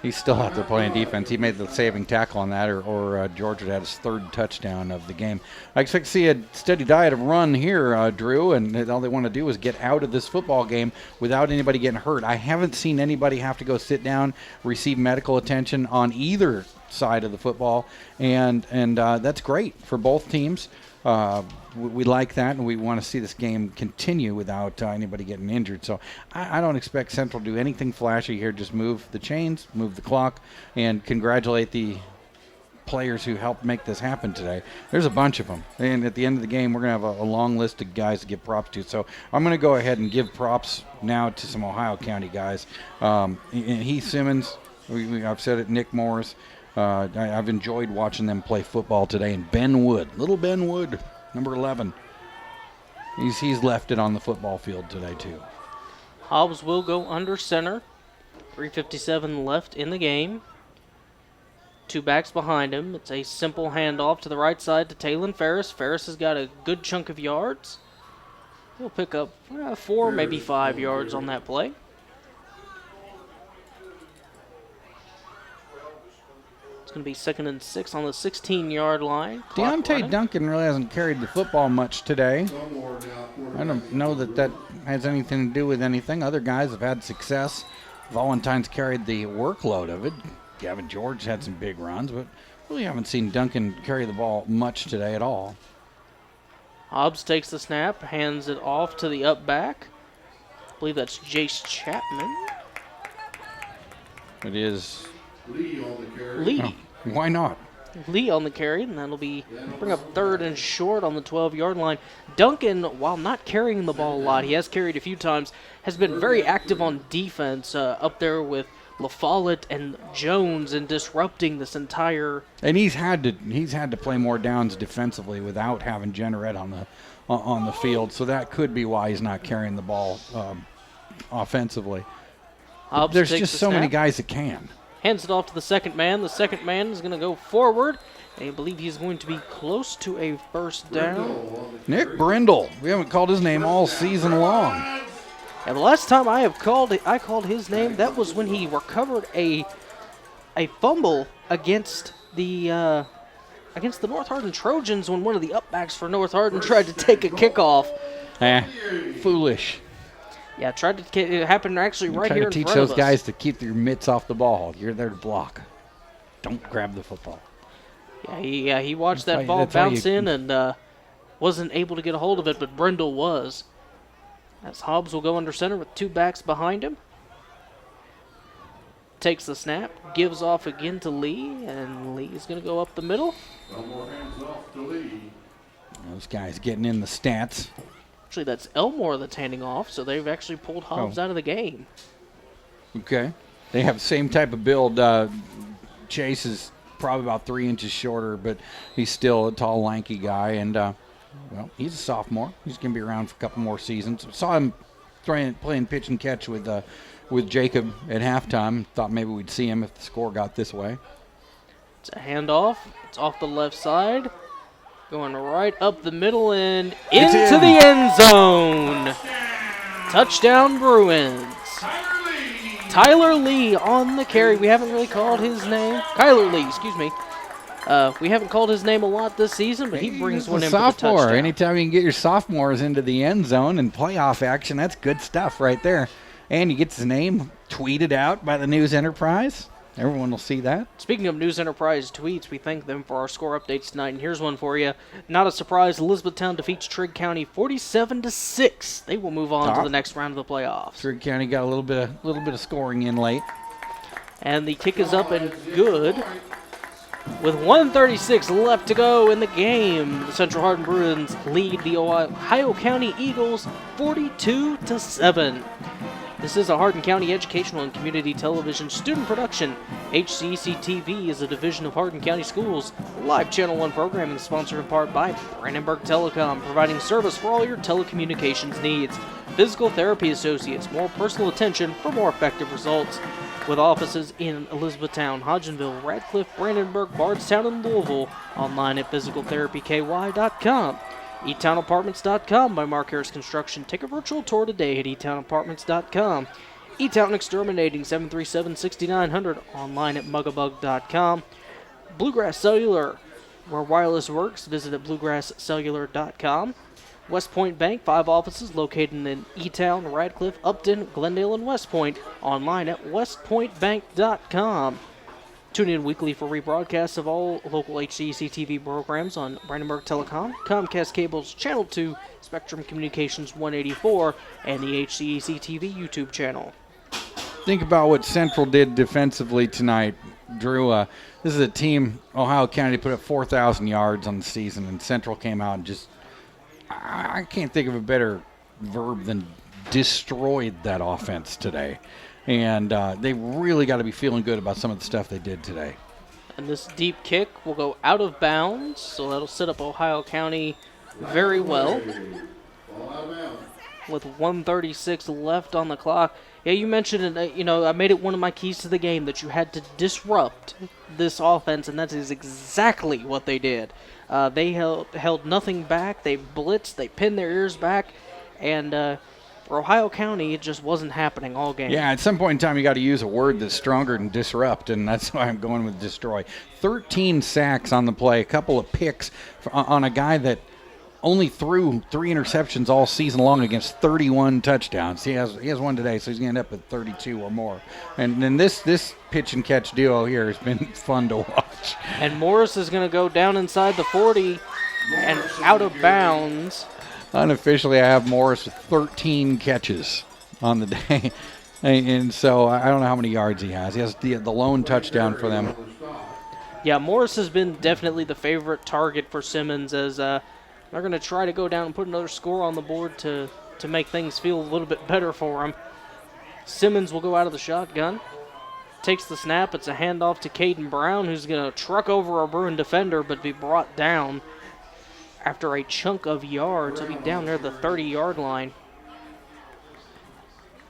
he's still out there playing defense. He made the saving tackle on that, or George would have his third touchdown of the game. I expect to see a steady diet of run here, Drew, and all they want to do is get out of this football game without anybody getting hurt. I haven't seen anybody have to go sit down, receive medical attention on either side of the football, and that's great for both teams. We like that, and we want to see this game continue without anybody getting injured. So I don't expect Central to do anything flashy here. Just move the chains, move the clock, and congratulate the players who helped make this happen today. There's a bunch of them, and at the end of the game, we're going to have a long list of guys to give props to. So I'm going to go ahead and give props now to some Ohio County guys. Heath Simmons, I've said it, Nick Morris. I've enjoyed watching them play football today. And Ben Wood, little Ben Wood, number 11. He's left it on the football field today, too. Hobbs will go under center. 3:57 left in the game. Two backs behind him. It's a simple handoff to the right side to Taylon Ferris. Ferris has got a good chunk of yards. He'll pick up 4, maybe 5 yards on that play. It's going to be 2nd and 6 on the 16-yard line. Deontay Duncan really hasn't carried the football much today. I don't know that has anything to do with anything. Other guys have had success. Valentine's carried the workload of it. Gavin George had some big runs, but really haven't seen Duncan carry the ball much today at all. Hobbs takes the snap, hands it off to the up back. I believe that's Jace Chapman. It is Lee on the carry. Lee. Oh, why not? Lee on the carry, and that'll bring up 3rd and short on the 12-yard line. Duncan, while not carrying the ball a lot, he has carried a few times, has been very active on defense up there with LaFollette and Jones and disrupting this entire. And he's had to play more downs defensively without having Jenneret on the field, so that could be why he's not carrying the ball offensively. There's just so many guys that can. Hands it off to the second man. The second man is going to go forward. I believe he's going to be close to a first down. Nick Brindle. We haven't called his name all season long. And the last time I called his name, that was when he recovered a fumble against the North Hardin Trojans when one of the upbacks for North Hardin tried to take a kickoff. Foolish. Yeah, it happened actually right here in front of us. Try to teach those guys to keep their mitts off the ball. You're there to block. Don't grab the football. He watched that ball that's how bounce in and wasn't able to get a hold of it, but Brindle was. As Hobbs will go under center with 2 backs behind him. Takes the snap, gives off again to Lee, and Lee is going to go up the middle. Elmore hands off to Lee. Those guys getting in the stats. Actually, that's Elmore that's handing off, so they've actually pulled Hobbs out of the game. Okay. They have the same type of build. Chase is probably about 3 inches shorter, but he's still a tall, lanky guy. And, well, he's a sophomore. He's going to be around for a couple more seasons. Saw him playing pitch and catch with Jacob at halftime. Thought maybe we'd see him if the score got this way. It's a handoff. It's off the left side. Going right up the middle and into the end zone. Touchdown Bruins. Tyler Lee on the carry. We haven't really called his name. Kyler Lee, excuse me. We haven't called his name a lot this season, but he brings one in for the sophomore. touchdown. Anytime you can get your sophomores into the end zone and playoff action, that's good stuff right there. And he gets his name tweeted out by the News Enterprise. Everyone will see that. Speaking of News Enterprise tweets, we thank them for our score updates tonight. And here's one for you. Not a surprise, Elizabethtown defeats Trigg County 47-6. They will move on to the next round of the playoffs. Trigg County got a little bit of scoring in late. And the kick is up and good. With 1:36 left to go in the game, the Central Hardin Bruins lead the Ohio County Eagles 42-7. This is a Hardin County Educational and Community Television student production. HCEC-TV is a division of Hardin County Schools. Live Channel 1 programming sponsored in part by Brandenburg Telecom, providing service for all your telecommunications needs. Physical Therapy Associates, more personal attention for more effective results. With offices in Elizabethtown, Hodgenville, Radcliffe, Brandenburg, Bardstown, and Louisville. Online at physicaltherapyky.com. eTownApartments.com by Mark Harris Construction. Take a virtual tour today at eTownApartments.com. eTown Exterminating 737-6900 online at mugabug.com. Bluegrass Cellular, where wireless works, visit at bluegrasscellular.com. West Point Bank, 5 offices located in eTown, Radcliffe, Upton, Glendale, and West Point online at westpointbank.com. Tune in weekly for rebroadcasts of all local HCEC-TV programs on Brandenburg Telecom, Comcast Cable's Channel 2, Spectrum Communications 184, and the HCEC-TV YouTube channel. Think about what Central did defensively tonight, Drew. This is a team, Ohio County put up 4,000 yards on the season, and Central came out and just, I can't think of a better verb than destroyed that offense today. And they really got to be feeling good about some of the stuff they did today. And this deep kick will go out of bounds, so that'll set up Ohio County very well. With 1:36 left on the clock. Yeah, you mentioned it, I made it one of my keys to the game that you had to disrupt this offense, and that is exactly what they did. They held nothing back. They blitzed. They pinned their ears back. And for Ohio County, it just wasn't happening all game. Yeah, at some point in time, you got to use a word that's stronger than disrupt, and that's why I'm going with destroy. 13 sacks on the play, a couple of picks on a guy that only threw 3 interceptions all season long against 31 touchdowns. He has one today, so he's going to end up at 32 or more. And then this pitch and catch duo here has been fun to watch. And Morris is going to go down inside the 40 and out of bounds. Unofficially, I have Morris with 13 catches on the day. And so I don't know how many yards he has. He has the lone touchdown for them. Yeah, Morris has been definitely the favorite target for Simmons as they're going to try to go down and put another score on the board to make things feel a little bit better for him. Simmons will go out of the shotgun. Takes the snap. It's a handoff to Caden Brown, who's going to truck over a Bruin defender but be brought down after a chunk of yards. He'll be down there at the 30-yard line.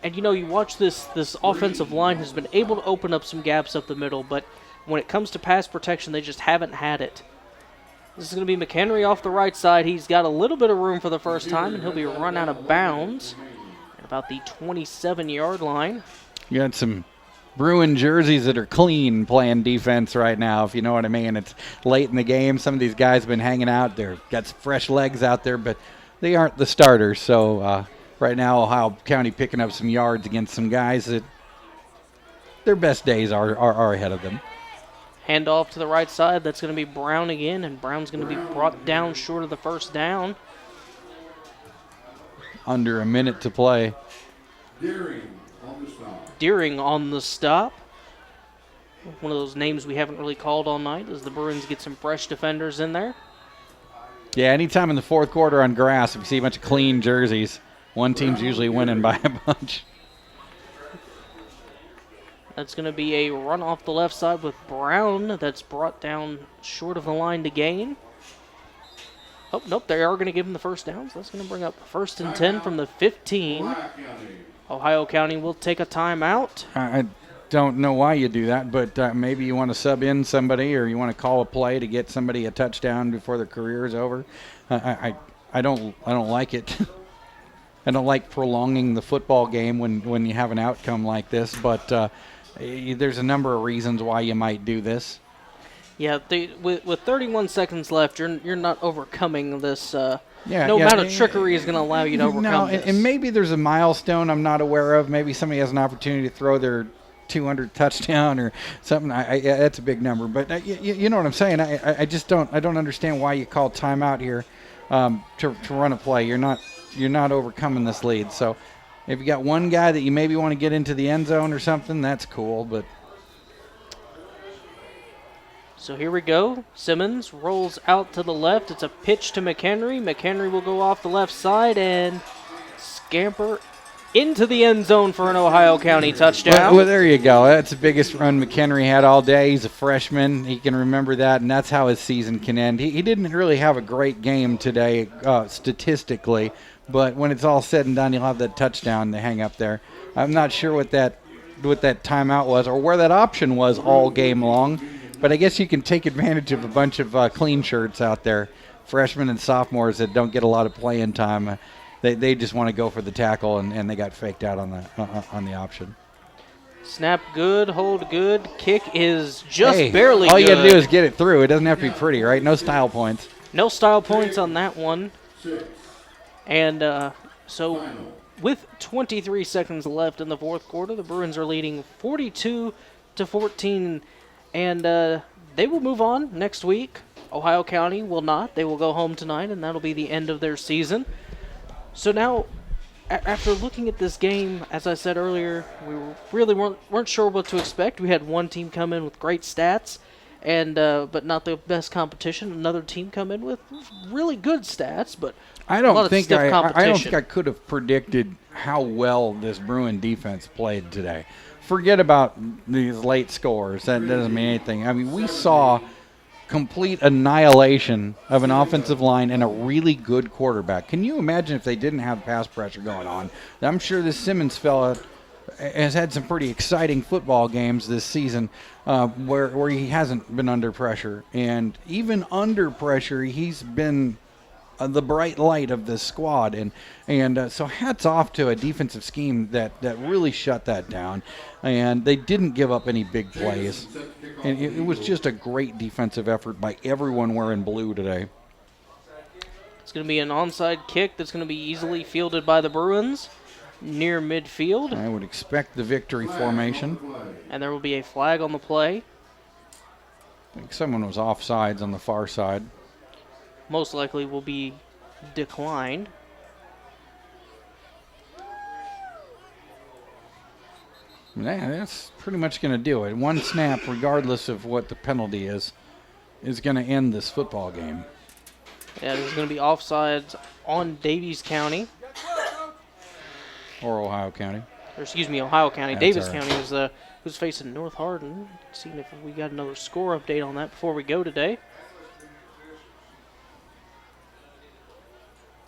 And, you watch this offensive line has been able to open up some gaps up the middle, but when it comes to pass protection, they just haven't had it. This is going to be McHenry off the right side. He's got a little bit of room for the first time, and he'll be run out of bounds at about the 27-yard line. You got some Bruin jerseys that are clean playing defense right now, if you know what I mean. It's late in the game. Some of these guys have been hanging out. They've got some fresh legs out there, but they aren't the starters. So right now, Ohio County picking up some yards against some guys that their best days are ahead of them. Hand off to the right side. That's going to be Brown again, and Brown's going to be brought down short of the first down. Under a minute to play. Deering on the stop. Deering on the stop. One of those names we haven't really called all night as the Bruins get some fresh defenders in there. Yeah, anytime in the fourth quarter on grass, if you see a bunch of clean jerseys, one team's usually winning by a bunch. That's going to be a run off the left side with Brown that's brought down short of the line to gain. Oh, nope, they are going to give him the first down, so that's going to bring up 1st and 10 from the 15. Ohio County will take a timeout. I don't know why you do that, but maybe you want to sub in somebody or you want to call a play to get somebody a touchdown before their career is over. I don't like it. I don't like prolonging the football game when you have an outcome like this, but there's a number of reasons why you might do this. Yeah, with 31 seconds left, you're not overcoming this. No amount of trickery is going to allow you to overcome this. And maybe there's a milestone I'm not aware of. Maybe somebody has an opportunity to throw their 200 touchdown or something. That's a big number, but you know what I'm saying. I just don't understand why you call timeout here to run a play. You're not overcoming this lead. So if you got one guy that you maybe want to get into the end zone or something, that's cool. But so here we go. Simmons rolls out to the left. It's a pitch to McHenry. McHenry will go off the left side and scamper into the end zone for an Ohio County touchdown. Well, there you go. That's the biggest run McHenry had all day. He's a freshman. He can remember that, and that's how his season can end. He didn't really have a great game today statistically, but when it's all said and done, he'll have that touchdown to hang up there. I'm not sure what that timeout was or where that option was all game long, but I guess you can take advantage of a bunch of clean shirts out there, freshmen and sophomores that don't get a lot of playing time. They just want to go for the tackle, and they got faked out on the option. Snap good, hold good. Kick is just barely all good. you got to do is get it through. It doesn't have to be pretty, right? No style points. No style points on that one. And so with 23 seconds left in the fourth quarter, the Bruins are leading 42-14, and they will move on next week. Ohio County will not. They will go home tonight, and that'll be the end of their season. So now, after looking at this game, as I said earlier, we really weren't sure what to expect. We had one team come in with great stats, and but not the best competition. Another team come in with really good stats, but I don't think I could have predicted how well this Bruin defense played today. Forget about these late scores. That doesn't mean anything. I mean, we saw complete annihilation of an offensive line and a really good quarterback. Can you imagine if they didn't have pass pressure going on? I'm sure this Simmons fella has had some pretty exciting football games this season where he hasn't been under pressure. And even under pressure, he's been the bright light of this squad. And so hats off to a defensive scheme that really shut that down. And they didn't give up any big plays. And it was just a great defensive effort by everyone wearing blue today. It's going to be an onside kick that's going to be easily fielded by the Bruins near midfield. I would expect the victory formation. And there will be a flag on the play. I think someone was offsides on the far side. Most likely will be declined. Yeah, that's pretty much going to do it. One snap, regardless of what the penalty is going to end this football game. Yeah, there's going to be offsides on Davies County. Or Ohio County. Or excuse me, Ohio County. That's Davis all right. County is who's facing North Hardin. Seeing if we got another score update on that before we go today.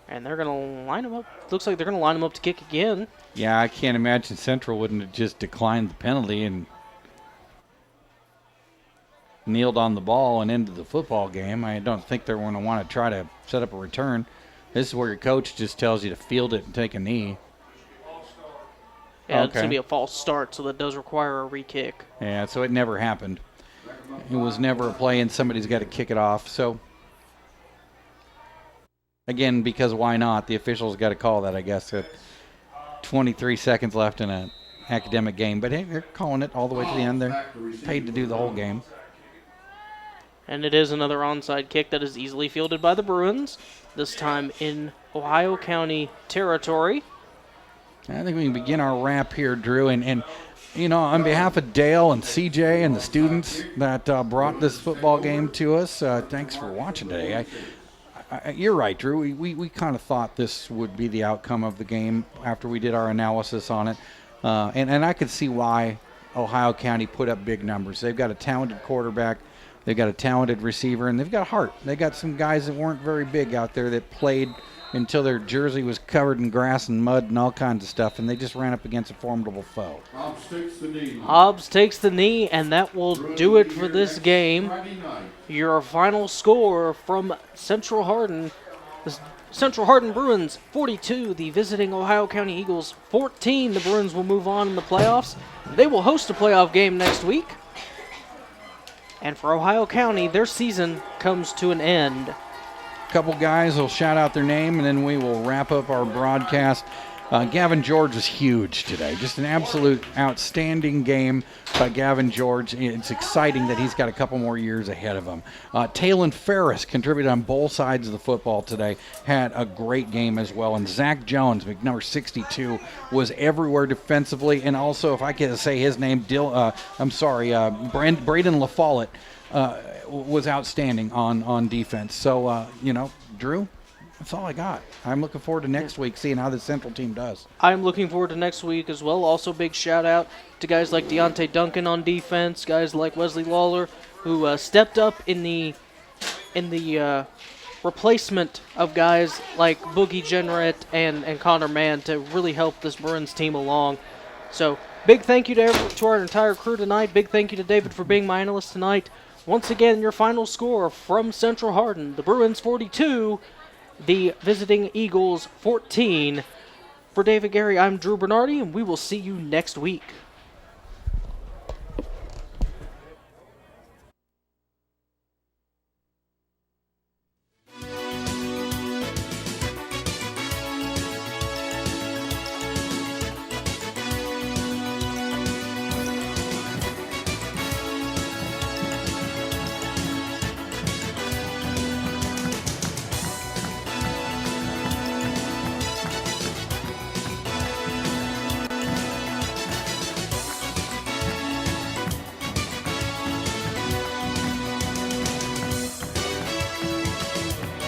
And they're going to line them up. Looks like they're going to line them up to kick again. Yeah, I can't imagine Central wouldn't have just declined the penalty and kneeled on the ball and into the football game. I don't think they're going to want to try to set up a return. This is where your coach just tells you to field it and take a knee. Yeah, It's going to be a false start, so that does require a re-kick. Yeah, so it never happened. It was never a play, and somebody's got to kick it off. So, again, because why not? The officials got to call that, I guess, at 23 seconds left in an academic game. But, hey, they're calling it all the way to the end. They're paid to do the whole game. And it is another onside kick that is easily fielded by the Bruins, this time in Ohio County territory. I think we can begin our wrap here, Drew. And you know, on behalf of Dale and CJ and the students that brought this football game to us, thanks for watching today. You're right, Drew. We kind of thought this would be the outcome of the game after we did our analysis on it. And I could see why Ohio County put up big numbers. They've got a talented quarterback. They've got a talented receiver, and they've got heart. They got some guys that weren't very big out there that played until their jersey was covered in grass and mud and all kinds of stuff, and they just ran up against a formidable foe. Hobbs takes the knee. Hobbs takes the knee, and that will do it for this game. Friday night. Your final score from Central Hardin, the Central Hardin Bruins 42, the visiting Ohio County Eagles 14. The Bruins will move on in the playoffs. They will host a playoff game next week. And for Ohio County, their season comes to an end. Couple guys will shout out their name, and then we will wrap up our broadcast. Gavin George was huge today. Just an absolute outstanding game by Gavin George. It's exciting that he's got a couple more years ahead of him. Talon Ferris contributed on both sides of the football today. Had a great game as well. And Zach Jones, number 62, was everywhere defensively. And also, if I can say his name, Braden LaFollette was outstanding on defense. So, Drew, that's all I got. I'm looking forward to next week, seeing how the Central team does. I'm looking forward to next week as well. Also, big shout out to guys like Deontay Duncan on defense, guys like Wesley Lawler, who stepped up in the replacement of guys like Boogie Jenrette and Connor Mann to really help this Bruins team along. So, big thank you to our entire crew tonight. Big thank you to David for being my analyst tonight. Once again, your final score from Central Hardin, the Bruins 42, the visiting Eagles 14. For David Gary, I'm Drew Bernardi, and we will see you next week.